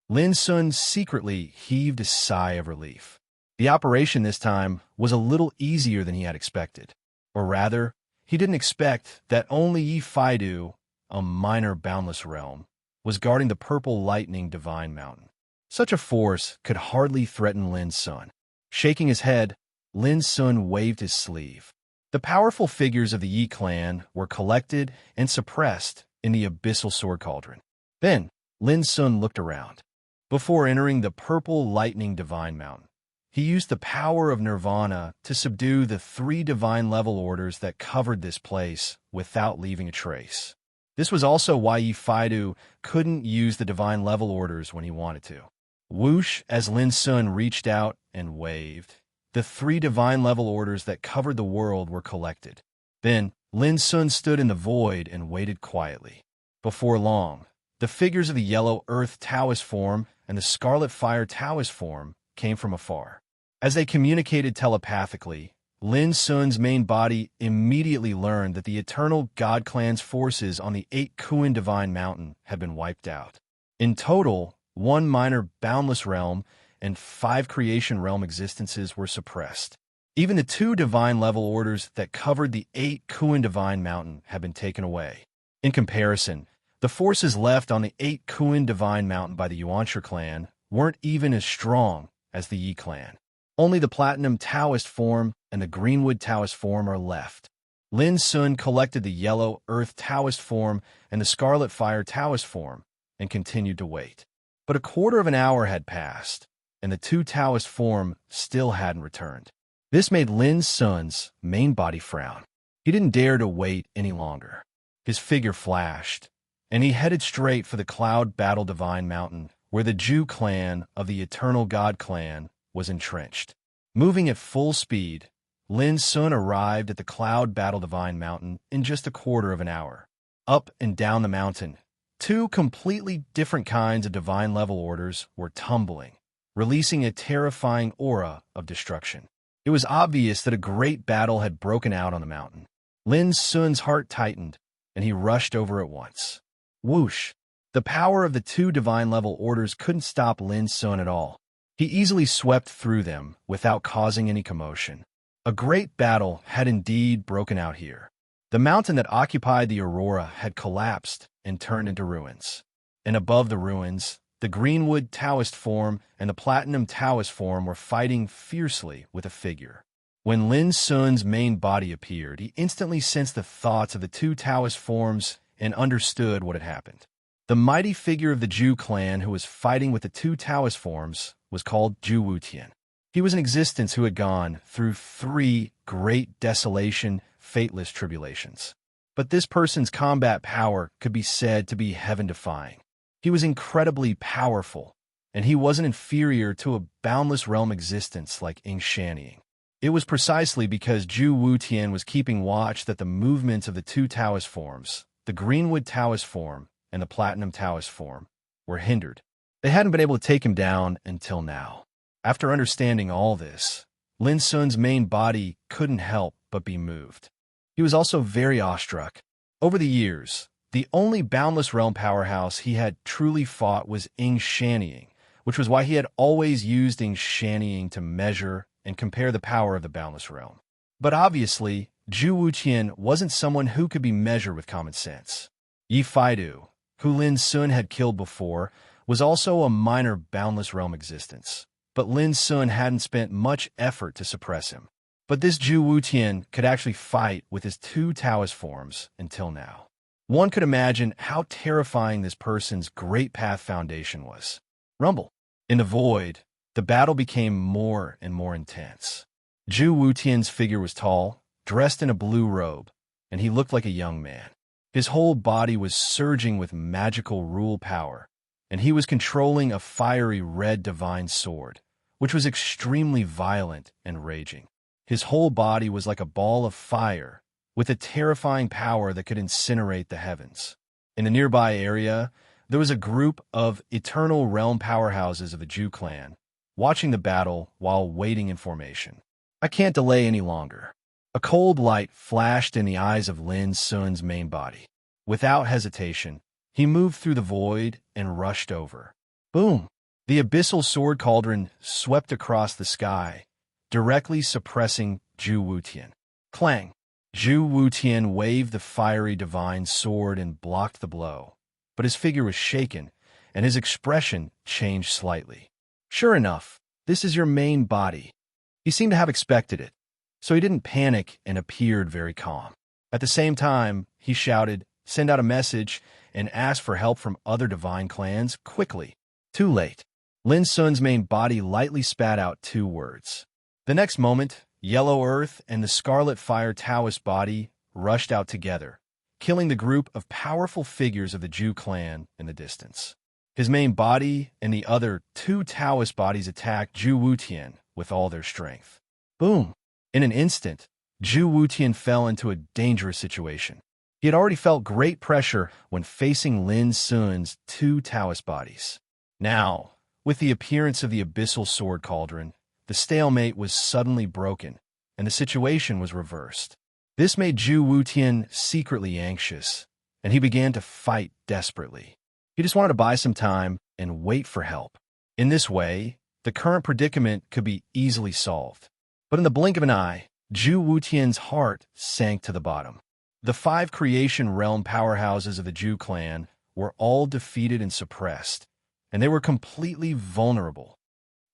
Lin Sun secretly heaved a sigh of relief. The operation this time was a little easier than he had expected. Or rather, he didn't expect that only Yi Faidu, a minor boundless realm, was guarding the purple lightning divine mountain. Such a force could hardly threaten Lin Sun. Shaking his head, Lin Sun waved his sleeve. The powerful figures of the Yi clan were collected and suppressed in the abyssal sword cauldron. Then, Lin Sun looked around. Before entering the purple lightning divine mountain, he used the power of nirvana to subdue the 3 divine level orders that covered this place without leaving a trace. This was also why Yi Faidu couldn't use the divine level orders when he wanted to. Whoosh, as Lin Sun reached out and waved, the 3 divine level orders that covered the world were collected. Then, Lin Sun stood in the void and waited quietly. Before long, the figures of the yellow earth Taoist form and the scarlet fire Taoist form came from afar. As they communicated telepathically, Lin Sun's main body immediately learned that the eternal God Clan's forces on the 8 Kuan Divine Mountain had been wiped out. In total, 1 minor boundless realm and 5 creation realm existences were suppressed. Even the 2 divine level orders that covered the 8 Kuan Divine Mountain had been taken away. In comparison, the forces left on the 8 Kuan Divine Mountain by the Yuanshi clan weren't even as strong as the Yi clan. Only the Platinum Taoist form and the Greenwood Taoist form are left. Lin Sun collected the Yellow Earth Taoist form and the Scarlet Fire Taoist form and continued to wait. But a quarter of an hour had passed, and the 2 Taoist form still hadn't returned. This made Lin Sun's main body frown. He didn't dare to wait any longer. His figure flashed, and he headed straight for the Cloud Battle Divine Mountain, where the Zhu clan of the Eternal God clan was entrenched. Moving at full speed, Lin Sun arrived at the Cloud Battle Divine Mountain in just a quarter of an hour. Up and down the mountain, 2 completely different kinds of divine level orders were tumbling, releasing a terrifying aura of destruction. It was obvious that a great battle had broken out on the mountain. Lin Sun's heart tightened, and he rushed over at once. Whoosh! The power of the 2 divine level orders couldn't stop Lin Sun at all. He easily swept through them without causing any commotion. A great battle had indeed broken out here. The mountain that occupied the Aurora had collapsed and turned into ruins. And above the ruins, the Greenwood Taoist form and the Platinum Taoist form were fighting fiercely with a figure. When Lin Sun's main body appeared, he instantly sensed the thoughts of the 2 Taoist forms and understood what had happened. The mighty figure of the Zhu clan who was fighting with the 2 Taoist forms was called Zhu Wutian. He was an existence who had gone through 3 great desolation, fateless tribulations. But this person's combat power could be said to be heaven-defying. He was incredibly powerful, and he wasn't inferior to a boundless realm existence like enchantment. It was precisely because Zhu Wutian was keeping watch that the movements of the 2 Taoist forms, the Greenwood Taoist form and the Platinum Taoist form, were hindered. They hadn't been able to take him down until now. After understanding all this, Lin Sun's main body couldn't help but be moved. He was also very awestruck. Over the years, the only boundless realm powerhouse he had truly fought was enchantment, which was why he had always used enchantment to measure and compare the power of the boundless realm. But obviously, Zhu Wutian wasn't someone who could be measured with common sense. Yi Faidu, who Lin Sun had killed before, was also a minor boundless realm existence, but Lin Sun hadn't spent much effort to suppress him. But this Zhu Wutian could actually fight with his 2 Taoist forms until now. One could imagine how terrifying this person's great path foundation was. Rumble. In the void, the battle became more and more intense. Zhu Wutian's figure was tall, dressed in a blue robe, and he looked like a young man. His whole body was surging with magical rule power, and he was controlling a fiery red divine sword, which was extremely violent and raging. His whole body was like a ball of fire, with a terrifying power that could incinerate the heavens. In the nearby area, there was a group of eternal realm powerhouses of the Zhu clan, watching the battle while waiting in formation. I can't delay any longer. A cold light flashed in the eyes of Lin Sun's main body. Without hesitation, he moved through the void and rushed over. Boom! The abyssal sword cauldron swept across the sky, directly suppressing Zhu Wutian. Clang! Zhu Wutian waved the fiery divine sword and blocked the blow, but his figure was shaken, and his expression changed slightly. Sure enough, this is your main body. He seemed to have expected it, so he didn't panic and appeared very calm. At the same time, he shouted, "Send out a message," and asked for help from other divine clans quickly. Too late. Lin Sun's main body lightly spat out 2 words. The next moment, Yellow Earth and the Scarlet Fire Taoist body rushed out together, killing the group of powerful figures of the Zhu clan in the distance. His main body and the other 2 Taoist bodies attacked Zhu Wutian with all their strength. Boom! In an instant, Zhu Wutian fell into a dangerous situation. He had already felt great pressure when facing Lin Sun's 2 Taoist bodies. Now, with the appearance of the abyssal sword cauldron, the stalemate was suddenly broken, and the situation was reversed. This made Zhu Wutian secretly anxious, and he began to fight desperately. He just wanted to buy some time and wait for help. In this way, the current predicament could be easily solved. But in the blink of an eye, Zhu Wutian's heart sank to the bottom. The 5 creation realm powerhouses of the Zhu clan were all defeated and suppressed, and they were completely vulnerable.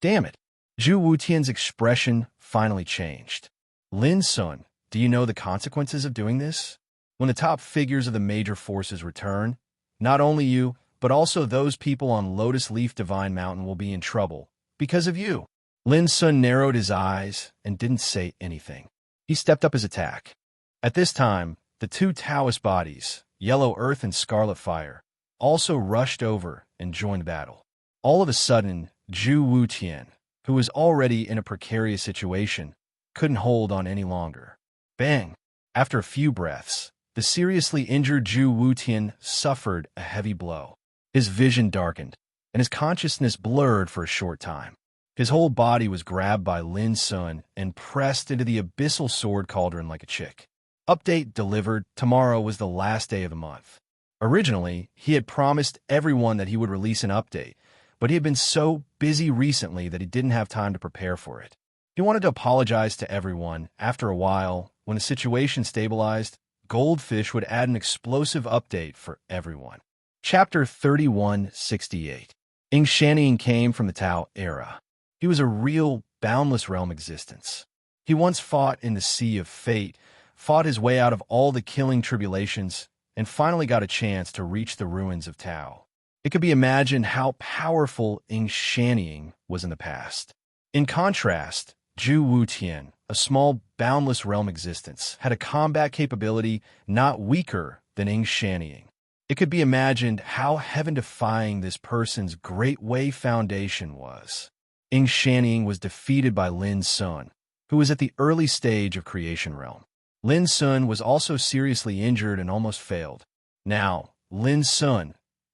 Damn it! Zhu Wutian's expression finally changed. Lin Sun, do you know the consequences of doing this? When the top figures of the major forces return, not only you, but also those people on Lotus Leaf Divine Mountain will be in trouble because of you. Lin Sun narrowed his eyes and didn't say anything. He stepped up his attack. At this time, the 2 Taoist bodies, Yellow Earth and Scarlet Fire, also rushed over and joined battle. All of a sudden, Zhu Wutian, who was already in a precarious situation, couldn't hold on any longer. Bang! After a few breaths, the seriously injured Zhu Wutian suffered a heavy blow. His vision darkened, and his consciousness blurred for a short time. His whole body was grabbed by Lin Sun and pressed into the abyssal sword cauldron like a chick. Update delivered. Tomorrow was the last day of the month. Originally, he had promised everyone that he would release an update, but he had been so busy recently that he didn't have time to prepare for it. He wanted to apologize to everyone. After a while, when the situation stabilized, Goldfish would add an explosive update for everyone. Chapter 3168. Enchantment came from the Tao era. He was a real, boundless realm existence. He once fought in the sea of fate, fought his way out of all the killing tribulations, and finally got a chance to reach the ruins of Tao. It could be imagined how powerful Enchantment was in the past. In contrast, Zhu Wutian, a small, boundless realm existence, had a combat capability not weaker than Enchantment. It could be imagined how heaven-defying this person's Great Way foundation was. Enchantment was defeated by Lin Sun, who was at the early stage of Creation Realm. Lin Sun was also seriously injured and almost failed. Now, Lin Sun,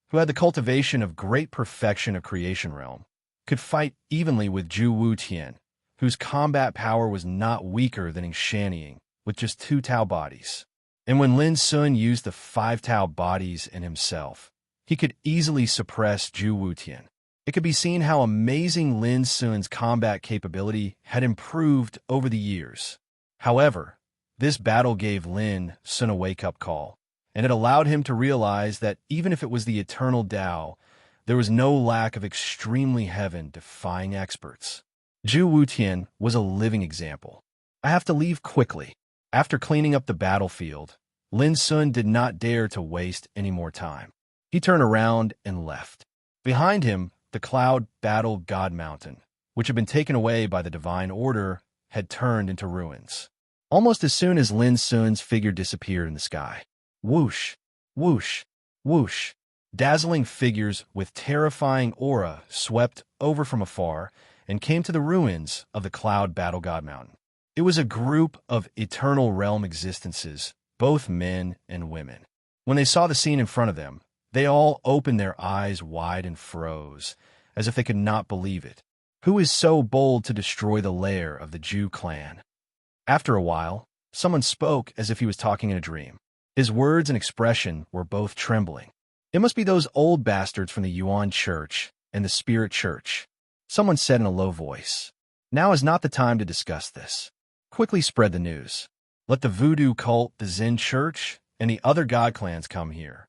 who had the cultivation of great perfection of Creation Realm, could fight evenly with Zhu Wutian, whose combat power was not weaker than Enchantment, with just 2 Tao bodies. And when Lin Sun used the 5 Tao bodies in himself, he could easily suppress Zhu Wutian. It could be seen how amazing Lin Sun's combat capability had improved over the years. However, this battle gave Lin Sun a wake-up call, and it allowed him to realize that even if it was the eternal Tao, there was no lack of extremely heaven-defying experts. Zhu Wutian was a living example. I have to leave quickly. After cleaning up the battlefield, Lin Sun did not dare to waste any more time. He turned around and left. Behind him, the cloud battle God Mountain, which had been taken away by the Divine Order, had turned into ruins. Almost as soon as Lin Sun's figure disappeared in the sky. Whoosh, whoosh, whoosh. Dazzling figures with terrifying aura swept over from afar and came to the ruins of the cloud battle God Mountain. It was a group of eternal realm existences, both men and women. When they saw the scene in front of them, they all opened their eyes wide and froze, as if they could not believe it. Who is so bold to destroy the lair of the Zhu clan? After a while, someone spoke as if he was talking in a dream. His words and expression were both trembling. It must be those old bastards from the Yuan Church, and the Spirit Church. Someone said in a low voice, "Now is not the time to discuss this. Quickly spread the news. Let the voodoo cult, the Zen Church, and the other god clans come here."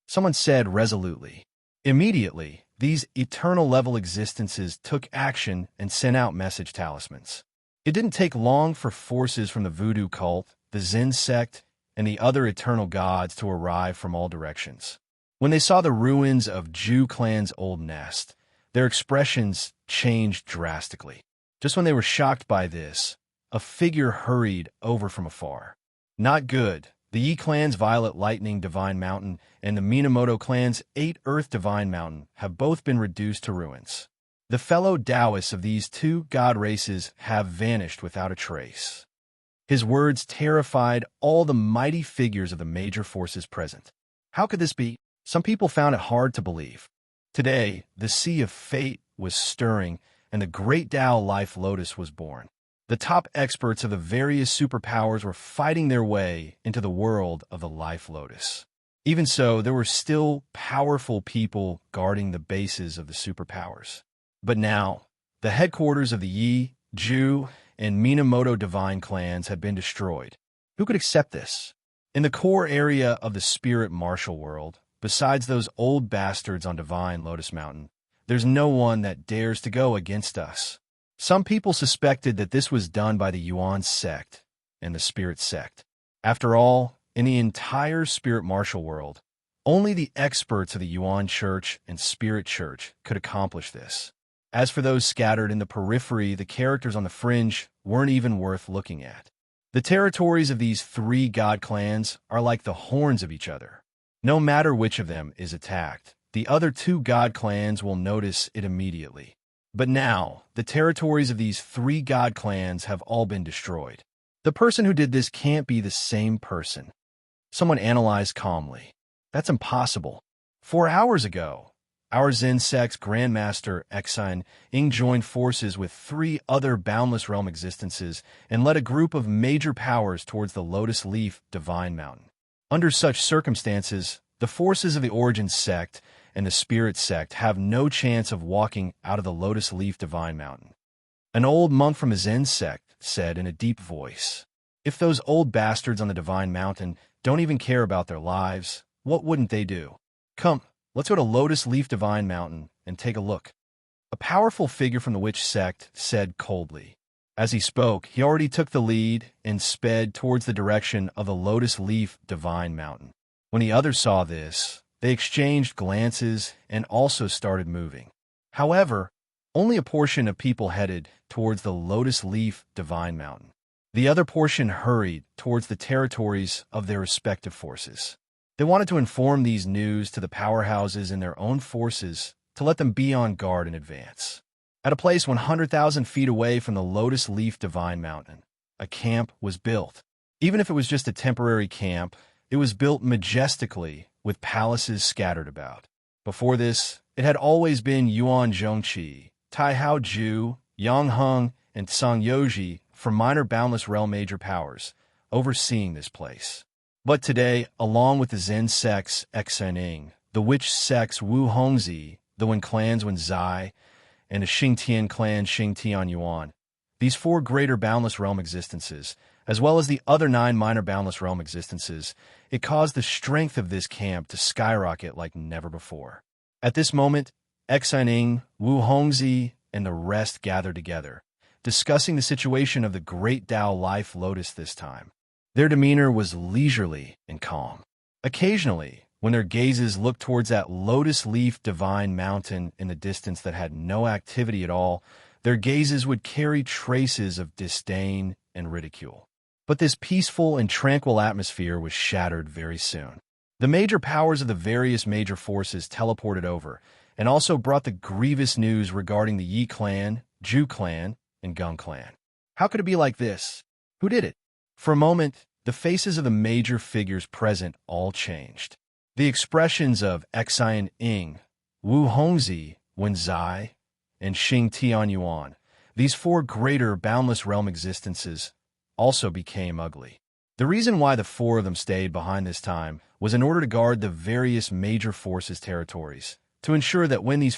Someone said resolutely. Immediately, these eternal-level existences took action and sent out message talismans. It didn't take long for forces from the voodoo cult, the Zen sect, and the other eternal gods to arrive from all directions. When they saw the ruins of Jew clan's old nest, their expressions changed drastically. Just when they were shocked by this, a figure hurried over from afar. Not good. The Yi clan's Violet Lightning Divine Mountain and the Minamoto clan's 8 Earth Divine Mountain have both been reduced to ruins. The fellow Taoists of these two god races have vanished without a trace. His words terrified all the mighty figures of the major forces present. How could this be? Some people found it hard to believe. Today, the Sea of Fate was stirring, and the Great Tao Life Lotus was born. The top experts of the various superpowers were fighting their way into the world of the Life Lotus. Even so, there were still powerful people guarding the bases of the superpowers. But now, the headquarters of the Yi, Ju, and Minamoto divine clans had been destroyed. Who could accept this? In the core area of the spirit martial world, besides those old bastards on Divine Lotus Mountain, there's no one that dares to go against us. Some people suspected that this was done by the Yuan sect and the Spirit sect. After all, in the entire spirit martial world, only the experts of the Yuan Church and Spirit Church could accomplish this. As for those scattered in the periphery, the characters on the fringe weren't even worth looking at. The territories of these 3 god clans are like the horns of each other. No matter which of them is attacked, the other 2 god clans will notice it immediately. But now, the territories of these 3 god clans have all been destroyed. The person who did this can't be the same person. Someone analyzed calmly. That's impossible. 4 hours ago, our Zen sect's Grandmaster Exine Ing joined forces with 3 other boundless realm existences and led a group of major powers towards the Lotus Leaf Divine Mountain. Under such circumstances, the forces of the Origin sect and the Spirit sect have no chance of walking out of the Lotus Leaf Divine Mountain. An old monk from a Zen sect said in a deep voice, "If those old bastards on the Divine Mountain don't even care about their lives, what wouldn't they do? Come, let's go to Lotus Leaf Divine Mountain and take a look." A powerful figure from the witch sect said coldly. As he spoke, he already took the lead and sped towards the direction of the Lotus Leaf Divine Mountain. When the others saw this, they exchanged glances and also started moving. However, only a portion of people headed towards the Lotus Leaf Divine Mountain. The other portion hurried towards the territories of their respective forces. They wanted to inform these news to the powerhouses in their own forces to let them be on guard in advance. At a place 100,000 feet away from the Lotus Leaf Divine Mountain, a camp was built. Even if it was just a temporary camp, it was built majestically with palaces scattered about. Before this, it had always been Yuan Zhongqi, Taihao Ju, Yang Heng, and Song Yoji from minor boundless realm major powers, overseeing this place. But today, along with the Zen sects Exening, the witch sects Wu Hongzi, the Wen clans Wen Zai, and the Xingtian clan Xingtian Yuan, these 4 greater boundless realm existences, as well as the other 9 minor boundless realm existences, it caused the strength of this camp to skyrocket like never before. At this moment, Exening, Wu Hongzi, and the rest gathered together, discussing the situation of the Great Tao Life Lotus this time. Their demeanor was leisurely and calm. Occasionally, when their gazes looked towards that Lotus Leaf Divine Mountain in the distance that had no activity at all, their gazes would carry traces of disdain and ridicule. But this peaceful and tranquil atmosphere was shattered very soon. The major powers of the various major forces teleported over, and also brought the grievous news regarding the Yi clan, Ju clan, and Gung clan. How could it be like this? Who did it? For a moment, the faces of the major figures present all changed. The expressions of Exine Ing, Wu Hongzi, Wen Zai, and Xing Tian Yuan, these 4 greater boundless realm existences, also became ugly. The reason why the 4 of them stayed behind this time was in order to guard the various major forces' territories, to ensure that when these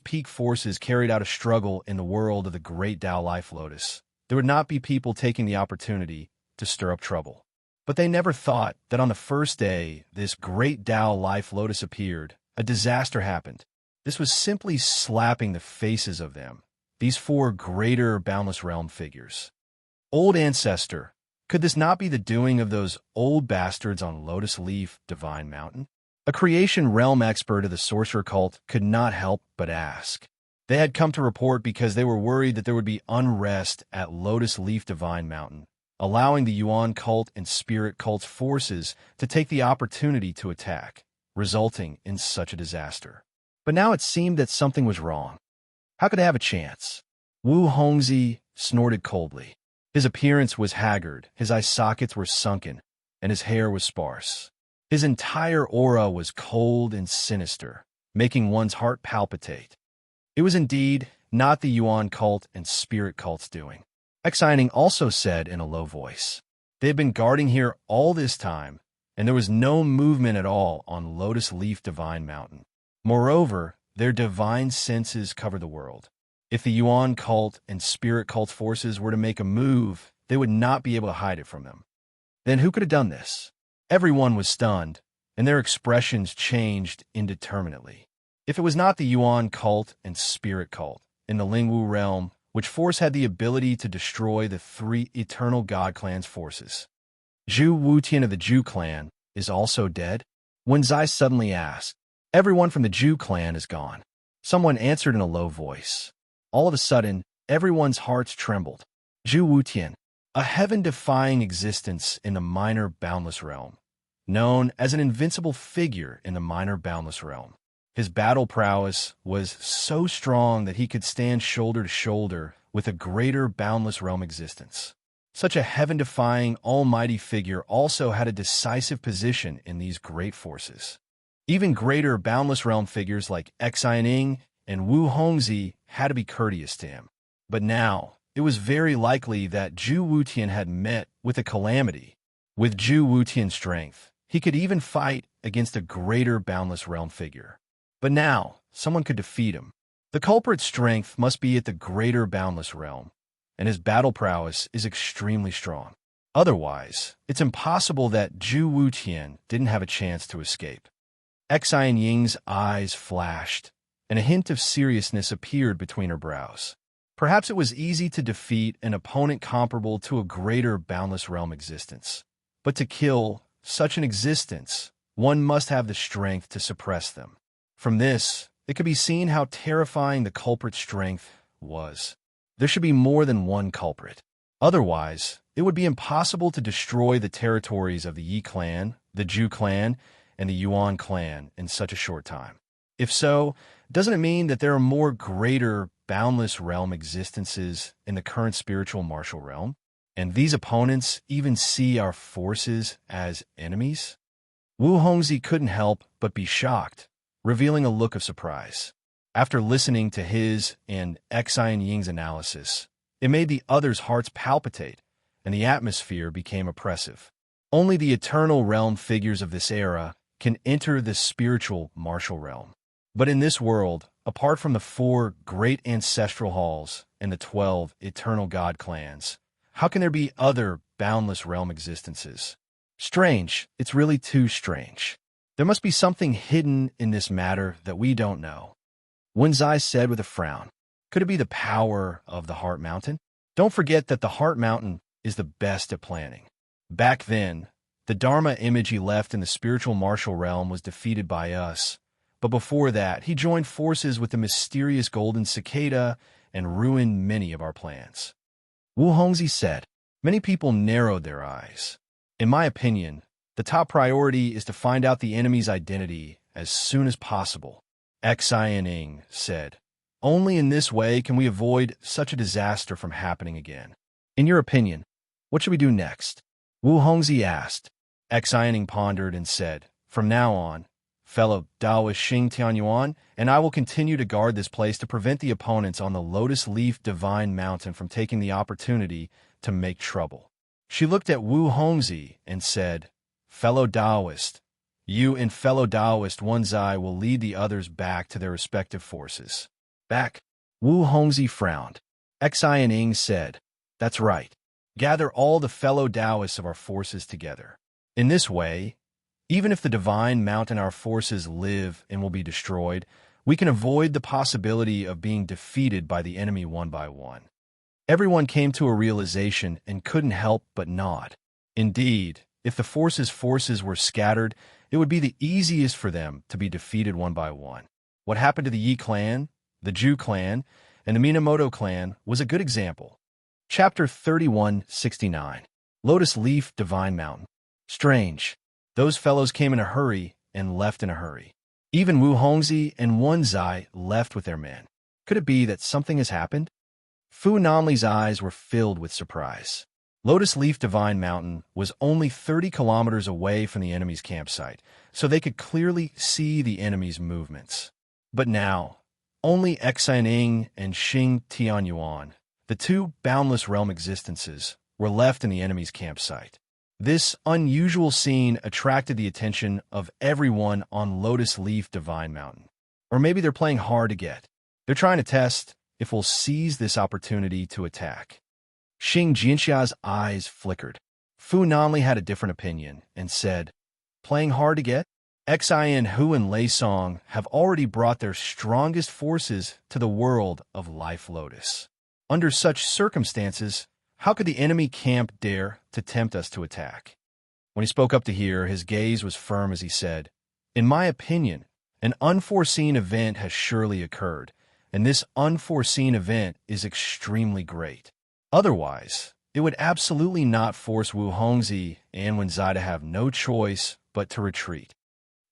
peak forces carried out a struggle in the world of the great Tao Life Lotus, there would not be people taking the opportunity to stir up trouble. But they never thought that on the first day this great Tao Life Lotus appeared, a disaster happened. This was simply slapping the faces of them, these four greater boundless realm figures. Old Ancestor, could this not be the doing of those old bastards on Lotus Leaf Divine Mountain? A creation realm expert of the sorcerer cult could not help but ask. They had come to report because they were worried that there would be unrest at Lotus Leaf Divine Mountain, allowing the Yuan cult and spirit cult's forces to take the opportunity to attack, resulting in such a disaster. But now it seemed that something was wrong. How could they have a chance? Wu Hongzi snorted coldly. His appearance was haggard, his eye sockets were sunken, and his hair was sparse. His entire aura was cold and sinister, making one's heart palpitate. It was indeed not the Yuan cult and spirit cult's doing. Xianing also said in a low voice. They had been guarding here all this time, and there was no movement at all on Lotus Leaf Divine Mountain. Moreover, their divine senses cover the world. If the Yuan cult and spirit cult forces were to make a move, they would not be able to hide it from them. Then who could have done this? Everyone was stunned, and their expressions changed indeterminately. If it was not the Yuan cult and spirit cult in the Lingwu realm, which force had the ability to destroy the three eternal god clan's forces? Zhu Wutian of the Zhu clan is also dead? Wen Zai suddenly asked. Everyone from the Zhu clan is gone. Someone answered in a low voice. All of a sudden, everyone's hearts trembled. Zhu Wutian, a heaven-defying existence in the minor boundless realm, known as an invincible figure in the minor boundless realm. His battle prowess was so strong that he could stand shoulder to shoulder with a greater boundless realm existence. Such a heaven-defying, almighty figure also had a decisive position in these great forces. Even greater boundless realm figures like Xianing and Wu Hongzi had to be courteous to him. But now, it was very likely that Zhu Wutian had met with a calamity. With Zhu Wutian's strength, he could even fight against a greater boundless realm figure. But now, someone could defeat him. The culprit's strength must be at the greater boundless realm, and his battle prowess is extremely strong. Otherwise, it's impossible that Zhu Wutian didn't have a chance to escape. Xianying's eyes flashed, and a hint of seriousness appeared between her brows. Perhaps it was easy to defeat an opponent comparable to a greater boundless realm existence. But to kill such an existence, one must have the strength to suppress them. From this, it could be seen how terrifying the culprit's strength was. There should be more than one culprit. Otherwise, it would be impossible to destroy the territories of the Yi clan, the Zhu clan, and the Yuan clan in such a short time. If so, doesn't it mean that there are more greater boundless realm existences in the current spiritual martial realm? And these opponents even see our forces as enemies? Wu Hongzi couldn't help but be shocked, revealing a look of surprise. After listening to his and Xianying's analysis, it made the others' hearts palpitate, and the atmosphere became oppressive. Only the eternal realm figures of this era can enter the spiritual martial realm. But in this world, apart from the 4 great ancestral halls and the 12 eternal god clans, how can there be other boundless realm existences? Strange, it's really too strange. There must be something hidden in this matter that we don't know. Wen Zai said with a frown, could it be the power of the Heart Mountain? Don't forget that the Heart Mountain is the best at planning. Back then, the Dharma image he left in the spiritual martial realm was defeated by us, but before that, he joined forces with the mysterious golden cicada and ruined many of our plans. Wu Hongzi said, many people narrowed their eyes. In my opinion, the top priority is to find out the enemy's identity as soon as possible. Xianying said, only in this way can we avoid such a disaster from happening again. In your opinion, what should we do next? Wu Hongzi asked. Xianying pondered and said, from now on, fellow Taoist Xing Tianyuan, and I will continue to guard this place to prevent the opponents on the Lotus Leaf Divine Mountain from taking the opportunity to make trouble. She looked at Wu Hongzi and said, fellow Taoist, You and fellow Taoist Wanzai will lead the others back to their respective forces. Back? Wu Hongzhi frowned. Xi and Ing said, "That's right. Gather all the fellow Taoists of our forces together. In this way, even if the divine mount and our forces live and will be destroyed, we can avoid the possibility of being defeated by the enemy one by one." Everyone came to a realization and couldn't help but nod. Indeed, if the forces were scattered, it would be the easiest for them to be defeated one by one. What happened to the Yi clan, the Zhu clan, and the Minamoto clan was a good example. Chapter 3169. Lotus Leaf Divine Mountain. Strange. Those fellows came in a hurry and left in a hurry. Even Wu Hongzhi and Wanzai left with their men. Could it be that something has happened? Fu Nanli's eyes were filled with surprise. Lotus Leaf Divine Mountain was only 30 kilometers away from the enemy's campsite, so they could clearly see the enemy's movements. But now, only Xianing and Xing Tianyuan, the two boundless realm existences, were left in the enemy's campsite. This unusual scene attracted the attention of everyone on Lotus Leaf Divine Mountain. Or maybe they're playing hard to get. They're trying to test if we'll seize this opportunity to attack. Xing Jianxia's eyes flickered. Fu Nanli had a different opinion and said, "Playing hard to get? Xin Hu and Lei Song have already brought their strongest forces to the world of Life Lotus. Under such circumstances, how could the enemy camp dare to tempt us to attack?" When he spoke up to hear, his gaze was firm as he said, "In my opinion, an unforeseen event has surely occurred, and this unforeseen event is extremely great. Otherwise, it would absolutely not force Wu Hongzhi and Wanzai to have no choice but to retreat.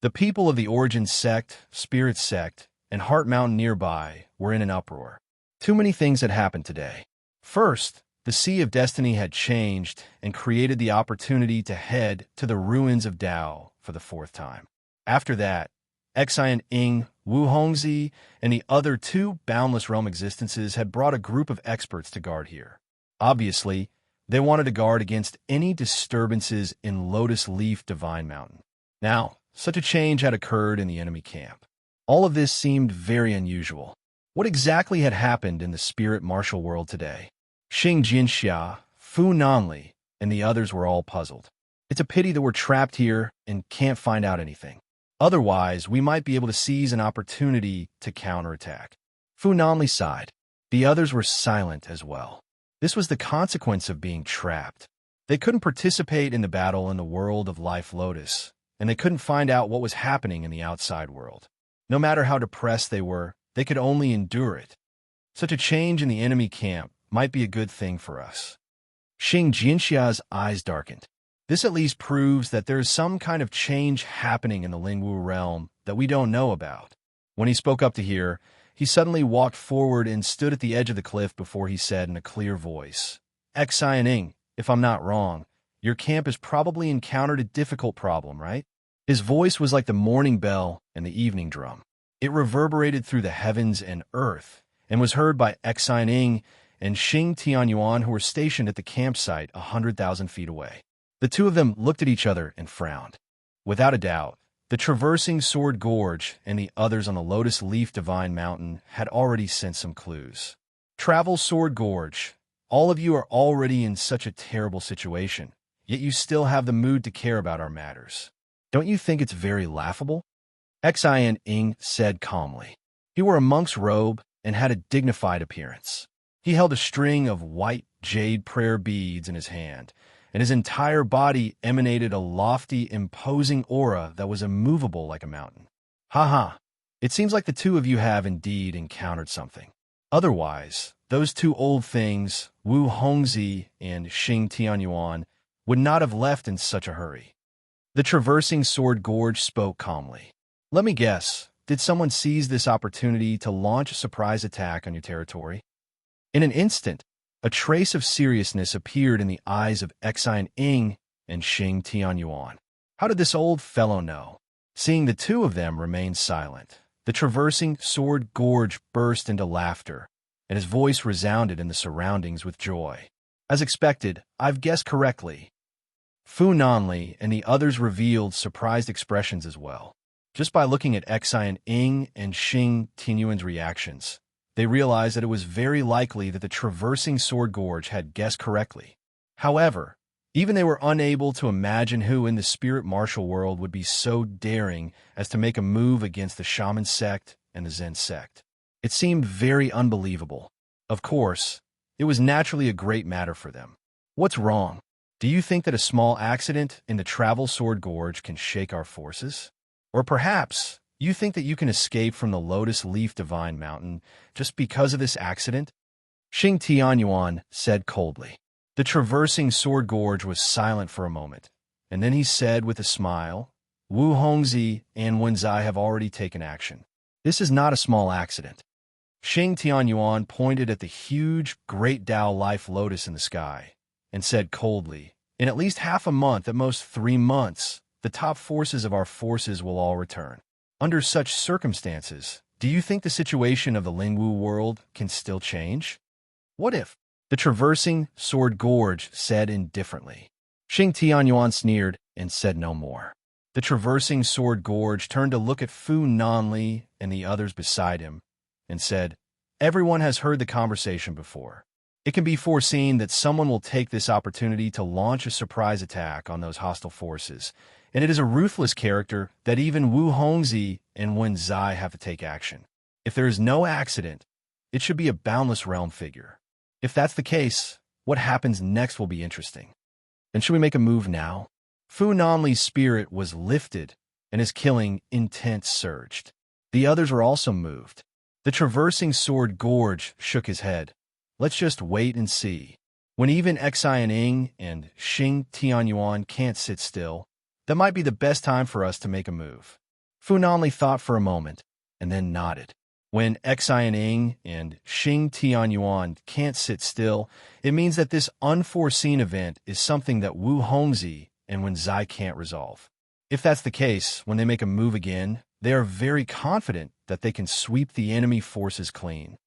The people of the Origin Sect, Spirit Sect, and Heart Mountain nearby were in an uproar. Too many things had happened today. First, the Sea of Destiny had changed and created the opportunity to head to the ruins of Tao for the fourth time. After that, Xian Ing, Wu Hongzhi, and the other two Boundless Realm existences had brought a group of experts to guard here. Obviously, they wanted to guard against any disturbances in Lotus Leaf Divine Mountain. Now, such a change had occurred in the enemy camp. All of this seemed very unusual. What exactly had happened in the spirit martial world today? Xing Jinxia, Fu Nanli, and the others were all puzzled. It's a pity that we're trapped here and can't find out anything. Otherwise, we might be able to seize an opportunity to counterattack. Fu Nanli sighed. The others were silent as well. This was the consequence of being trapped. They couldn't participate in the battle in the world of Life Lotus, and they couldn't find out what was happening in the outside world. No matter how depressed they were, they could only endure it. Such a change in the enemy camp might be a good thing for us. Xing Jinxia's eyes darkened. This at least proves that there is some kind of change happening in the Lingwu realm that we don't know about. When he spoke up to hear, he suddenly walked forward and stood at the edge of the cliff before he said in a clear voice, "Xianing, if I'm not wrong, your camp has probably encountered a difficult problem, right?" His voice was like the morning bell and the evening drum. It reverberated through the heavens and earth and was heard by Xianing and Xing Tianyuan, who were stationed at the campsite 100,000 feet away. The two of them looked at each other and frowned. Without a doubt, the traversing Sword Gorge and the others on the Lotus Leaf Divine Mountain had already sent some clues. Travel Sword Gorge. All of you are already in such a terrible situation, yet you still have the mood to care about our matters. Don't you think it's very laughable? Xian Ing said calmly. He wore a monk's robe and had a dignified appearance. He held a string of white jade prayer beads in his hand, and his entire body emanated a lofty, imposing aura that was immovable like a mountain. Ha! It seems like the two of you have indeed encountered something. Otherwise, those two old things, Wu Hongzhi and Xing Tianyuan, would not have left in such a hurry. The traversing Sword Gorge spoke calmly. Let me guess, did someone seize this opportunity to launch a surprise attack on your territory? In an instant, a trace of seriousness appeared in the eyes of Xian Ing and Xing Tianyuan. How did this old fellow know? Seeing the two of them remain silent, the traversing Sword Gorge burst into laughter, and his voice resounded in the surroundings with joy. As expected, I've guessed correctly. Fu Nanli and the others revealed surprised expressions as well. Just by looking at Xian Ing and Xing Tianyuan's reactions, they realized that it was very likely that the traversing sword gorge had guessed correctly. However, even they were unable to imagine who in the spirit martial world would be so daring as to make a move against the shaman sect and the Zen sect. It seemed very unbelievable. Of course, it was naturally a great matter for them. What's wrong? Do you think that a small accident in the travel sword gorge can shake our forces? Or perhaps you think that you can escape from the Lotus Leaf Divine Mountain just because of this accident? Xing Tianyuan said coldly. The traversing sword gorge was silent for a moment, and then he said with a smile, Wu Hongzi and Wenzai have already taken action. This is not a small accident. Xing Tianyuan pointed at the huge Great Tao Life Lotus in the sky and said coldly, in at least half a month, at most 3 months, the top forces of our forces will all return. Under such circumstances, do you think the situation of the Lingwu world can still change? What if? The traversing sword gorge said indifferently. Xing Tianyuan sneered and said no more. The traversing sword gorge turned to look at Fu Nanli and the others beside him and said, everyone has heard the conversation before. It can be foreseen that someone will take this opportunity to launch a surprise attack on those hostile forces, and it is a ruthless character that even Wu Hongzi and Wen Zai have to take action. If there is no accident, it should be a boundless realm figure. If that's the case, what happens next will be interesting. Then should we make a move now? Fu Nanli's spirit was lifted, and his killing intent surged. The others were also moved. The traversing sword gorge shook his head. Let's just wait and see. When even Xian Ing and Xing Tianyuan can't sit still, that might be the best time for us to make a move. Fu Nanli thought for a moment, and then nodded. When Xian Ing and Xing Tianyuan can't sit still, it means that this unforeseen event is something that Wu Hongzi and Wen Zai can't resolve. If that's the case, when they make a move again, they are very confident that they can sweep the enemy forces clean.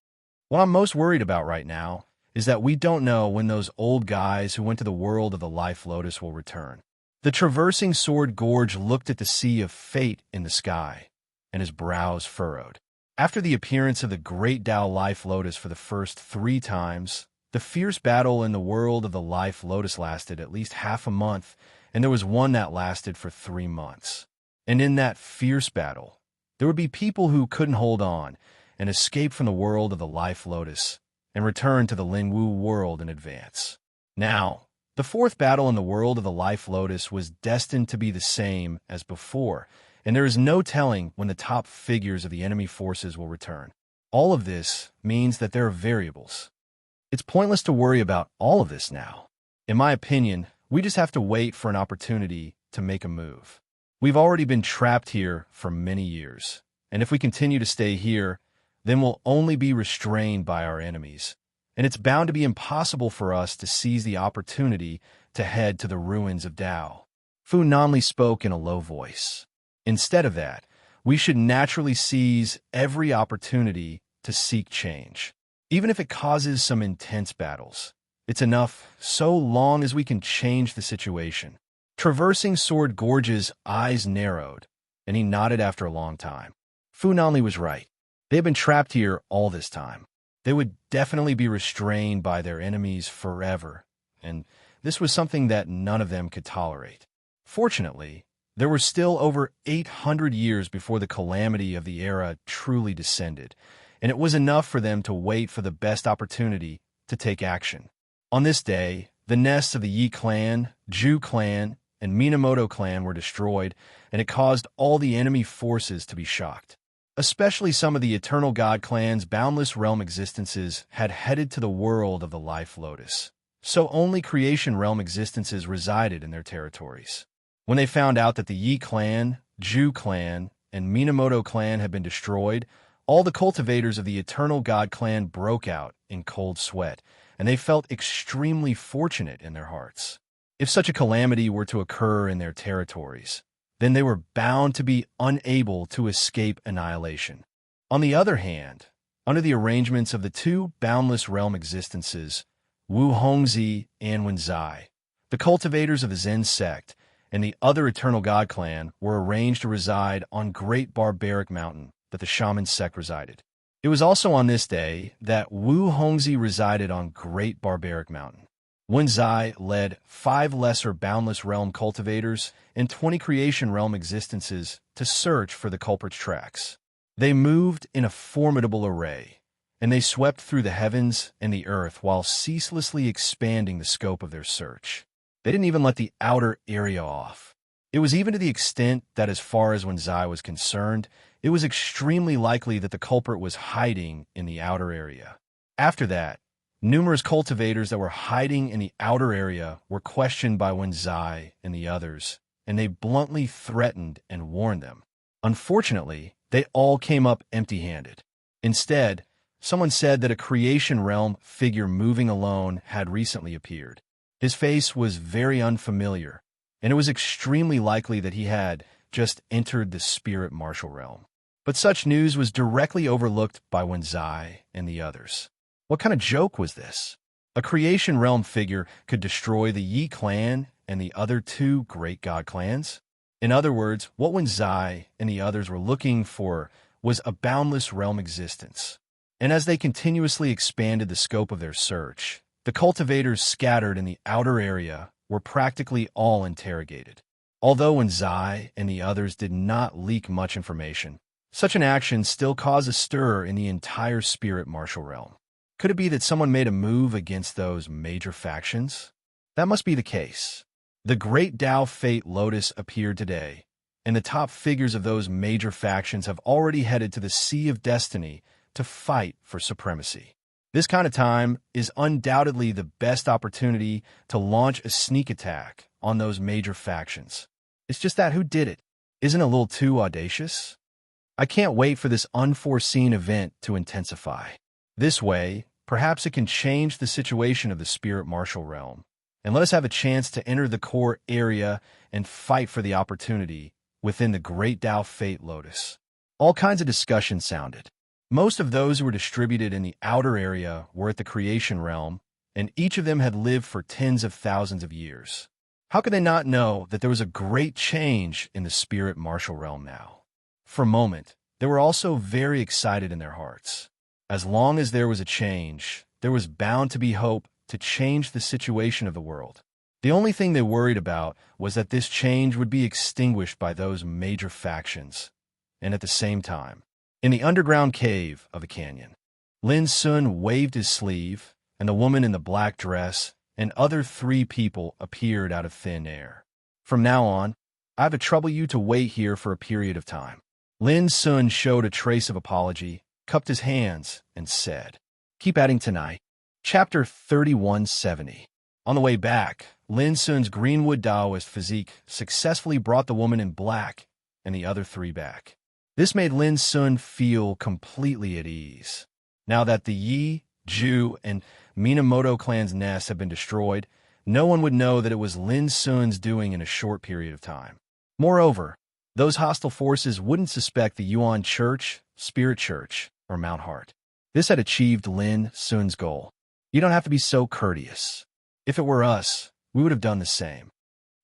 What I'm most worried about right now is that we don't know when those old guys who went to the world of the Life Lotus will return. The traversing sword gorge looked at the sea of fate in the sky, and his brows furrowed. After the appearance of the Great Tao Life Lotus for the first 3 times, the fierce battle in the world of the Life Lotus lasted at least half a month, and there was one that lasted for 3 months. And in that fierce battle, there would be people who couldn't hold on and escape from the world of the Life Lotus and return to the Lingwu world in advance. Now, the 4th battle in the world of the Life Lotus was destined to be the same as before, and there is no telling when the top figures of the enemy forces will return. All of this means that there are variables. It's pointless to worry about all of this now. In my opinion, we just have to wait for an opportunity to make a move. We've already been trapped here for many years, and if we continue to stay here, then we'll only be restrained by our enemies, and it's bound to be impossible for us to seize the opportunity to head to the ruins of Tao. Fu Nanli spoke in a low voice. Instead of that, we should naturally seize every opportunity to seek change. Even if it causes some intense battles, it's enough so long as we can change the situation. Traversing Sword Gorge's eyes narrowed, and he nodded after a long time. Fu Nanli was right. They had been trapped here all this time. They would definitely be restrained by their enemies forever, and this was something that none of them could tolerate. Fortunately, there were still over 800 years before the calamity of the era truly descended, and it was enough for them to wait for the best opportunity to take action. On this day, the nests of the Yi clan, Zhu clan, and Minamoto clan were destroyed, and it caused all the enemy forces to be shocked. Especially some of the Eternal God clan's boundless realm existences had headed to the world of the Life Lotus, so only creation realm existences resided in their territories. When they found out that the Yi clan, Zhu clan, and Minamoto clan had been destroyed, all the cultivators of the Eternal God clan broke out in cold sweat, and they felt extremely fortunate in their hearts. If such a calamity were to occur in their territories, then they were bound to be unable to escape annihilation. On the other hand, under the arrangements of the two boundless realm existences, Wu Hongzi and Wenzai, The cultivators of the Zen sect and the other Eternal God clan were arranged to reside on Great Barbaric Mountain that the Shaman sect resided. It was also on this day that Wu Hongzhi resided on Great Barbaric Mountain. Wen Zai led 5 lesser boundless realm cultivators and 20 creation realm existences to search for the culprit's tracks. They moved in a formidable array, and they swept through the heavens and the earth while ceaselessly expanding the scope of their search. They didn't even let the outer area off. It was even to the extent that as far as Wen Zai was concerned, it was extremely likely that the culprit was hiding in the outer area. After that, numerous cultivators that were hiding in the outer area were questioned by Wen Zai and the others, and they bluntly threatened and warned them. Unfortunately, they all came up empty-handed. Instead, someone said that a creation realm figure moving alone had recently appeared. His face was very unfamiliar, and it was extremely likely that he had just entered the spirit martial realm. But such news was directly overlooked by Wen Zai and the others. What kind of joke was this? A creation realm figure could destroy the Yi clan and the other 2 great god clans? In other words, what Wen Zai and the others were looking for was a boundless realm existence. And as they continuously expanded the scope of their search, the cultivators scattered in the outer area were practically all interrogated. Although Wen Zai and the others did not leak much information, such an action still caused a stir in the entire spirit martial realm. Could it be that someone made a move against those major factions? That must be the case. The Great Tao Fate Lotus appeared today, and the top figures of those major factions have already headed to the Sea of Destiny to fight for supremacy. This kind of time is undoubtedly the best opportunity to launch a sneak attack on those major factions. It's just that who did it? Isn't it a little too audacious? I can't wait for this unforeseen event to intensify. This way, perhaps it can change the situation of the spirit martial realm, and let us have a chance to enter the core area and fight for the opportunity within the Great Tao Fate Lotus. All kinds of discussion sounded. Most of those who were distributed in the outer area were at the creation realm, and each of them had lived for tens of thousands of years. How could they not know that there was a great change in the spirit martial realm now? For a moment, they were also very excited in their hearts. As long as there was a change, there was bound to be hope to change the situation of the world. The only thing they worried about was that this change would be extinguished by those major factions. And at the same time, in the underground cave of the canyon, Lin Sun waved his sleeve, and the woman in the black dress and other 3 people appeared out of thin air. From now on, I have to trouble you to wait here for a period of time. Lin Sun showed a trace of apology, cupped his hands, and said, "Keep adding tonight." Chapter 3170. On the way back, Lin Sun's Greenwood Taoist physique successfully brought the woman in black and the other 3 back. This made Lin Sun feel completely at ease. Now that the Yi, Ju, and Minamoto clans' nests have been destroyed, no one would know that it was Lin Sun's doing in a short period of time. Moreover, those hostile forces wouldn't suspect the Yuan Church, Spirit Church, or Mount Heart. This had achieved Lin Sun's goal. You don't have to be so courteous. If it were us, we would have done the same.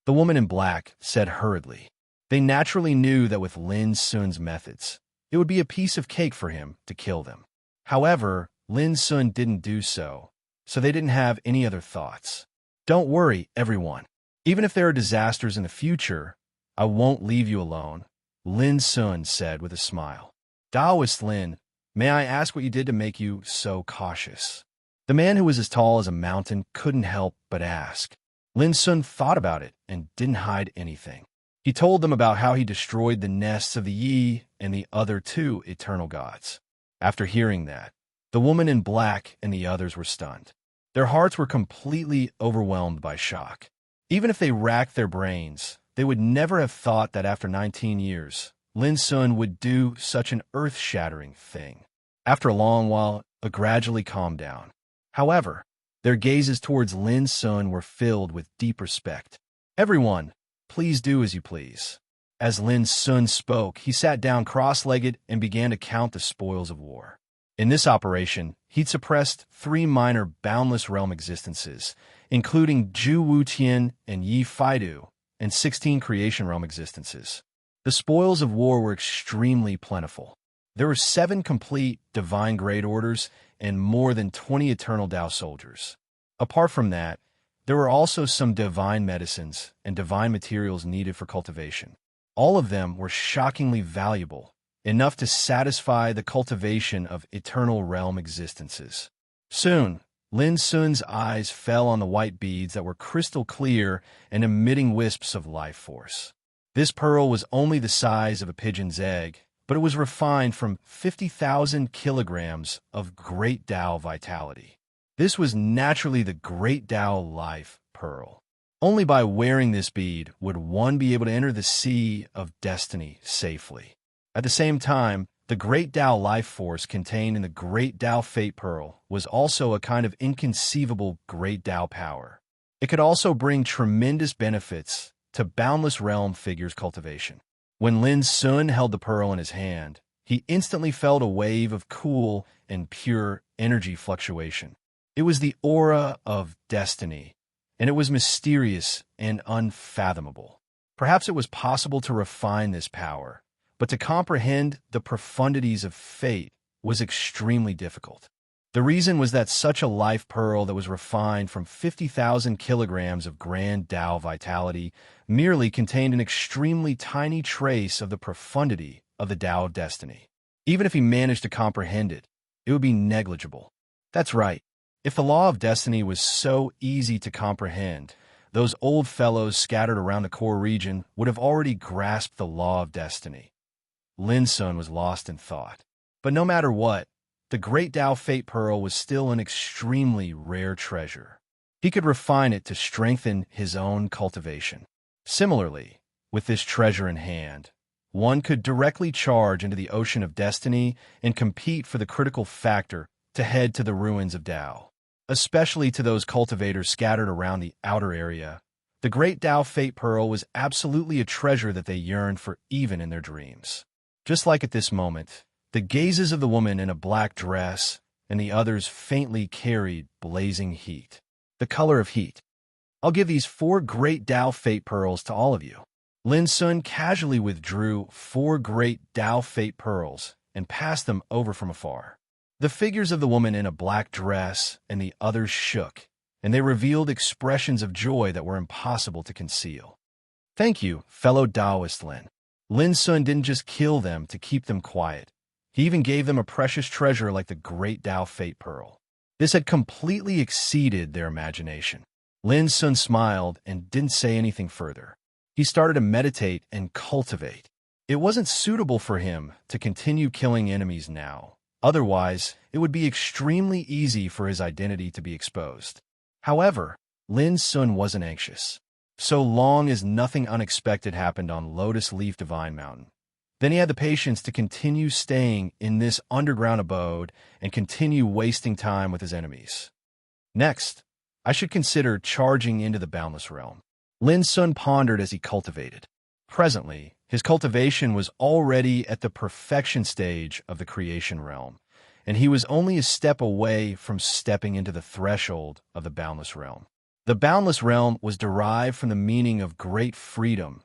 The woman in black said hurriedly. They naturally knew that with Lin Sun's methods, it would be a piece of cake for him to kill them. However, Lin Sun didn't do so, so they didn't have any other thoughts. Don't worry, everyone. Even if there are disasters in the future, I won't leave you alone, Lin Sun said with a smile. Taoist Lin, may I ask what you did to make you so cautious? The man who was as tall as a mountain couldn't help but ask. Lin Sun thought about it and didn't hide anything. He told them about how he destroyed the nests of the Yi and the other 2 eternal gods. After hearing that, the woman in black and the others were stunned. Their hearts were completely overwhelmed by shock. Even if they racked their brains, they would never have thought that after 19 years, Lin Sun would do such an earth-shattering thing. After a long while, it gradually calmed down. However, their gazes towards Lin Sun were filled with deep respect. Everyone, please do as you please. As Lin Sun spoke, he sat down cross-legged and began to count the spoils of war. In this operation, he'd suppressed 3 minor boundless realm existences including Zhu Wutian and Yi Faidu, and 16 creation realm existences. The spoils of war were extremely plentiful. There were 7 complete divine grade orders and more than 20 eternal Dao soldiers. Apart from that, there were also some divine medicines and divine materials needed for cultivation. All of them were shockingly valuable, enough to satisfy the cultivation of eternal realm existences. Soon, Lin Sun's eyes fell on the white beads that were crystal clear and emitting wisps of life force. This pearl was only the size of a pigeon's egg, but it was refined from 50,000 kilograms of Great Tao vitality. This was naturally the Great Tao Life Pearl. Only by wearing this bead would one be able to enter the Sea of Destiny safely. At the same time, the Great Tao Life Force contained in the Great Tao Fate Pearl was also a kind of inconceivable Great Tao power. It could also bring tremendous benefits to Boundless Realm Figures cultivation. When Lin Sun held the pearl in his hand, he instantly felt a wave of cool and pure energy fluctuation. It was the aura of destiny, and it was mysterious and unfathomable. Perhaps it was possible to refine this power, but to comprehend the profundities of fate was extremely difficult. The reason was that such a life pearl that was refined from 50,000 kilograms of grand Tao vitality merely contained an extremely tiny trace of the profundity of the Tao of destiny. Even if he managed to comprehend it, it would be negligible. That's right. If the law of destiny was so easy to comprehend, those old fellows scattered around the core region would have already grasped the law of destiny. Lin Sun was lost in thought. But no matter what, the Great Tao Fate Pearl was still an extremely rare treasure. He could refine it to strengthen his own cultivation. Similarly, with this treasure in hand, one could directly charge into the ocean of destiny and compete for the critical factor to head to the ruins of Tao. Especially to those cultivators scattered around the outer area, the Great Tao Fate Pearl was absolutely a treasure that they yearned for even in their dreams. Just like at this moment, the gazes of the woman in a black dress and the others faintly carried blazing heat. The color of heat. I'll give these 4 Great Tao Fate Pearls to all of you. Lin Sun casually withdrew 4 Great Tao Fate Pearls and passed them over from afar. The figures of the woman in a black dress and the others shook, and they revealed expressions of joy that were impossible to conceal. Thank you, fellow Taoist Lin. Lin Sun didn't just kill them to keep them quiet. He even gave them a precious treasure like the Great Tao Fate Pearl. This had completely exceeded their imagination. Lin Sun smiled and didn't say anything further. He started to meditate and cultivate. It wasn't suitable for him to continue killing enemies now. Otherwise, it would be extremely easy for his identity to be exposed. However, Lin Sun wasn't anxious. So long as nothing unexpected happened on Lotus Leaf Divine Mountain, then he had the patience to continue staying in this underground abode and continue wasting time with his enemies. Next, I should consider charging into the Boundless Realm. Lin Sun pondered as he cultivated. Presently, his cultivation was already at the perfection stage of the creation realm, and he was only a step away from stepping into the threshold of the Boundless Realm. The Boundless Realm was derived from the meaning of great freedom,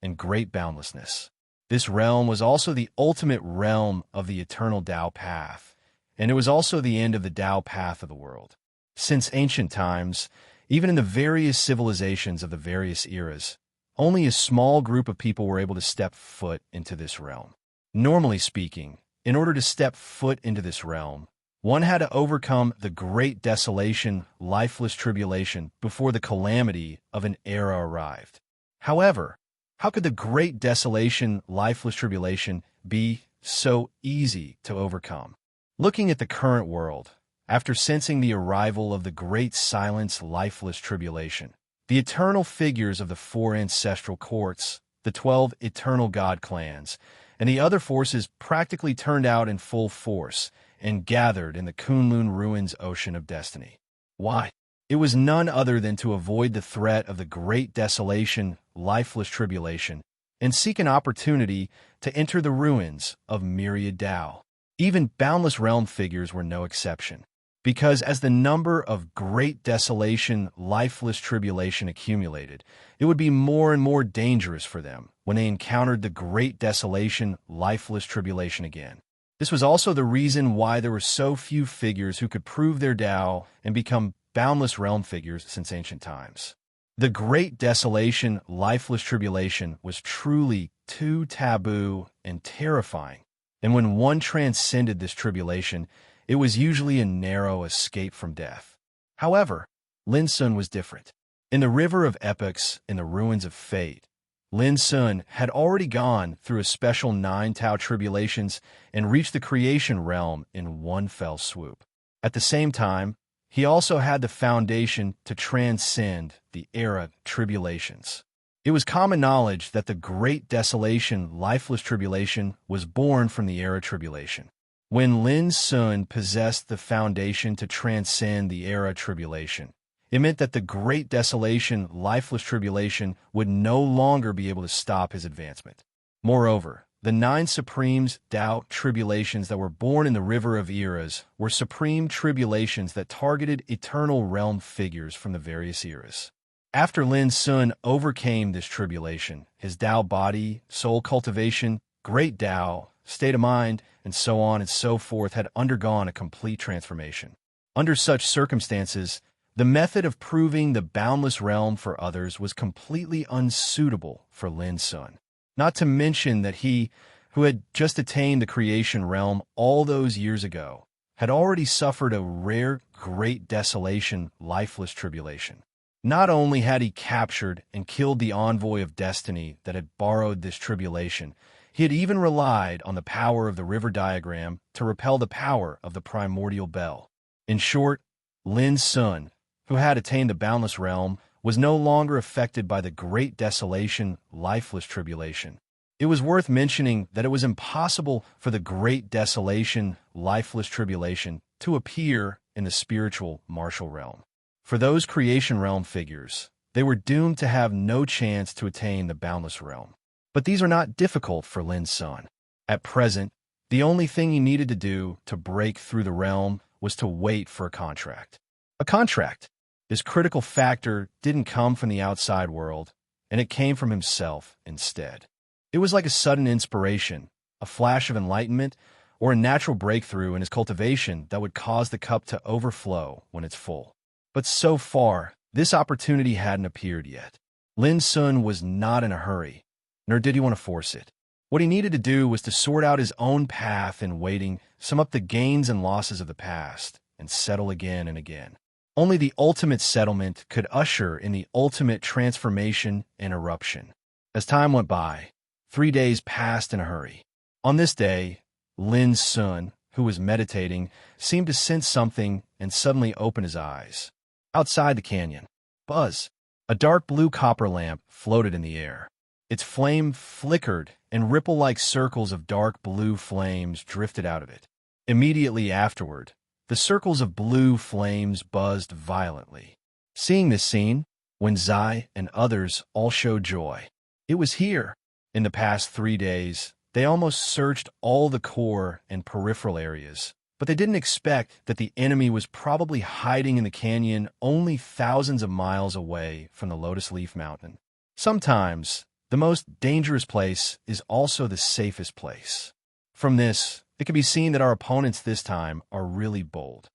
and great boundlessness. This realm was also the ultimate realm of the eternal Tao path, and it was also the end of the Tao path of the world. Since ancient times, even in the various civilizations of the various eras, only a small group of people were able to step foot into this realm. Normally speaking, in order to step foot into this realm, one had to overcome the great desolation, lifeless tribulation before the calamity of an era arrived. However, how could the great desolation, lifeless tribulation be so easy to overcome? Looking at the current world, after sensing the arrival of the great silence, lifeless tribulation, the eternal figures of the 4 ancestral courts, the 12 eternal god clans, and the other forces practically turned out in full force and gathered in the Kunlun Ruins Ocean of Destiny. Why? It was none other than to avoid the threat of the great desolation, lifeless tribulation, and seek an opportunity to enter the ruins of myriad Tao. Even Boundless Realm figures were no exception. Because as the number of great desolation, lifeless tribulation accumulated, it would be more and more dangerous for them when they encountered the great desolation, lifeless tribulation again. This was also the reason why there were so few figures who could prove their Tao and become boundless realm figures since ancient times. The great desolation, lifeless tribulation was truly too taboo and terrifying, and when one transcended this tribulation, it was usually a narrow escape from death. However, Lin Sun was different. In the river of epochs, in the ruins of fate, Lin Sun had already gone through a special 9 Tao tribulations and reached the creation realm in one fell swoop. At the same time, he also had the foundation to transcend the era tribulations. It was common knowledge that the great desolation, lifeless tribulation was born from the era tribulation. When Lin Sun possessed the foundation to transcend the era tribulation, it meant that the great desolation, lifeless tribulation would no longer be able to stop his advancement. Moreover, the 9 supremes, Tao tribulations that were born in the river of eras were supreme tribulations that targeted eternal realm figures from the various eras. After Lin Sun overcame this tribulation, his Tao body, soul cultivation, great Tao, state of mind, and so on and so forth had undergone a complete transformation. Under such circumstances, the method of proving the boundless realm for others was completely unsuitable for Lin Sun. Not to mention that he, who had just attained the creation realm all those years ago, had already suffered a rare, great desolation, lifeless tribulation. Not only had he captured and killed the envoy of destiny that had borrowed this tribulation, he had even relied on the power of the river diagram to repel the power of the primordial bell. In short, Lin Sun, who had attained the boundless realm, was no longer affected by the great desolation, lifeless tribulation. It was worth mentioning that it was impossible for the great desolation, lifeless tribulation to appear in the spiritual martial realm. For those creation realm figures, they were doomed to have no chance to attain the boundless realm. But these are not difficult for Lin Sun. At present, the only thing he needed to do to break through the realm was to wait for a contract. A contract. This critical factor didn't come from the outside world, and it came from himself instead. It was like a sudden inspiration, a flash of enlightenment, or a natural breakthrough in his cultivation that would cause the cup to overflow when it's full. But so far, this opportunity hadn't appeared yet. Lin Sun was not in a hurry, nor did he want to force it. What he needed to do was to sort out his own path in waiting, sum up the gains and losses of the past, and settle again and again. Only the ultimate settlement could usher in the ultimate transformation and eruption. As time went by, 3 days passed in a hurry. On this day, Lin Sun, who was meditating, seemed to sense something and suddenly opened his eyes. Outside the canyon, buzz, a dark blue copper lamp floated in the air. Its flame flickered, and ripple-like circles of dark blue flames drifted out of it. Immediately afterward, the circles of blue flames buzzed violently. Seeing this scene, Wen Zai and others all showed joy. It was here. In the past 3 days, they almost searched all the core and peripheral areas, but they didn't expect that the enemy was probably hiding in the canyon only thousands of miles away from the Lotus Leaf Mountain. Sometimes, the most dangerous place is also the safest place. From this, it can be seen that our opponents this time are really bold.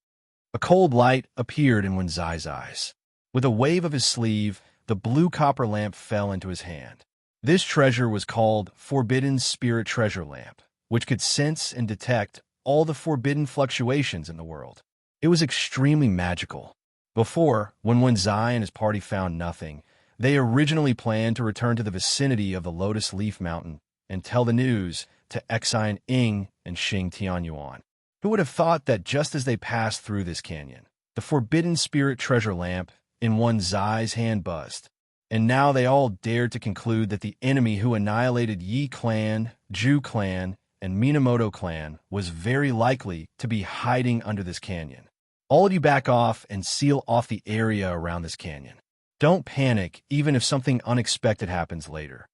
A cold light appeared in Wen Zai's eyes. With a wave of his sleeve, the blue copper lamp fell into his hand. This treasure was called Forbidden Spirit Treasure Lamp, which could sense and detect all the forbidden fluctuations in the world. It was extremely magical. Before, when Wen Zai and his party found nothing, they originally planned to return to the vicinity of the Lotus Leaf Mountain and tell the news to Exine Ing and Xing Tianyuan. Who would have thought that just as they passed through this canyon, the Forbidden Spirit Treasure Lamp in Wen Zai's hand buzzed, and now they all dared to conclude that the enemy who annihilated Yi Clan, Zhu Clan, and Minamoto Clan was very likely to be hiding under this canyon. All of you back off and seal off the area around this canyon. Don't panic even if something unexpected happens later.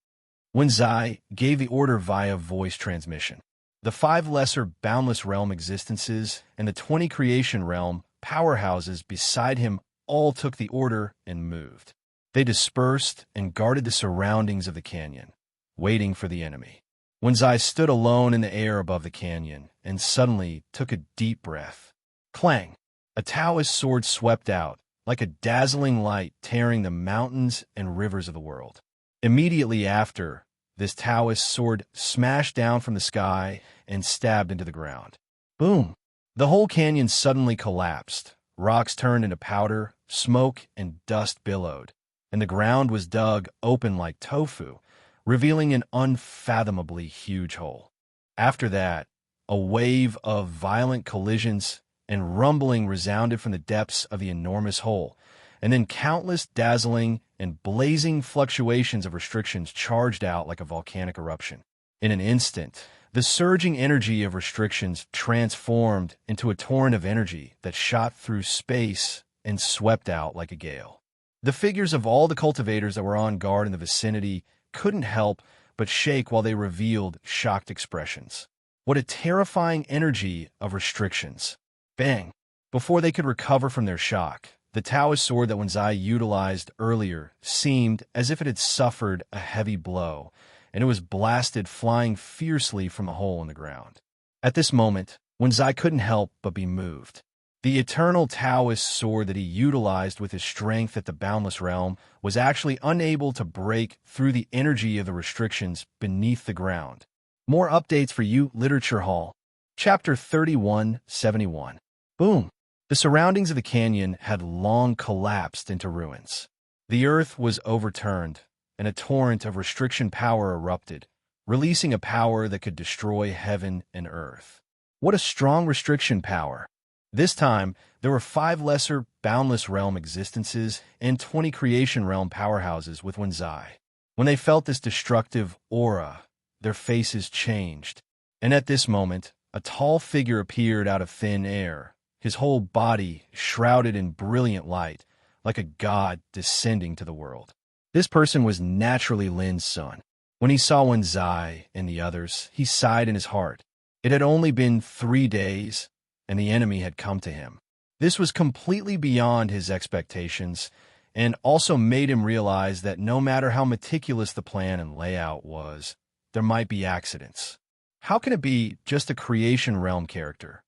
Wen Zai gave the order via voice transmission. The 5 lesser boundless realm existences and the 20 creation realm powerhouses beside him all took the order and moved. They dispersed and guarded the surroundings of the canyon, waiting for the enemy. Wenzai stood alone in the air above the canyon and suddenly took a deep breath. Clang! A Taoist sword swept out, like a dazzling light tearing the mountains and rivers of the world. Immediately after, this Taoist sword smashed down from the sky and stabbed into the ground. Boom! The whole canyon suddenly collapsed. Rocks turned into powder, smoke and dust billowed, and the ground was dug open like tofu, revealing an unfathomably huge hole. After that, a wave of violent collisions and rumbling resounded from the depths of the enormous hole, and then countless dazzling and blazing fluctuations of restrictions charged out like a volcanic eruption. In an instant, the surging energy of restrictions transformed into a torrent of energy that shot through space and swept out like a gale. The figures of all the cultivators that were on guard in the vicinity couldn't help but shake while they revealed shocked expressions. What a terrifying energy of restrictions. Bang! Before they could recover from their shock, the Taoist sword that Wenzai utilized earlier seemed as if it had suffered a heavy blow, and it was blasted flying fiercely from a hole in the ground. At this moment, Wenzai couldn't help but be moved. The eternal Taoist sword that he utilized with his strength at the boundless realm was actually unable to break through the energy of the restrictions beneath the ground. More updates for you, Literature Hall. Chapter 3171. Boom! The surroundings of the canyon had long collapsed into ruins. The earth was overturned, and a torrent of restriction power erupted, releasing a power that could destroy heaven and earth. What a strong restriction power! This time, there were 5 lesser boundless realm existences and 20 creation realm powerhouses with Wenzai. When they felt this destructive aura, their faces changed, and at this moment, a tall figure appeared out of thin air, his whole body shrouded in brilliant light, like a god descending to the world. This person was naturally Lin's son. When he saw Wenzai and the others, he sighed in his heart. It had only been 3 days, and the enemy had come to him. This was completely beyond his expectations, and also made him realize that no matter how meticulous the plan and layout was, there might be accidents. How can it be just a creation realm character?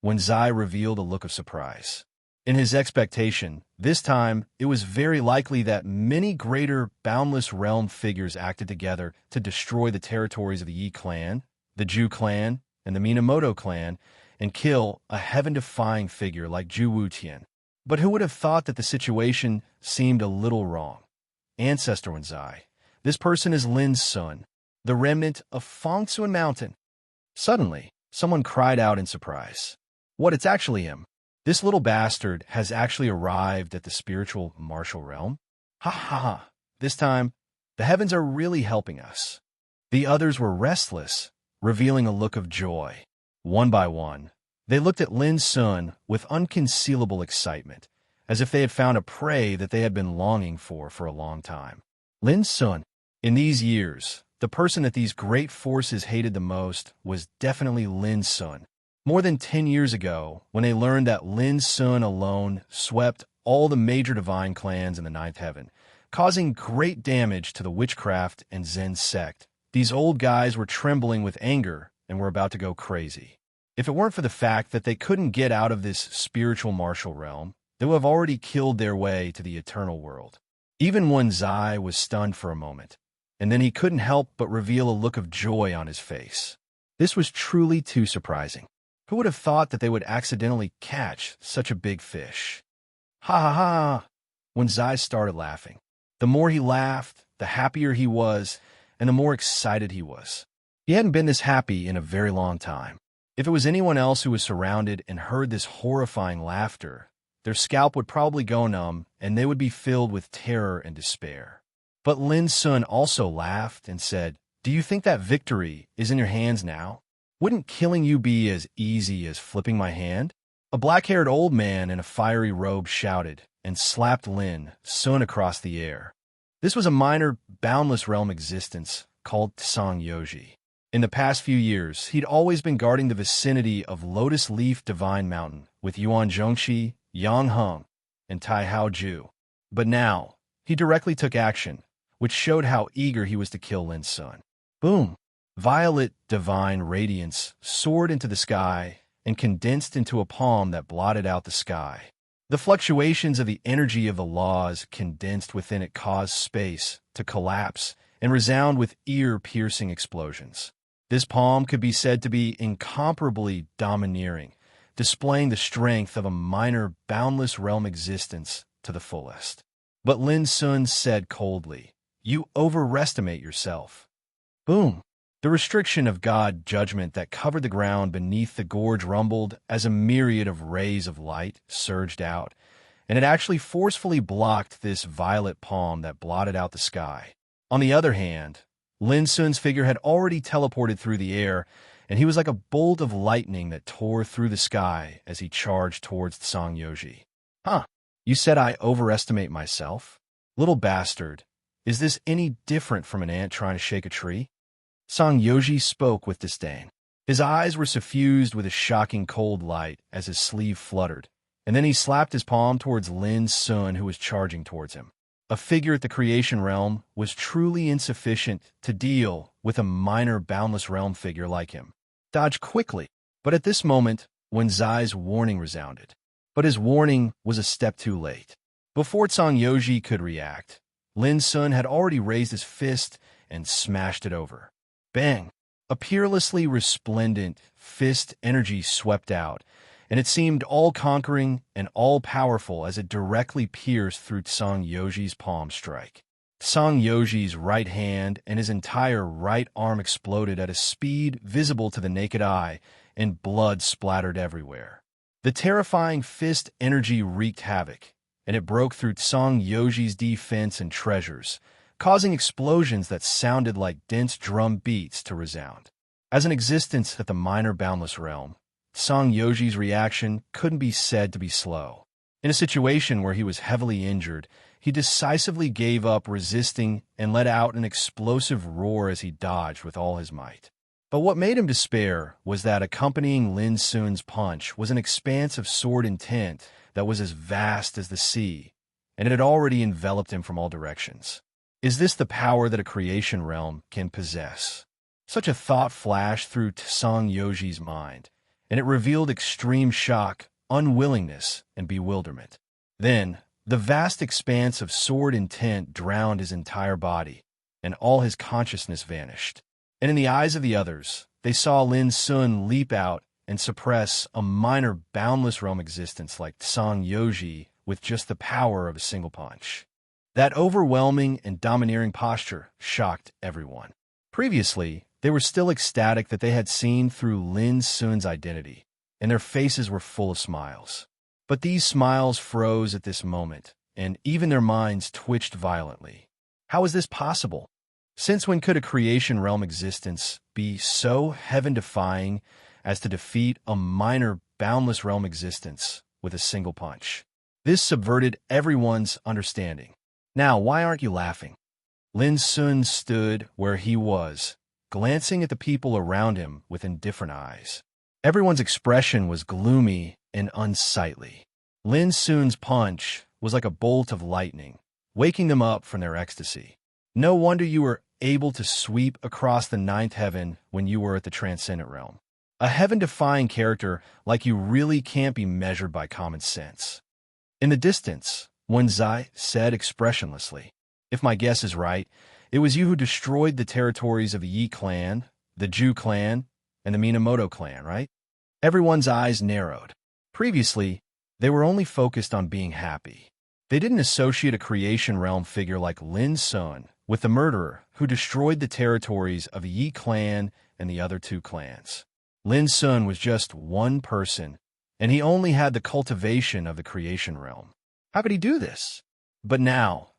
Wenzai revealed a look of surprise. In his expectation, this time, it was very likely that many greater boundless realm figures acted together to destroy the territories of the Yi clan, the Ju clan, and the Minamoto clan, and kill a heaven-defying figure like Zhu Wutian. But who would have thought that the situation seemed a little wrong? Ancestor Wenzai. This person is Lin's son, the remnant of Fengsuan Mountain. Suddenly, someone cried out in surprise. What, it's actually him. This little bastard has actually arrived at the spiritual martial realm? Ha ha ha. This time, the heavens are really helping us. The others were restless, revealing a look of joy. One by one, they looked at Lin's son with unconcealable excitement, as if they had found a prey that they had been longing for a long time. Lin's son. In these years, the person that these great forces hated the most was definitely Lin's son. More than 10 years ago, when they learned that Lin's son alone swept all the major divine clans in the ninth heaven, causing great damage to the witchcraft and Zen sect, these old guys were trembling with anger and were about to go crazy. If it weren't for the fact that they couldn't get out of this spiritual martial realm, they would have already killed their way to the eternal world. Even Wenzai was stunned for a moment, and then he couldn't help but reveal a look of joy on his face. This was truly too surprising. Who would have thought that they would accidentally catch such a big fish? Ha ha ha! Wenzai started laughing. The more he laughed, the happier he was, and the more excited he was. He hadn't been this happy in a very long time. If it was anyone else who was surrounded and heard this horrifying laughter, their scalp would probably go numb and they would be filled with terror and despair. But Lin's son also laughed and said, "Do you think that victory is in your hands now? Wouldn't killing you be as easy as flipping my hand?" A black-haired old man in a fiery robe shouted and slapped Lin's son across the air. This was a minor, boundless realm existence called Tsang Yoji. In the past few years, he'd always been guarding the vicinity of Lotus Leaf Divine Mountain with Yuan Zhongxi Yang Heng, and Tai Hao Ju. But now, he directly took action, which showed how eager he was to kill Lin Sun. Boom! Violet divine radiance soared into the sky and condensed into a palm that blotted out the sky. The fluctuations of the energy of the laws condensed within it caused space to collapse and resound with ear-piercing explosions. This palm could be said to be incomparably domineering, displaying the strength of a minor, boundless realm existence to the fullest. But Lin Sun said coldly, "You overestimate yourself." Boom! The restriction of God judgment that covered the ground beneath the gorge rumbled as a myriad of rays of light surged out, and it actually forcefully blocked this violet palm that blotted out the sky. On the other hand, Lin Sun's figure had already teleported through the air, and he was like a bolt of lightning that tore through the sky as he charged towards Tsang Yoji. Huh, you said I overestimate myself? Little bastard, is this any different from an ant trying to shake a tree? Tsang Yoji spoke with disdain. His eyes were suffused with a shocking cold light as his sleeve fluttered, and then he slapped his palm towards Lin Sun, who was charging towards him. A figure at the creation realm was truly insufficient to deal with a minor boundless realm figure like him. Dodge quickly, but at this moment, Wen Zai's warning resounded. But his warning was a step too late. Before Tsang Yoji could react, Lin Sun had already raised his fist and smashed it over. Bang! A peerlessly resplendent fist energy swept out, and it seemed all-conquering and all-powerful as it directly pierced through Tsang Yoji's palm strike. Tsang Yoji's right hand and his entire right arm exploded at a speed visible to the naked eye, and blood splattered everywhere. The terrifying fist energy wreaked havoc, and it broke through Tsang Yoji's defense and treasures, causing explosions that sounded like dense drum beats to resound. As an existence at the minor boundless realm, Tsang Yoji's reaction couldn't be said to be slow. In a situation where he was heavily injured, he decisively gave up resisting and let out an explosive roar as he dodged with all his might. But what made him despair was that accompanying Lin Sun's punch was an expanse of sword intent that was as vast as the sea, and it had already enveloped him from all directions. Is this the power that a creation realm can possess? Such a thought flashed through Tsang Yoji's mind, and it revealed extreme shock, unwillingness, and bewilderment. Then, the vast expanse of sword intent drowned his entire body, and all his consciousness vanished. And in the eyes of the others, they saw Lin Sun leap out and suppress a minor boundless realm existence like Tsang Yoji with just the power of a single punch. That overwhelming and domineering posture shocked everyone. Previously, they were still ecstatic that they had seen through Lin Sun's identity, and their faces were full of smiles. But these smiles froze at this moment, and even their minds twitched violently. How is this possible? Since when could a creation realm existence be so heaven-defying as to defeat a minor boundless realm existence with a single punch? This subverted everyone's understanding. Now, why aren't you laughing? Lin Sun stood where he was, glancing at the people around him with indifferent eyes. Everyone's expression was gloomy and unsightly. Lin Sun's punch was like a bolt of lightning, waking them up from their ecstasy. No wonder you were able to sweep across the ninth heaven when you were at the transcendent realm. A heaven-defying character like you really can't be measured by common sense. In the distance, Wen Zai said expressionlessly, "If my guess is right, it was you who destroyed the territories of the Yi clan, the Zhu clan, and the Minamoto clan, right?" Everyone's eyes narrowed. Previously, they were only focused on being happy. They didn't associate a creation realm figure like Lin Sun with the murderer who destroyed the territories of the Yi clan and the other two clans. Lin Sun was just one person, and he only had the cultivation of the creation realm. How could he do this? But now,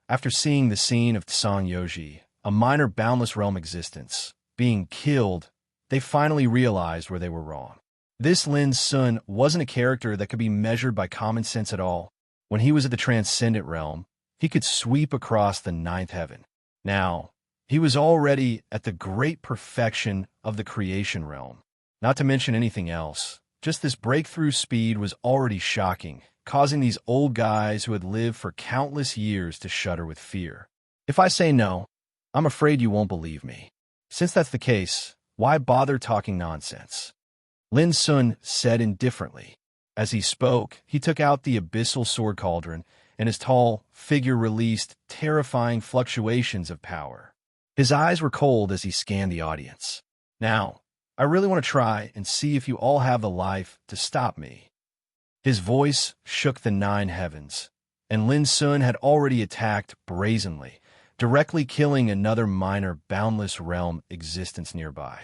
after seeing the scene of Tsang Yoji, a minor boundless realm existence, being killed, they finally realized where they were wrong. This Lin Sun wasn't a character that could be measured by common sense at all. When he was at the transcendent realm, he could sweep across the ninth heaven. Now, he was already at the great perfection of the creation realm. Not to mention anything else, just this breakthrough speed was already shocking, causing these old guys who had lived for countless years to shudder with fear. If I say no, I'm afraid you won't believe me. Since that's the case, why bother talking nonsense? Lin Sun said indifferently. As he spoke, he took out the abyssal sword cauldron, and his tall figure released terrifying fluctuations of power. His eyes were cold as he scanned the audience. Now, I really want to try and see if you all have the life to stop me. His voice shook the 9 heavens, and Lin Sun had already attacked brazenly, directly killing another minor boundless realm existence nearby.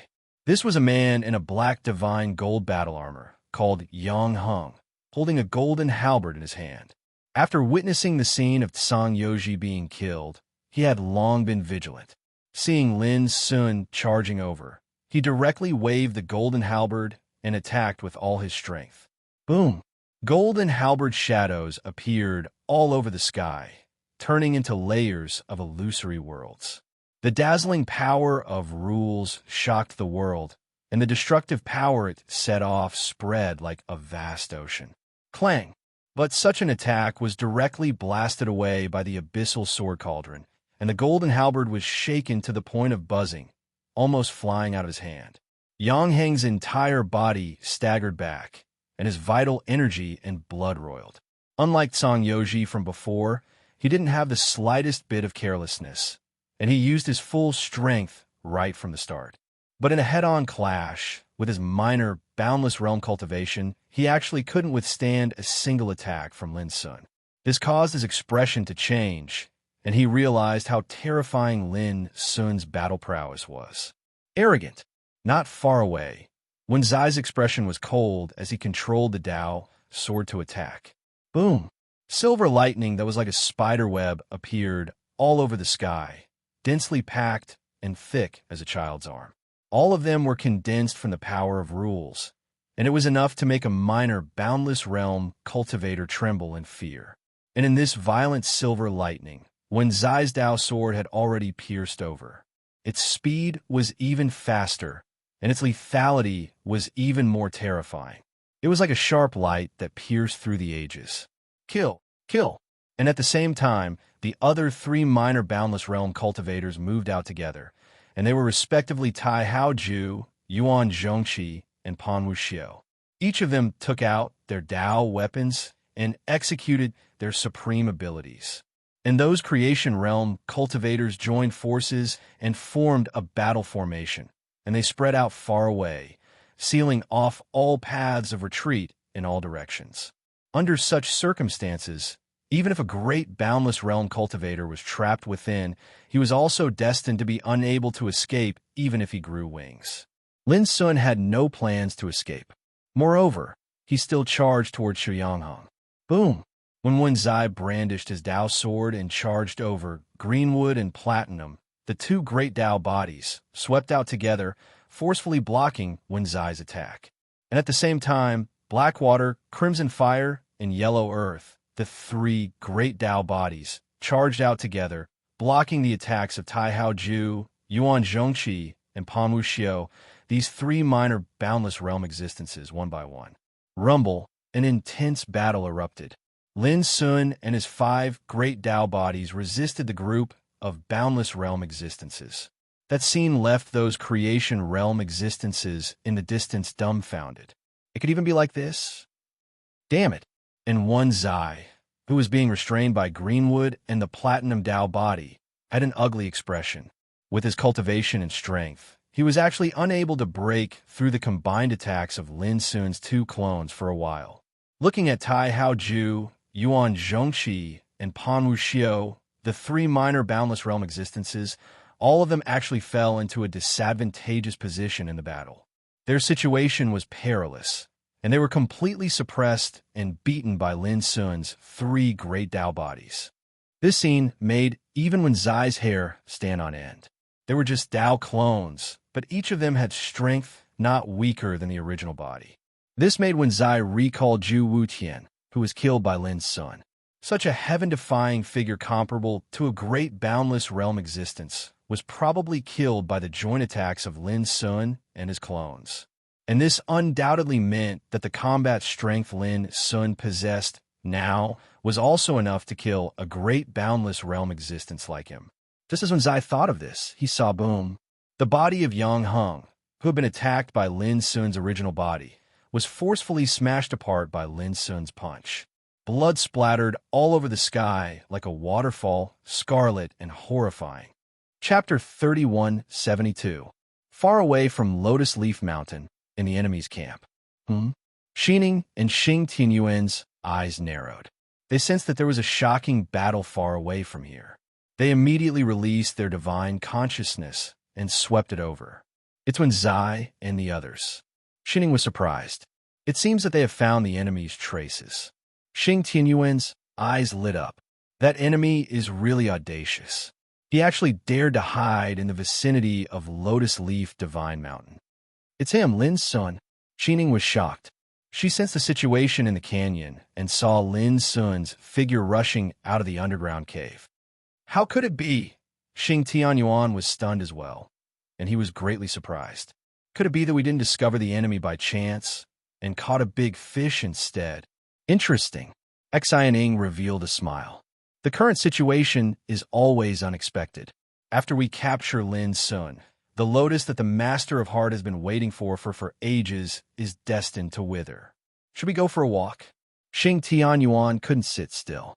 This was a man in a black divine gold battle armor, called Yang Heng, holding a golden halberd in his hand. After witnessing the scene of Tsang Yoji being killed, he had long been vigilant. Seeing Lin Sun charging over, he directly waved the golden halberd and attacked with all his strength. Boom! Golden halberd shadows appeared all over the sky, turning into layers of illusory worlds. The dazzling power of rules shocked the world, and the destructive power it set off spread like a vast ocean. Clang! But such an attack was directly blasted away by the abyssal sword cauldron, and the golden halberd was shaken to the point of buzzing, almost flying out of his hand. Yang Heng's entire body staggered back, and his vital energy and blood roiled. Unlike Tsang Yoji from before, he didn't have the slightest bit of carelessness, and he used his full strength right from the start. But in a head-on clash with his minor, boundless realm cultivation, he actually couldn't withstand a single attack from Lin Sun. This caused his expression to change, and he realized how terrifying Lin Sun's battle prowess was. Arrogant. Not far away, Wen Zai's expression was cold as he controlled the Dao sword to attack. Boom! Silver lightning that was like a spider web appeared all over the sky, densely packed and thick as a child's arm. All of them were condensed from the power of rules, and it was enough to make a minor boundless realm cultivator tremble in fear. And in this violent silver lightning, Wen Zai's Dao sword had already pierced over. Its speed was even faster, and its lethality was even more terrifying. It was like a sharp light that pierced through the ages. Kill! Kill! And at the same time, the other 3 minor boundless realm cultivators moved out together, and they were respectively Tai Haoju, Yuan Zhongqi, and Pan Wuxiu. Each of them took out their Dao weapons and executed their supreme abilities. And those creation realm cultivators joined forces and formed a battle formation, and they spread out far away, sealing off all paths of retreat in all directions. Under such circumstances, even if a great boundless realm cultivator was trapped within, he was also destined to be unable to escape even if he grew wings. Lin Sun had no plans to escape. Moreover, he still charged towards Shuyonghong. Boom! When Wen Zai brandished his Dao sword and charged over, Greenwood and Platinum, the 2 great Dao bodies, swept out together, forcefully blocking Wen Zai's attack. And at the same time, Blackwater, Crimson Fire, and Yellow Earth, the 3 great Dao bodies, charged out together, blocking the attacks of Tai Haoju, Yuan Zhongqi, and Pan Wuxiu, these 3 minor boundless realm existences one by one. Rumble, an intense battle erupted. Lin Sun and his 5 great Dao bodies resisted the group of boundless realm existences. That scene left those creation realm existences in the distance dumbfounded. It could even be like this. Damn it. And Wen Zai, who was being restrained by Greenwood and the Platinum Dao body, had an ugly expression. With his cultivation and strength, he was actually unable to break through the combined attacks of Lin Sun's 2 clones for a while. Looking at Tai Haoju, Yuan Zhongqi, and Pan Wuxiu, the 3 minor boundless realm existences, all of them actually fell into a disadvantageous position in the battle. Their situation was perilous, and they were completely suppressed and beaten by Lin Sun's 3 great Dao bodies. This scene made even Wen Zai's hair stand on end. They were just Dao clones, but each of them had strength not weaker than the original body. This made Wen Zai recall Zhu Wutian, who was killed by Lin Sun. Such a heaven-defying figure comparable to a great boundless realm existence was probably killed by the joint attacks of Lin Sun and his clones. And this undoubtedly meant that the combat strength Lin Sun possessed now was also enough to kill a great boundless realm existence like him. Just as when Zai thought of this, he saw boom. The body of Yang Heng, who had been attacked by Lin Sun's original body, was forcefully smashed apart by Lin Sun's punch. Blood splattered all over the sky like a waterfall, scarlet and horrifying. Chapter 3172. Far away from Lotus Leaf Mountain, in the enemy's camp. Xining and Xing Tianyuan's eyes narrowed. They sensed that there was a shocking battle far away from here. They immediately released their divine consciousness and swept it over. It's when Zai and the others. Xining was surprised. It seems that they have found the enemy's traces. Xing Tianyuan's eyes lit up. That enemy is really audacious. He actually dared to hide in the vicinity of Lotus Leaf Divine Mountain. It's him, Lin Sun. Xining was shocked. She sensed the situation in the canyon and saw Lin Sun's figure rushing out of the underground cave. How could it be? Xing Tianyuan was stunned as well, and he was greatly surprised. Could it be that we didn't discover the enemy by chance and caught a big fish instead? Interesting. Xianing revealed a smile. The current situation is always unexpected. After we capture Lin Sun, the lotus that the Master of Heart has been waiting for ages is destined to wither. Should we go for a walk? Xing Tianyuan couldn't sit still.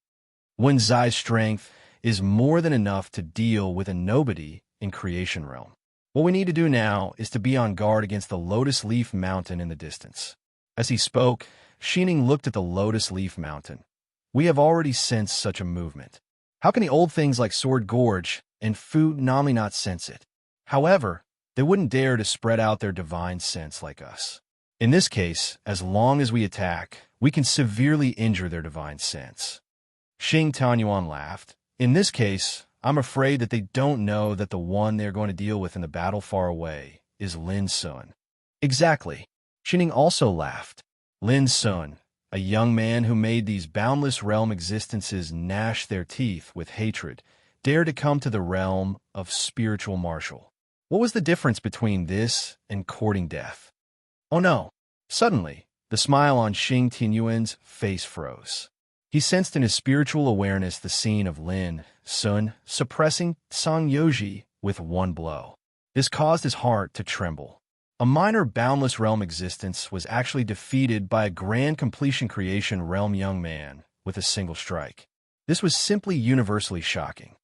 When Zai's strength is more than enough to deal with a nobody in Creation Realm. What we need to do now is to be on guard against the Lotus Leaf Mountain in the distance. As he spoke, Xining looked at the Lotus Leaf Mountain. We have already sensed such a movement. How can the old things like Sword Gorge and Fu Namli not sense it? However, they wouldn't dare to spread out their divine sense like us. In this case, as long as we attack, we can severely injure their divine sense. Xing Tianyuan laughed. In this case, I'm afraid that they don't know that the one they're going to deal with in the battle far away is Lin Sun. Exactly. Xining also laughed. Lin Sun, a young man who made these boundless realm existences gnash their teeth with hatred, dared to come to the realm of spiritual martial. What was the difference between this and courting death? Oh no! Suddenly, the smile on Xing Tianyuan's face froze. He sensed in his spiritual awareness the scene of Lin Sun suppressing Song Yoji with one blow. This caused his heart to tremble. A minor boundless realm existence was actually defeated by a grand completion creation realm young man with a single strike. This was simply universally shocking.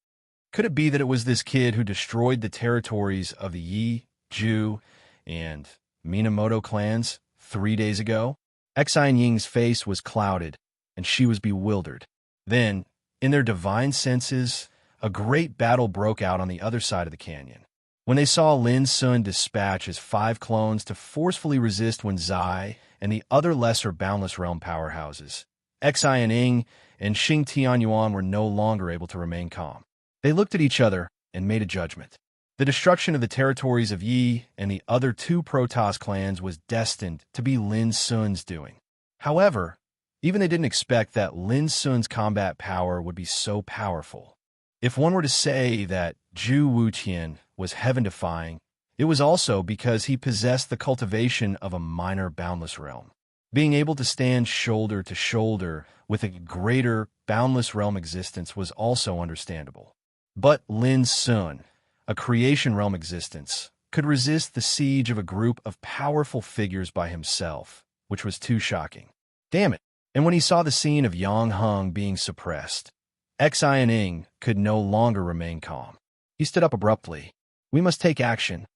Could it be that it was this kid who destroyed the territories of the Yi, Ju, and Minamoto clans 3 days ago? Xianying's face was clouded, and she was bewildered. Then, in their divine senses, a great battle broke out on the other side of the canyon. When they saw Lin Sun dispatch his 5 clones to forcefully resist when Zai and the other lesser boundless realm powerhouses, Xianing and Xing Tianyuan were no longer able to remain calm. They looked at each other and made a judgment. The destruction of the territories of Yi and the other 2 Protoss clans was destined to be Lin Sun's doing. However, even they didn't expect that Lin Sun's combat power would be so powerful. If one were to say that Zhu Wuqian was heaven-defying, it was also because he possessed the cultivation of a minor boundless realm. Being able to stand shoulder to shoulder with a greater boundless realm existence was also understandable. But Lin Sun, a creation realm existence, could resist the siege of a group of powerful figures by himself, which was too shocking. Damn it! And when he saw the scene of Yang Heng being suppressed, Xianing could no longer remain calm. He stood up abruptly. We must take action.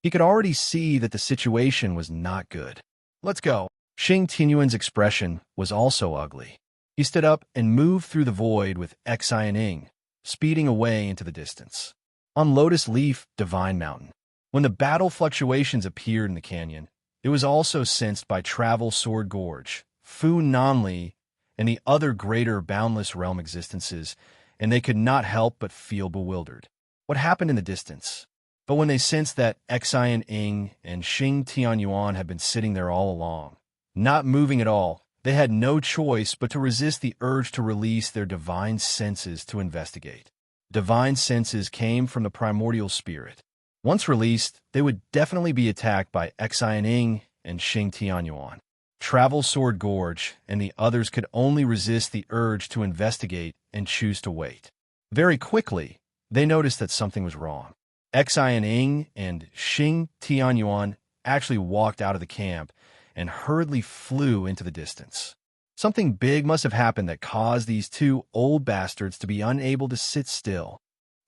He could already see that the situation was not good. Let's go. Xing Tianyuan's expression was also ugly. He stood up and moved through the void with Xianing, speeding away into the distance. On Lotus Leaf Divine Mountain, when the battle fluctuations appeared in the canyon, it was also sensed by Travel Sword Gorge, Fu Nanli, and the other greater boundless realm existences, and they could not help but feel bewildered. What happened in the distance? But when they sensed that Xianing and Xing Tianyuan had been sitting there all along, not moving at all, they had no choice but to resist the urge to release their divine senses to investigate. Divine senses came from the primordial spirit. Once released, they would definitely be attacked by Xianing and Xing Tianyuan. Travel Sword Gorge, and the others could only resist the urge to investigate and choose to wait. Very quickly, they noticed that something was wrong. Xian and Xing Tianyuan actually walked out of the camp and hurriedly flew into the distance. Something big must have happened that caused these two old bastards to be unable to sit still.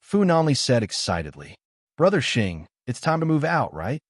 Fu Nanli said excitedly, "Brother Xing, it's time to move out, right?"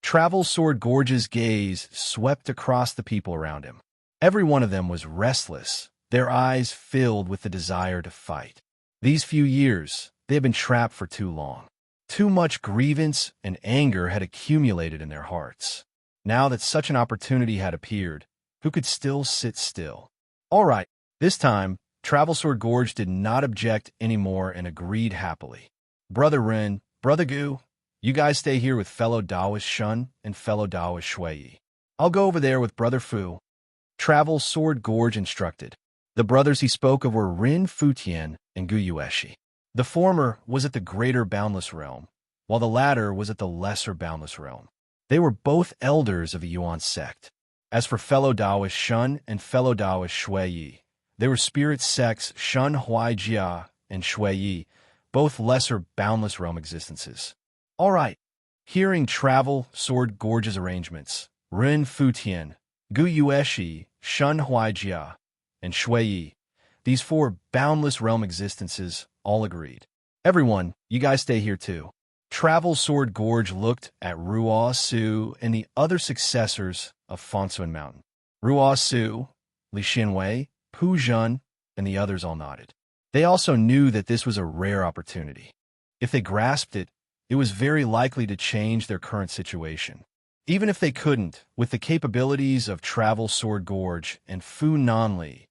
Travel Sword Gorge's gaze swept across the people around him. Every one of them was restless, their eyes filled with the desire to fight. These few years, they had been trapped for too long. Too much grievance and anger had accumulated in their hearts. Now that such an opportunity had appeared, who could still sit still? All right, this time, Travel Sword Gorge did not object anymore and agreed happily. Brother Ren, Brother Gu, you guys stay here with fellow Taoist Shun and fellow Taoist Shui. I'll go over there with Brother Fu. Travel Sword Gorge instructed. The brothers he spoke of were Rin Futian and Gu Yueshi. The former was at the greater boundless realm, while the latter was at the lesser boundless realm. They were both elders of a Yuan sect. As for fellow Taoist Shun and fellow Taoist Shui, they were spirit sects Shun Huaijia and Shui, both lesser boundless realm existences. All right, hearing Travel Sword Gorge's arrangements, Rin Futian, Gu Yueshi, Shun Huaijia, and Shui, these four boundless realm existences, all agreed. Everyone, you guys stay here too. Travel Sword Gorge looked at Ruo Su and the other successors of Fonsuan Mountain. Ruo Su, Li Xinwei, Pu Zhen, and the others all nodded. They also knew that this was a rare opportunity. If they grasped it, it was very likely to change their current situation. Even if they couldn't, with the capabilities of Travel Sword Gorge and Fu Nanli,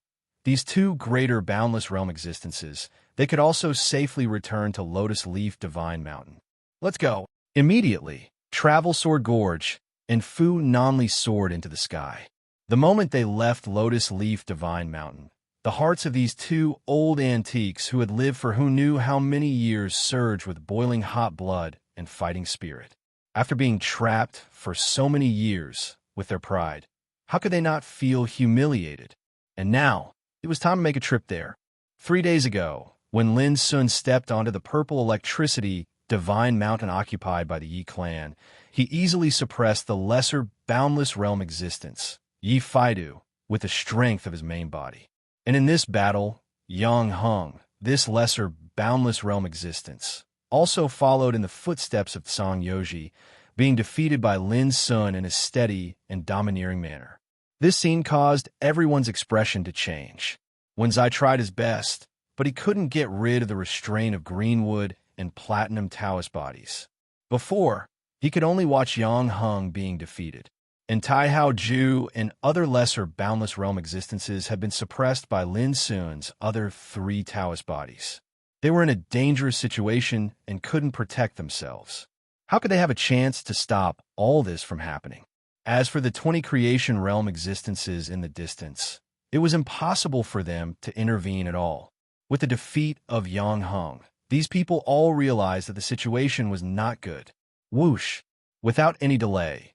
these two greater boundless realm existences, they could also safely return to Lotus Leaf Divine Mountain. Let's go. Immediately, Travel Sword Gorge and Fu Nanli soared into the sky. The moment they left Lotus Leaf Divine Mountain, the hearts of these two old antiques who had lived for who knew how many years surged with boiling hot blood and fighting spirit. After being trapped for so many years with their pride, how could they not feel humiliated? And now, it was time to make a trip there. 3 days ago, when Lin Sun stepped onto the purple electricity divine mountain occupied by the Yi clan, he easily suppressed the lesser boundless realm existence, Yi Faidu, with the strength of his main body. And in this battle, Yang Heng, this lesser boundless realm existence, also followed in the footsteps of Tsang Yoji, being defeated by Lin Sun in a steady and domineering manner. This scene caused everyone's expression to change. Wen Zai tried his best, but he couldn't get rid of the restraint of Greenwood and Platinum Taoist bodies. Before, he could only watch Yang Heng being defeated, and Tai Hao Ju and other lesser boundless realm existences had been suppressed by Lin Sun's other 3 Taoist bodies. They were in a dangerous situation and couldn't protect themselves. How could they have a chance to stop all this from happening? As for the 20 creation realm existences in the distance, it was impossible for them to intervene at all. With the defeat of Yang Heng, these people all realized that the situation was not good. Whoosh! Without any delay,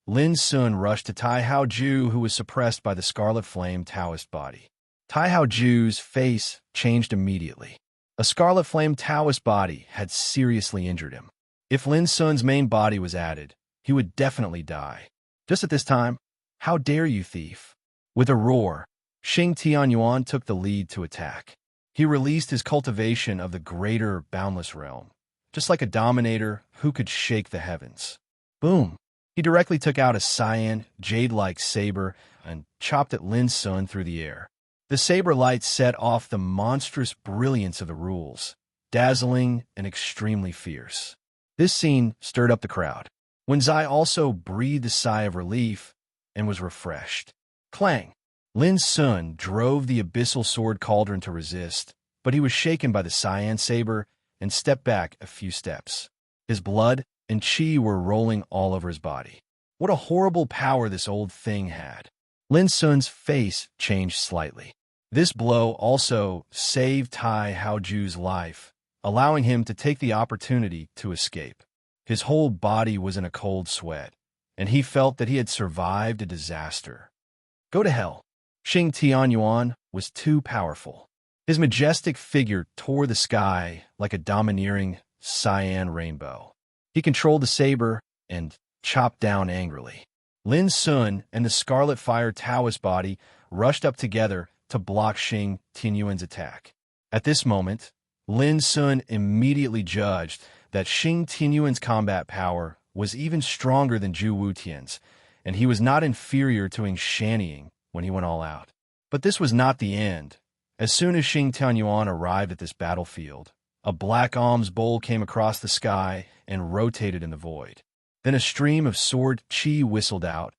Lin Sun rushed to Tai Hao Ju, who was suppressed by the Scarlet Flame Taoist body. Tai Hao Ju's face changed immediately. A Scarlet Flame Taoist body had seriously injured him. If Lin Sun's main body was added, he would definitely die. Just at this time, how dare you, thief? With a roar, Xing Tianyuan took the lead to attack. He released his cultivation of the greater boundless realm, just like a dominator who could shake the heavens. Boom! He directly took out a cyan, jade-like saber and chopped at Lin Sun through the air. The saber light set off the monstrous brilliance of the rules, dazzling and extremely fierce. This scene stirred up the crowd. Wen Zai also breathed a sigh of relief and was refreshed. Clang! Lin Sun drove the abyssal sword cauldron to resist, but he was shaken by the cyan saber and stepped back a few steps. His blood and qi were rolling all over his body. What a horrible power this old thing had. Lin Sun's face changed slightly. This blow also saved Tai Haoju's life, allowing him to take the opportunity to escape. His whole body was in a cold sweat, and he felt that he had survived a disaster. Go to hell. Xing Tianyuan was too powerful. His majestic figure tore the sky like a domineering cyan rainbow. He controlled the saber and chopped down angrily. Lin Sun and the Scarlet Fire Taoist body rushed up together to block Xing Tianyuan's attack. At this moment, Lin Sun immediately judged that Xing Tianyuan's combat power was even stronger than Zhu Wutian's, and he was not inferior to Yingshaniying when he went all out. But this was not the end. As soon as Xing Tianyuan arrived at this battlefield, a black alms bowl came across the sky and rotated in the void. Then a stream of sword chi whistled out,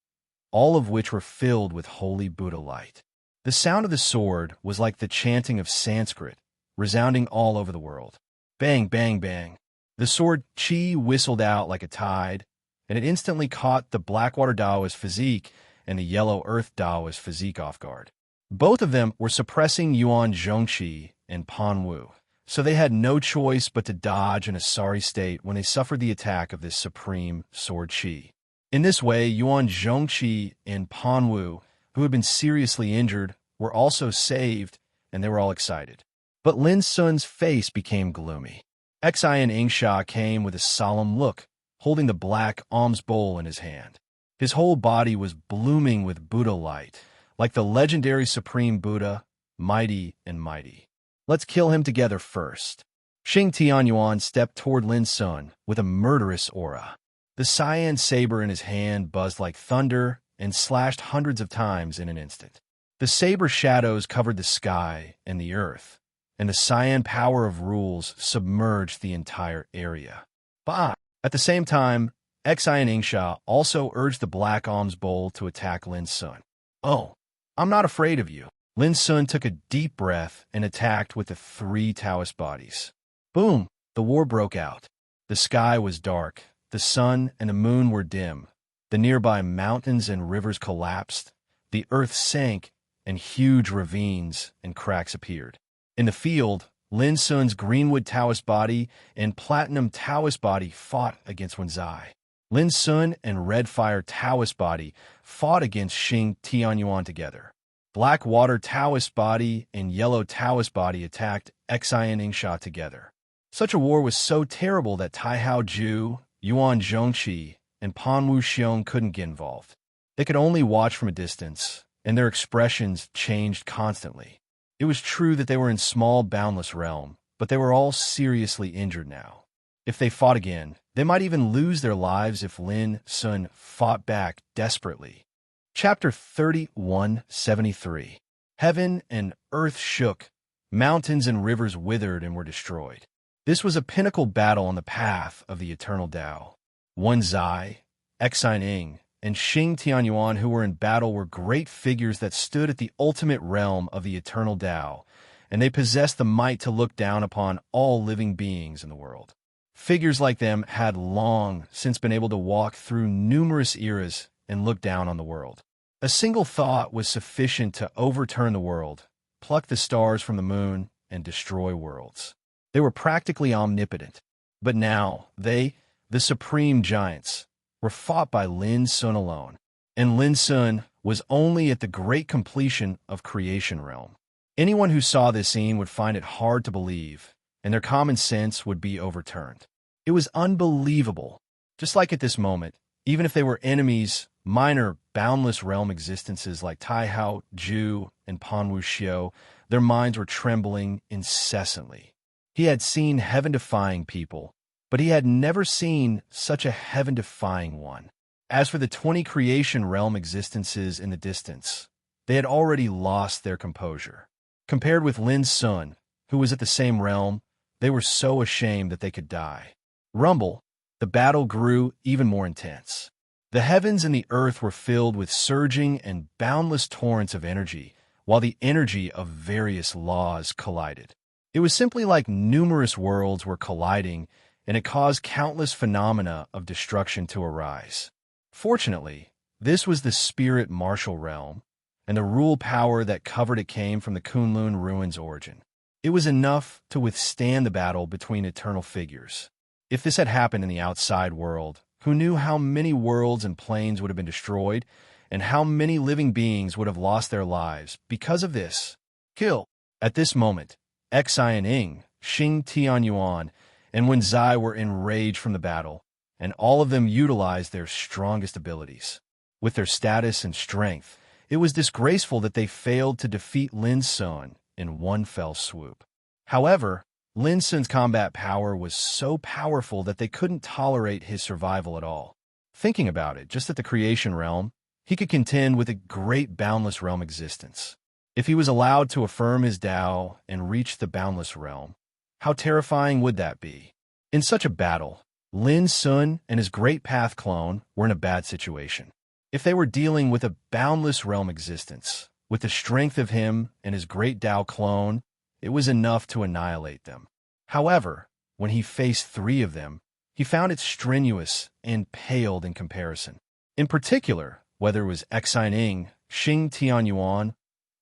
all of which were filled with holy Buddha light. The sound of the sword was like the chanting of Sanskrit, resounding all over the world. Bang, bang, bang. The sword chi whistled out like a tide, and it instantly caught the Blackwater Daoist physique and the Yellow Earth Daoist physique off guard. Both of them were suppressing Yuan Zhongqi and Pan Wu, so they had no choice but to dodge in a sorry state when they suffered the attack of this supreme sword chi. In this way, Yuan Zhongqi and Pan Wu, who had been seriously injured, were also saved, and they were all excited. But Lin Sun's face became gloomy. Xian Yingsha came with a solemn look, holding the black alms bowl in his hand. His whole body was blooming with Buddha light, like the legendary Supreme Buddha, mighty and mighty. Let's kill him together first. Xing Tianyuan stepped toward Lin Sun with a murderous aura. The cyan saber in his hand buzzed like thunder and slashed hundreds of times in an instant. The saber shadows covered the sky and the earth, and the cyan power of rules submerged the entire area. Bah! At the same time, Xian Yingsha also urged the Black Alms Bowl to attack Lin Sun. Oh, I'm not afraid of you. Lin Sun took a deep breath and attacked with the 3 Taoist bodies. Boom! The war broke out. The sky was dark, the sun and the moon were dim, the nearby mountains and rivers collapsed, the earth sank, and huge ravines and cracks appeared. In the field, Lin Sun's Greenwood Taoist body and Platinum Taoist body fought against Wenzai. Lin Sun and Red Fire Taoist body fought against Xing Tianyuan together. Blackwater Taoist body and Yellow Taoist body attacked Xian Yingsha together. Such a war was so terrible that Taihao Ju, Yuan Zhongqi, and Pan Wu Xiong couldn't get involved. They could only watch from a distance, and their expressions changed constantly. It was true that they were in small, boundless realm, but they were all seriously injured now. If they fought again, they might even lose their lives if Lin Sun fought back desperately. Chapter 3173. Heaven and earth shook, mountains and rivers withered and were destroyed. This was a pinnacle battle on the path of the eternal Tao. Wenzai, Xian Ying, and Xing Tianyuan who were in battle were great figures that stood at the ultimate realm of the eternal Tao, and they possessed the might to look down upon all living beings in the world. Figures like them had long since been able to walk through numerous eras and look down on the world. A single thought was sufficient to overturn the world, pluck the stars from the moon, and destroy worlds. They were practically omnipotent. But now, they, the supreme giants, were fought by Lin Sun alone, and Lin Sun was only at the great completion of creation realm. Anyone who saw this scene would find it hard to believe, and their common sense would be overturned. It was unbelievable. Just like at this moment, even if they were enemies, minor, boundless realm existences like Taihao Ju and Pan Wu Xiao, their minds were trembling incessantly. He had seen heaven-defying people, but he had never seen such a heaven-defying one. As for the 20 creation realm existences in the distance, they had already lost their composure. Compared with Lin Sun, who was at the same realm, they were so ashamed that they could die. Rumble, the battle grew even more intense. The heavens and the earth were filled with surging and boundless torrents of energy, while the energy of various laws collided. It was simply like numerous worlds were colliding, and it caused countless phenomena of destruction to arise. Fortunately, this was the spirit martial realm, and the rule power that covered it came from the Kunlun ruins' origin. It was enough to withstand the battle between eternal figures. If this had happened in the outside world, who knew how many worlds and planes would have been destroyed, and how many living beings would have lost their lives because of this. Kill. At this moment, Xi and Ing, Xing Tianyuan, and Wen Zai were enraged from the battle, and all of them utilized their strongest abilities. With their status and strength, it was disgraceful that they failed to defeat Lin Sun in one fell swoop. However, Lin Sun's combat power was so powerful that they couldn't tolerate his survival at all. Thinking about it, just at the creation realm, he could contend with a great boundless realm existence. If he was allowed to affirm his Tao and reach the boundless realm, how terrifying would that be? In such a battle, Lin Sun and his Great Path clone were in a bad situation. If they were dealing with a boundless realm existence, with the strength of him and his Great Tao clone, it was enough to annihilate them. However, when he faced three of them, he found it strenuous and paled in comparison. In particular, whether it was Xining, Xing Tianyuan,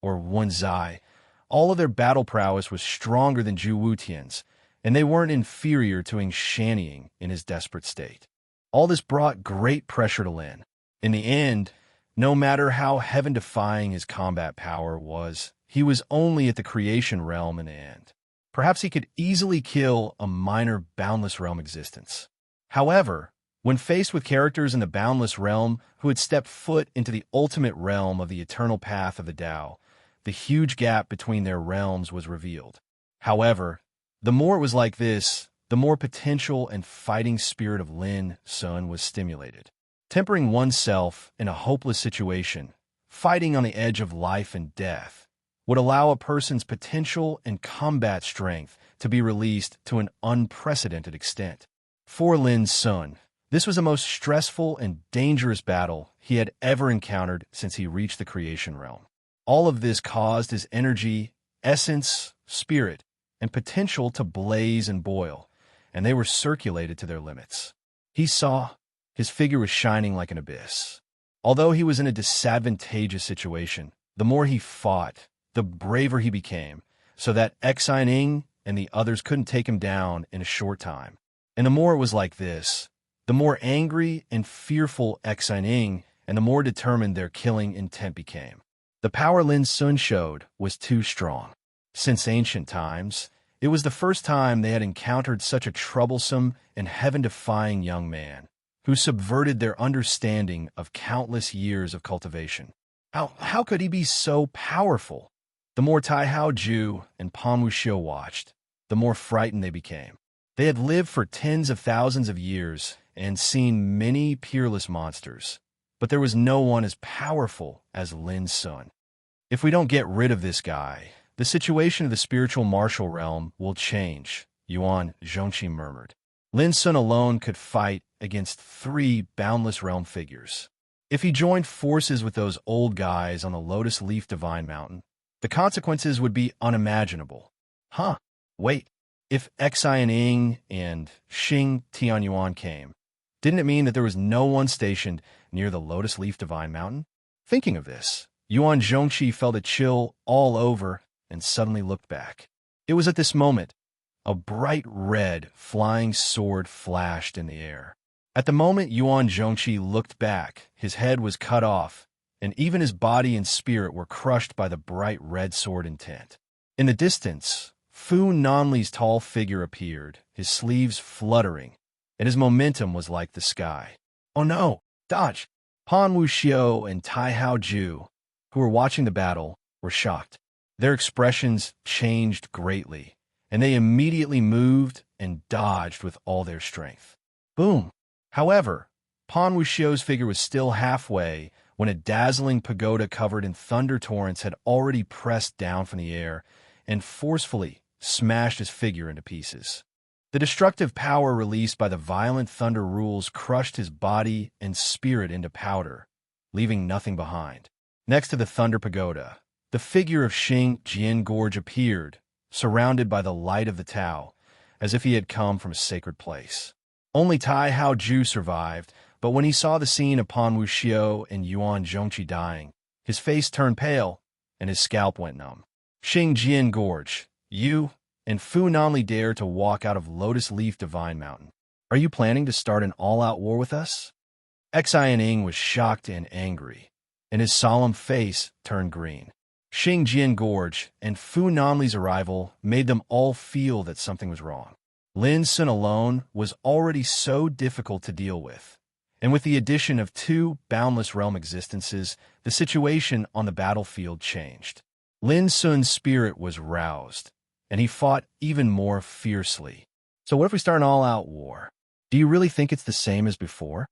or Wen Zai, all of their battle prowess was stronger than Zhu Wutian's, and they weren't inferior to Ing Shannying in his desperate state. All this brought great pressure to Lin. In the end, no matter how heaven-defying his combat power was, he was only at the creation realm in the end. Perhaps he could easily kill a minor boundless realm existence. However, when faced with characters in the boundless realm who had stepped foot into the ultimate realm of the eternal path of the Tao, the huge gap between their realms was revealed. However, the more it was like this, the more potential and fighting spirit of Lin Sun was stimulated. Tempering oneself in a hopeless situation, fighting on the edge of life and death, would allow a person's potential and combat strength to be released to an unprecedented extent. For Lin Sun, this was the most stressful and dangerous battle he had ever encountered since he reached the creation realm. All of this caused his energy, essence, spirit, and potential to blaze and boil, and they were circulated to their limits. He saw his figure was shining like an abyss. Although he was in a disadvantageous situation, the more he fought, the braver he became, so that Xining and the others couldn't take him down in a short time. And the more it was like this, the more angry and fearful Xining and the more determined their killing intent became. The power Lin Sun showed was too strong. Since ancient times, it was the first time they had encountered such a troublesome and heaven-defying young man, who subverted their understanding of countless years of cultivation. How could he be so powerful? The more Tai Hao Ju and Pan Wuxiu watched, the more frightened they became. They had lived for tens of thousands of years and seen many peerless monsters, but there was no one as powerful as Lin Sun. If we don't get rid of this guy, the situation of the spiritual martial realm will change, Yuan Zhongqi murmured. Lin Sun alone could fight against three boundless realm figures. If he joined forces with those old guys on the Lotus Leaf Divine Mountain, the consequences would be unimaginable. Wait, if Xining and Xing Tianyuan came, didn't it mean that there was no one stationed near the Lotus Leaf Divine Mountain? Thinking of this, Yuan Zhongqi felt a chill all over and suddenly looked back. It was at this moment a bright red flying sword flashed in the air. At the moment Yuan Zhongqi looked back, his head was cut off, and even his body and spirit were crushed by the bright red sword intent. In the distance, Fu Nanli's tall figure appeared, his sleeves fluttering, and his momentum was like the sky. Oh no! Dodge! Pan Wuxiu and Tai Hao Ju, who were watching the battle, were shocked. Their expressions changed greatly, and they immediately moved and dodged with all their strength. Boom! However, Pan Wuxiu's figure was still halfway when a dazzling pagoda covered in thunder torrents had already pressed down from the air and forcefully smashed his figure into pieces. The destructive power released by the violent thunder rules crushed his body and spirit into powder, leaving nothing behind. Next to the thunder pagoda, the figure of Xing Jian Gorge appeared, surrounded by the light of the Tao, as if he had come from a sacred place. Only Tai Hao Ju survived, but when he saw the scene of Pan Wuxiu and Yuan Zhongqi dying, his face turned pale and his scalp went numb. Xing Jian Gorge, you and Fu Nanli dare to walk out of Lotus Leaf Divine Mountain. Are you planning to start an all-out war with us? Xianing was shocked and angry. and his solemn face turned green. Xingjian Gorge and Fu Nanli's arrival made them all feel that something was wrong. Lin Sun alone was already so difficult to deal with, and with the addition of two boundless realm existences, the situation on the battlefield changed. Lin Sun's spirit was roused, and he fought even more fiercely. So what if we start an all-out war? Do you really think it's the same as before?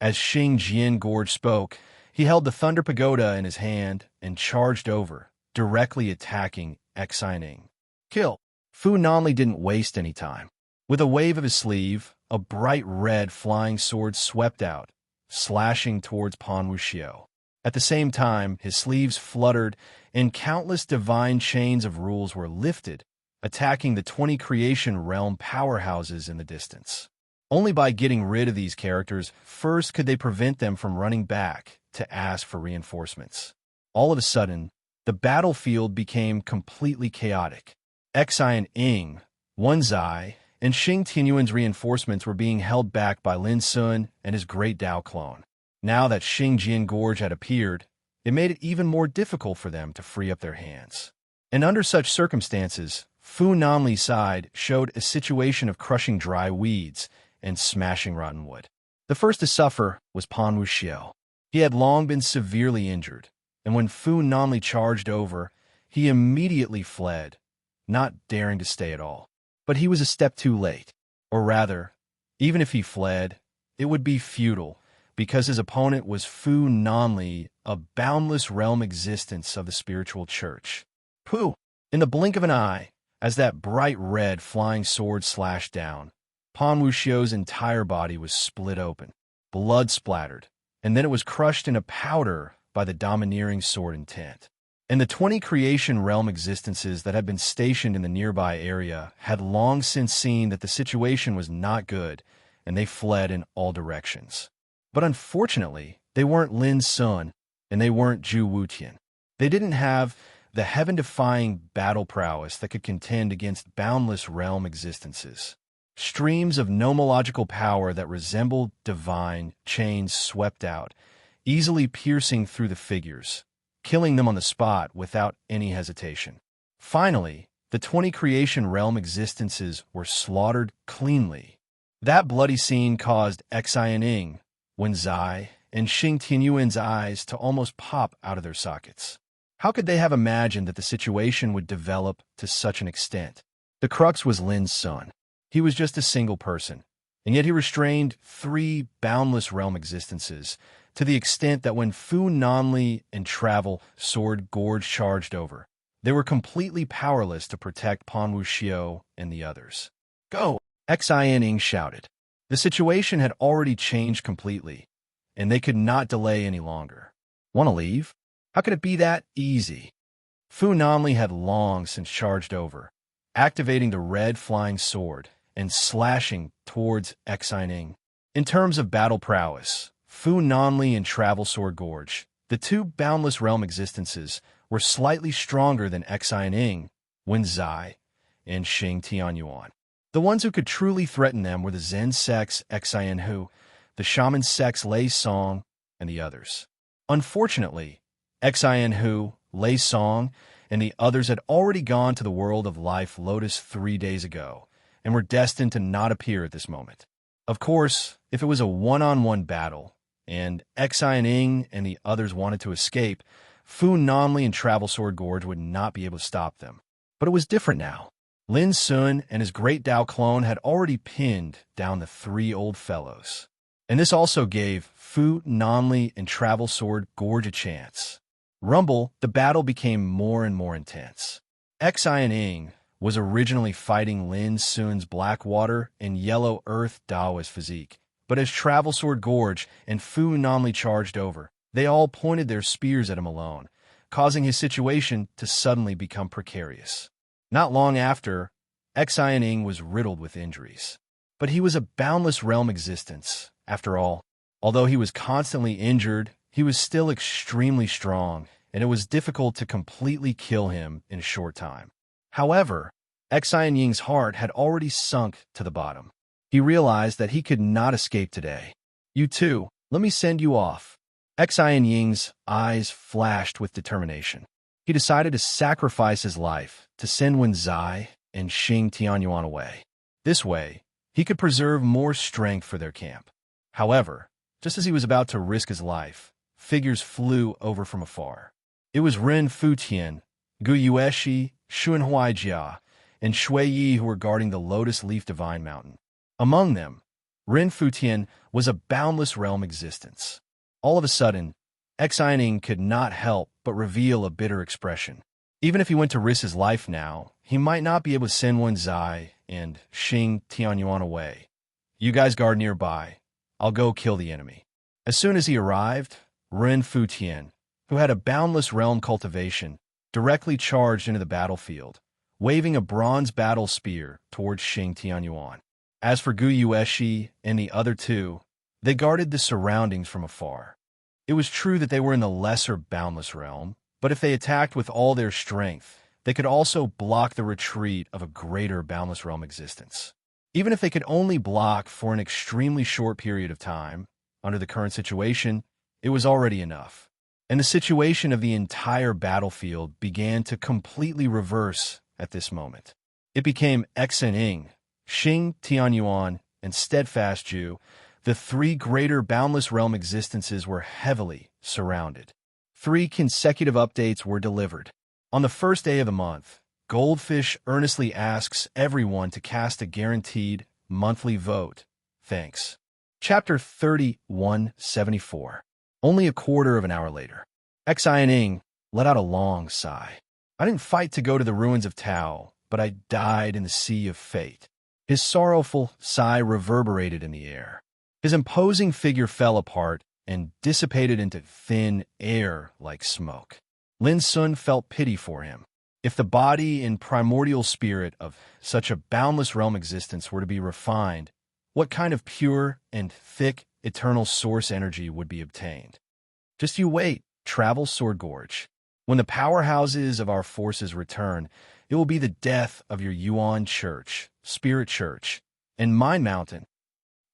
As Xingjian Gorge spoke, he held the Thunder Pagoda in his hand and charged over, directly attacking Xianing. Kill! Fu Nanli didn't waste any time. With a wave of his sleeve, a bright red flying sword swept out, slashing towards Pan Wuxiu. At the same time, his sleeves fluttered, and countless divine chains of rules were lifted, attacking the 20 creation realm powerhouses in the distance. Only by getting rid of these characters, first could they prevent them from running back to ask for reinforcements. All of a sudden, the battlefield became completely chaotic. Xining, Wen Zai, and Xing Tianyuan's reinforcements were being held back by Lin Sun and his great Dao clone. Now that Xingjian Gorge had appeared, it made it even more difficult for them to free up their hands. And under such circumstances, Fu Nanli's side showed a situation of crushing dry weeds and smashing rotten wood. The first to suffer was Pan Wuxiu. He had long been severely injured, and when Fu Nanli charged over, he immediately fled, not daring to stay at all. But he was a step too late. Or rather, even if he fled, it would be futile, because his opponent was Fu Nanli, a boundless realm existence of the spiritual church. Pooh! In the blink of an eye, as that bright red flying sword slashed down, Pan Wuxiu's entire body was split open, blood splattered, and then it was crushed into powder by the domineering sword intent. And the 20 creation realm existences that had been stationed in the nearby area had long since seen that the situation was not good, and they fled in all directions. But unfortunately, they weren't Lin Sun, and they weren't Zhu Wutian. They didn't have the heaven-defying battle prowess that could contend against boundless realm existences. Streams of nomological power that resembled divine chains swept out, easily piercing through the figures, killing them on the spot without any hesitation. Finally, the 20 creation realm existences were slaughtered cleanly. That bloody scene caused Xining, Wen Zai, and Xing Tianyuan's eyes to almost pop out of their sockets. How could they have imagined that the situation would develop to such an extent? The crux was Lin Sun. He was just a single person, and yet he restrained 3 boundless realm existences, to the extent that when Fu Nanli and Travel Sword Gorge charged over, they were completely powerless to protect Pan Wuxiu and the others. Go! Xining shouted. The situation had already changed completely, and they could not delay any longer. Want to leave? How could it be that easy? Fu Nanli had long since charged over, activating the red flying sword and slashing towards Xining. In terms of battle prowess, Fu Nanli and Travel Sword Gorge, the 2 boundless realm existences, were slightly stronger than Xining, Wen Zai, and Xing Tianyuan. The ones who could truly threaten them were the Zen sect's Xianhu, the Shaman sect's Lei Song, and the others. Unfortunately, Xianhu, Lei Song, and the others had already gone to the world of life Lotus 3 days ago, and were destined to not appear at this moment. Of course, if it was a one-on-one battle, and Xining and the others wanted to escape, Fu Nanli and Travel Sword Gorge would not be able to stop them. But it was different now. Lin Sun and his great Dao clone had already pinned down the 3 old fellows. And this also gave Fu Nanli and Travel Sword Gorge a chance. Rumble, the battle became more and more intense. Xining was originally fighting Lin Sun's Blackwater and Yellow Earth Daoist physique, but as Travel Sword Gorge and Fu Nanli charged over, they all pointed their spears at him alone, causing his situation to suddenly become precarious. Not long after, Xining was riddled with injuries. But he was a boundless realm existence, after all. Although he was constantly injured, he was still extremely strong, and it was difficult to completely kill him in a short time. However, Xining's heart had already sunk to the bottom. He realized that he could not escape today. You too, let me send you off. Xian Ying's eyes flashed with determination. He decided to sacrifice his life to send Wen Zai and Xing Tianyuan away. This way, he could preserve more strength for their camp. However, just as he was about to risk his life, figures flew over from afar. It was Ren Futian, Gu Yueshi, Xuan Huaijia, and Shui Yi who were guarding the Lotus Leaf Divine Mountain. Among them, Ren Futian was a boundless realm existence. All of a sudden, Xianing could not help but reveal a bitter expression. Even if he went to risk his life now, he might not be able to send Wen Zai and Xing Tianyuan away. You guys guard nearby. I'll go kill the enemy. As soon as he arrived, Ren Futian, who had a boundless realm cultivation, directly charged into the battlefield, waving a bronze battle spear towards Xing Tianyuan. As for Gu Yueshi and the other two, they guarded the surroundings from afar. It was true that they were in the lesser boundless realm, but if they attacked with all their strength, they could also block the retreat of a greater boundless realm existence. Even if they could only block for an extremely short period of time, under the current situation, it was already enough. And the situation of the entire battlefield began to completely reverse at this moment. It became Xining, Xing Tianyuan, and Steadfast Ju. The three greater boundless realm existences were heavily surrounded. 3 consecutive updates were delivered. On the first day of the month, Goldfish earnestly asks everyone to cast a guaranteed monthly vote. Thanks. Chapter 3174. Only a quarter of an hour later. Xining let out a long sigh. I didn't fight to go to the ruins of Tao, but I died in the sea of fate. His sorrowful sigh reverberated in the air. His imposing figure fell apart and dissipated into thin air like smoke. Lin Sun felt pity for him. If the body and primordial spirit of such a boundless realm existence were to be refined, what kind of pure and thick eternal source energy would be obtained? Just you wait, Travel Sword Gorge. When the powerhouses of our forces return, it will be the death of your Yuan Church, Spirit Church, and Mind Mountain.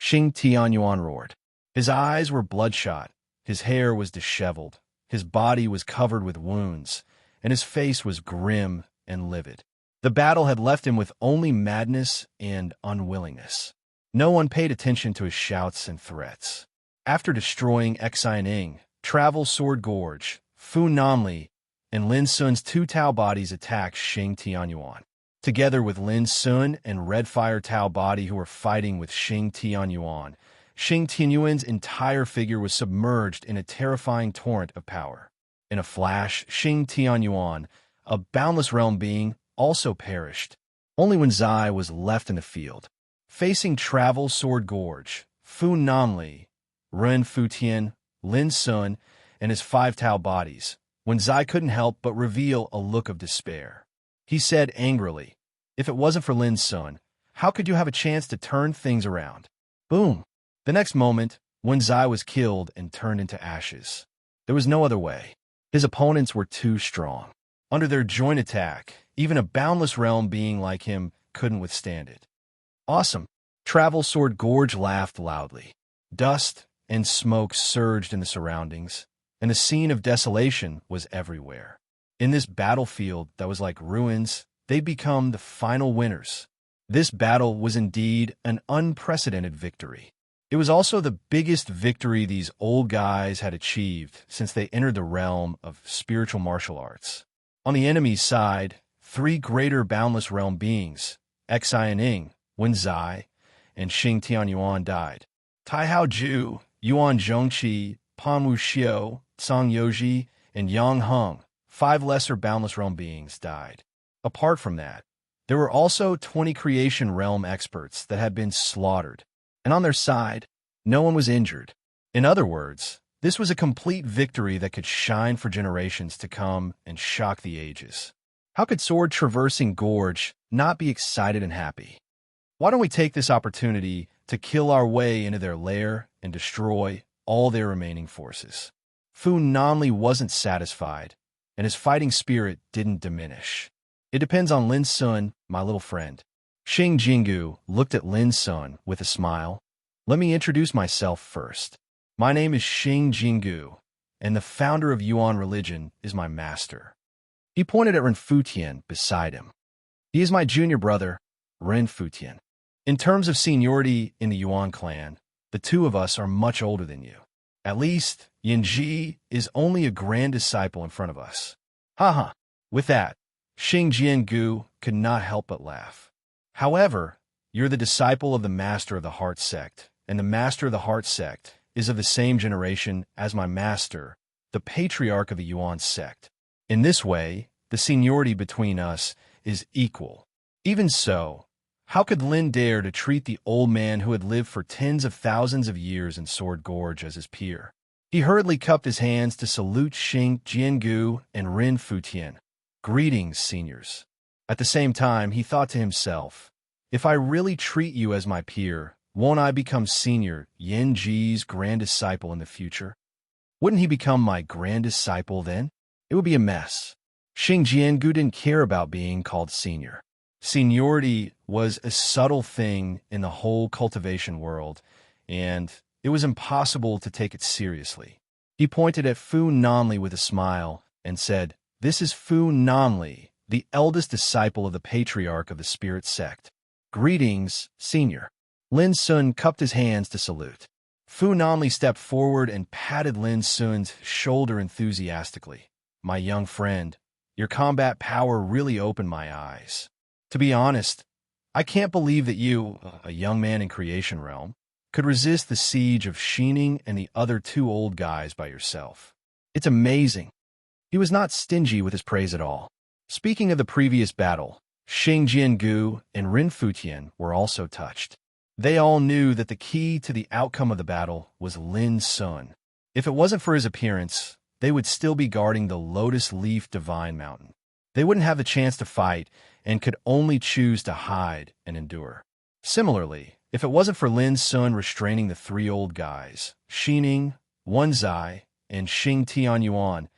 Xing Tianyuan roared. His eyes were bloodshot, his hair was disheveled, his body was covered with wounds, and his face was grim and livid. The battle had left him with only madness and unwillingness. No one paid attention to his shouts and threats. After destroying Xining, Travel Sword Gorge, Fu Nanli, and Lin Sun's 2 Tao bodies attacked Xing Tianyuan. Together with Lin Sun and Red Fire Tao body who were fighting with Xing Tianyuan, Xing Tianyuan's entire figure was submerged in a terrifying torrent of power. In a flash, Xing Tianyuan, a boundless realm being, also perished. Only Wen Zai was left in the field. Facing Travel Sword Gorge, Fu Nanli, Ren Futian, Lin Sun, and his 5 Tao bodies, Wen Zai couldn't help but reveal a look of despair. He said angrily, "If it wasn't for Lin Sun, how could you have a chance to turn things around?" Boom! The next moment, Wen Zai was killed and turned into ashes. There was no other way. His opponents were too strong. Under their joint attack, even a boundless realm being like him couldn't withstand it. Awesome! Travel Sword Gorge laughed loudly. Dust and smoke surged in the surroundings, and the scene of desolation was everywhere. In this battlefield that was like ruins, they'd become the final winners. This battle was indeed an unprecedented victory. It was also the biggest victory these old guys had achieved since they entered the realm of spiritual martial arts. On the enemy's side, 3 greater boundless realm beings, Xining, Wen Zai, and Xing Tianyuan died. Tai Hao Ju, Yuan Zhongqi, Pan Wuxiu, Cang Yoji, and Yang Heng, 5 lesser boundless realm beings, died. Apart from that, there were also 20 creation realm experts that had been slaughtered, and on their side, no one was injured. In other words, this was a complete victory that could shine for generations to come and shock the ages. How could Sword Traversing Gorge not be excited and happy? Why don't we take this opportunity to kill our way into their lair and destroy all their remaining forces? Fu Nanli wasn't satisfied, and his fighting spirit didn't diminish. It depends on Lin Sun, my little friend. Xing Jinggu looked at Lin Sun with a smile. Let me introduce myself first. My name is Xing Jinggu, and the founder of Yuan religion is my master." He pointed at Ren Futian beside him. "He is my junior brother, Ren Futian. In terms of seniority in the Yuan clan, the two of us are much older than you. At least, Yanji is only a grand disciple in front of us." Haha. With that, Xing Jiangu could not help but laugh. "However, you're the disciple of the Master of the Heart sect, and the Master of the Heart sect is of the same generation as my master, the Patriarch of the Yuan sect. In this way, the seniority between us is equal. Even so, how could Lin dare to treat the old man who had lived for tens of thousands of years in Sword Gorge as his peer?" He hurriedly cupped his hands to salute Xing Jiangu and Ren Futian. "Greetings, seniors." At the same time, he thought to himself, "If I really treat you as my peer, won't I become senior Yanji's grand disciple in the future? Wouldn't he become my grand disciple then? It would be a mess." Xing Jiangu didn't care about being called senior. Seniority was a subtle thing in the whole cultivation world, and it was impossible to take it seriously. He pointed at Fu Nanli with a smile and said, "This is Fu Nanli, the eldest disciple of the Patriarch of the Spirit sect. Greetings, senior." Lin Sun cupped his hands to salute. Fu Nanli stepped forward and patted Lin Sun's shoulder enthusiastically. "My young friend, your combat power really opened my eyes. To be honest, I can't believe that you, a young man in Creation Realm, could resist the siege of Shining and the other two old guys by yourself. It's amazing." He was not stingy with his praise at all. Speaking of the previous battle, Xing Jiangu and Ren Futian were also touched. They all knew that the key to the outcome of the battle was Lin Sun. If it wasn't for his appearance, they would still be guarding the Lotus Leaf Divine Mountain. They wouldn't have the chance to fight and could only choose to hide and endure. Similarly, if it wasn't for Lin Sun restraining the three old guys, Xining, Wen Zai, and Xing Tianyuan,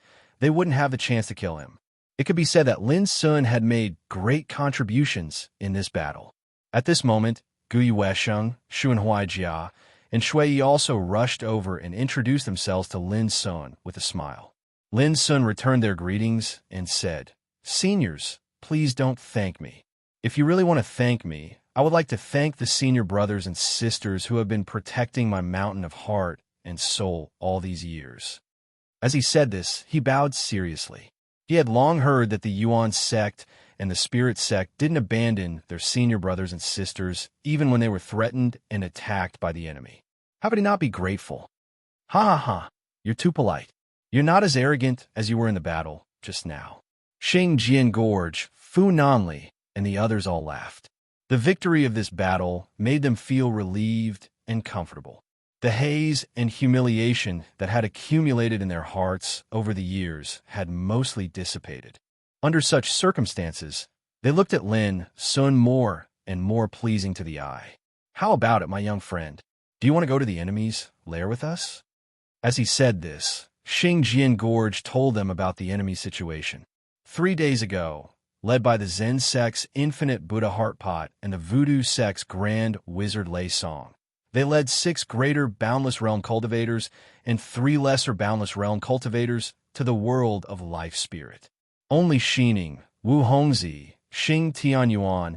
they wouldn't have the chance to kill him. It could be said that Lin Sun had made great contributions in this battle. At this moment, Gu Yuesheng, Xun Huaijia, and Shui Yi also rushed over and introduced themselves to Lin Sun with a smile. Lin Sun returned their greetings and said, "Seniors, please don't thank me. If you really want to thank me, I would like to thank the senior brothers and sisters who have been protecting my mountain of heart and soul all these years." As he said this, he bowed seriously. He had long heard that the Yuan sect and the Spirit sect didn't abandon their senior brothers and sisters even when they were threatened and attacked by the enemy. How could he not be grateful? "Ha ha ha, you're too polite. You're not as arrogant as you were in the battle just now." Xing Jiangorge, Fu Nanli, and the others all laughed. The victory of this battle made them feel relieved and comfortable. The haze and humiliation that had accumulated in their hearts over the years had mostly dissipated. Under such circumstances, they looked at Lin Sun more and more pleasing to the eye. "How about it, my young friend? Do you want to go to the enemy's lair with us?" As he said this, Xing Jiangorge told them about the enemy situation. 3 days ago, led by the Zen sect's Infinite Buddha Heart Pot and the Voodoo sect's Grand Wizard Lei Song, they led 6 greater Boundless Realm cultivators and 3 lesser Boundless Realm cultivators to the world of Life Spirit. Only Xining, Wu Hongzi, Xing Tianyuan,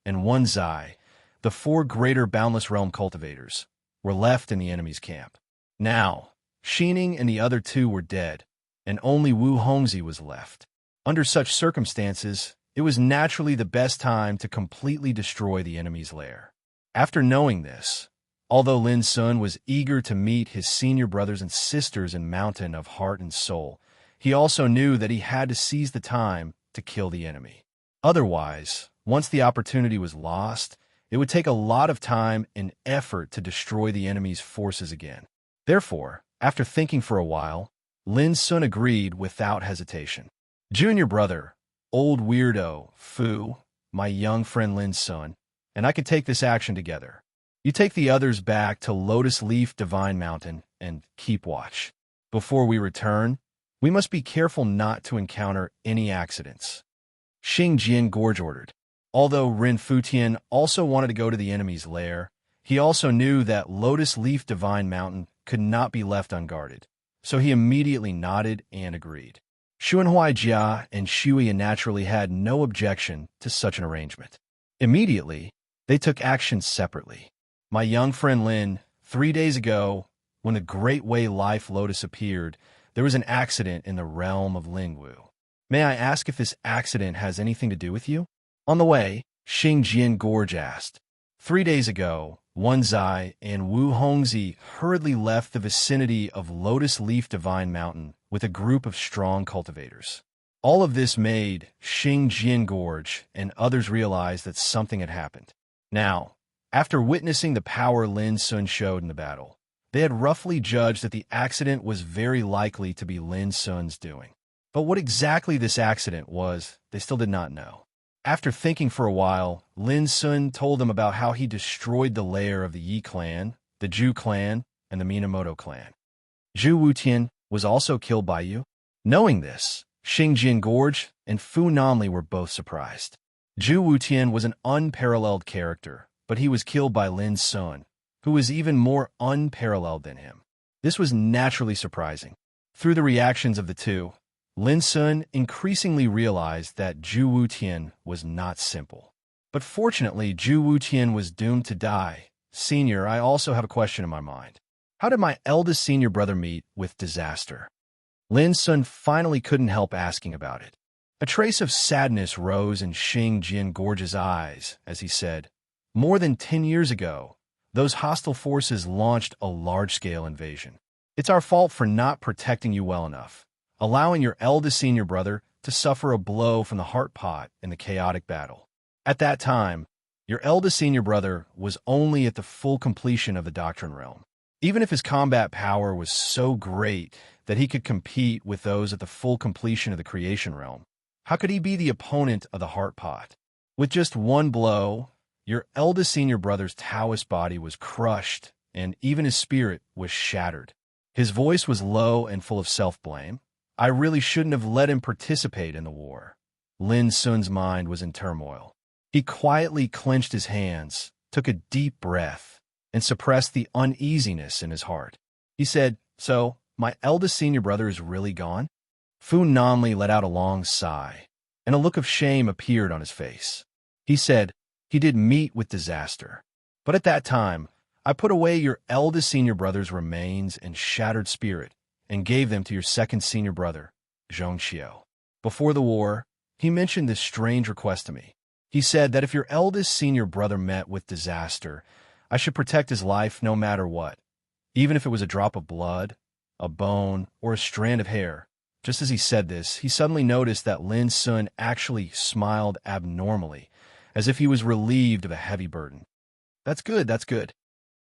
and Wen Zai, the 4 greater Boundless Realm cultivators, were left in the enemy's camp. Now, Xining and the other 2 were dead, and only Wu Hongzi was left. Under such circumstances, it was naturally the best time to completely destroy the enemy's lair. After knowing this, although Lin Sun was eager to meet his senior brothers and sisters in Mountain of Heart and Soul, he also knew that he had to seize the time to kill the enemy. Otherwise, once the opportunity was lost, it would take a lot of time and effort to destroy the enemy's forces again. Therefore, after thinking for a while, Lin Sun agreed without hesitation. "Junior brother, old weirdo, Fu, my young friend Lin Sun, and I could take this action together. You take the others back to Lotus Leaf Divine Mountain and keep watch. Before we return, we must be careful not to encounter any accidents." Xing Jiangorge ordered. Although Ren Futian also wanted to go to the enemy's lair, he also knew that Lotus Leaf Divine Mountain could not be left unguarded. so he immediately nodded and agreed. Xuanhuai Jia and Shui naturally had no objection to such an arrangement. Immediately, they took action separately. My young friend Lin, 3 days ago, when the Great Way Life Lotus appeared, there was an accident in the realm of Lingwu. May I ask if this accident has anything to do with you? On the way, Xingjian Gorge asked. 3 days ago, Wen Zai and Wu Hongzi hurriedly left the vicinity of Lotus Leaf Divine Mountain with a group of strong cultivators. All of this made Xingjian Gorge and others realize that something had happened. Now, after witnessing the power Lin Sun showed in the battle, they had roughly judged that the accident was very likely to be Lin Sun's doing. But what exactly this accident was, they still did not know. After thinking for a while, Lin Sun told them about how he destroyed the lair of the Yi clan, the Zhu clan, and the Minamoto clan. Zhu Wutian was also killed by you. Knowing this, Xingjian Gorge and Fu Nanli were both surprised. Zhu Wutian was an unparalleled character, but he was killed by Lin Sun, who was even more unparalleled than him. This was naturally surprising. Through the reactions of the two, Lin Sun increasingly realized that Zhu Wutian was not simple. But fortunately, Zhu Wutian was doomed to die. Senior, I also have a question in my mind. How did my eldest senior brother meet with disaster? Lin Sun finally couldn't help asking about it. A trace of sadness rose in Xingjian Gorge's eyes as he said, "More than 10 years ago, those hostile forces launched a large-scale invasion. It's our fault for not protecting you well enough, allowing your eldest senior brother to suffer a blow from the heart pot in the chaotic battle. At that time, your eldest senior brother was only at the full completion of the Doctrine Realm. Even if his combat power was so great that he could compete with those at the full completion of the Creation Realm, how could he be the opponent of the heart pot? With just one blow, your eldest senior brother's Taoist body was crushed, and even his spirit was shattered." His voice was low and full of self-blame. I really shouldn't have let him participate in the war. Lin Sun's mind was in turmoil. He quietly clenched his hands, took a deep breath, and suppressed the uneasiness in his heart. He said, "So, my eldest senior brother is really gone?" Fu Nanli let out a long sigh, and a look of shame appeared on his face. He said, "He did meet with disaster. But at that time, I put away your eldest senior brother's remains and shattered spirit and gave them to your second senior brother, Zhongxiu. Before the war, he mentioned this strange request to me. He said that if your eldest senior brother met with disaster, I should protect his life no matter what, even if it was a drop of blood, a bone, or a strand of hair." Just as he said this, he suddenly noticed that Lin Sun actually smiled abnormally, as if he was relieved of a heavy burden. That's good, that's good."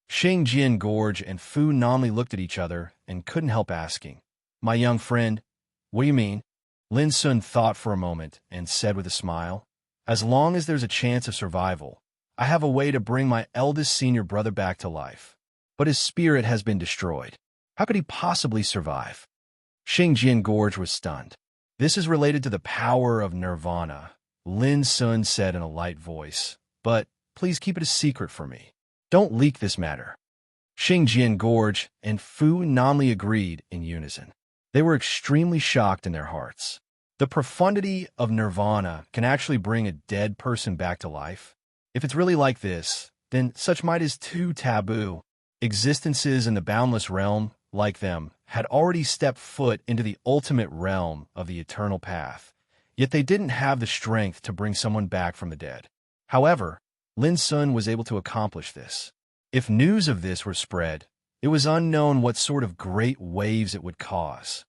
Xingjian Gorge and Fu Nanli looked at each other and couldn't help asking, "My young friend, what do you mean?" Lin Sun thought for a moment and said with a smile, "As long as there's a chance of survival, I have a way to bring my eldest senior brother back to life. But his spirit has been destroyed. How could he possibly survive?" Xingjian Gorge was stunned. "This is related to the power of nirvana," Lin Sun said in a light voice, "but please keep it a secret for me. Don't leak this matter." Xingjian Gorge and Fu Nanli agreed in unison. They were extremely shocked in their hearts. The profundity of nirvana can actually bring a dead person back to life. If it's really like this, then such might is too taboo. Existences in the boundless realm, like them, had already stepped foot into the ultimate realm of the eternal path, yet they didn't have the strength to bring someone back from the dead. However, Lin Sun was able to accomplish this. If news of this were spread, it was unknown what sort of great waves it would cause.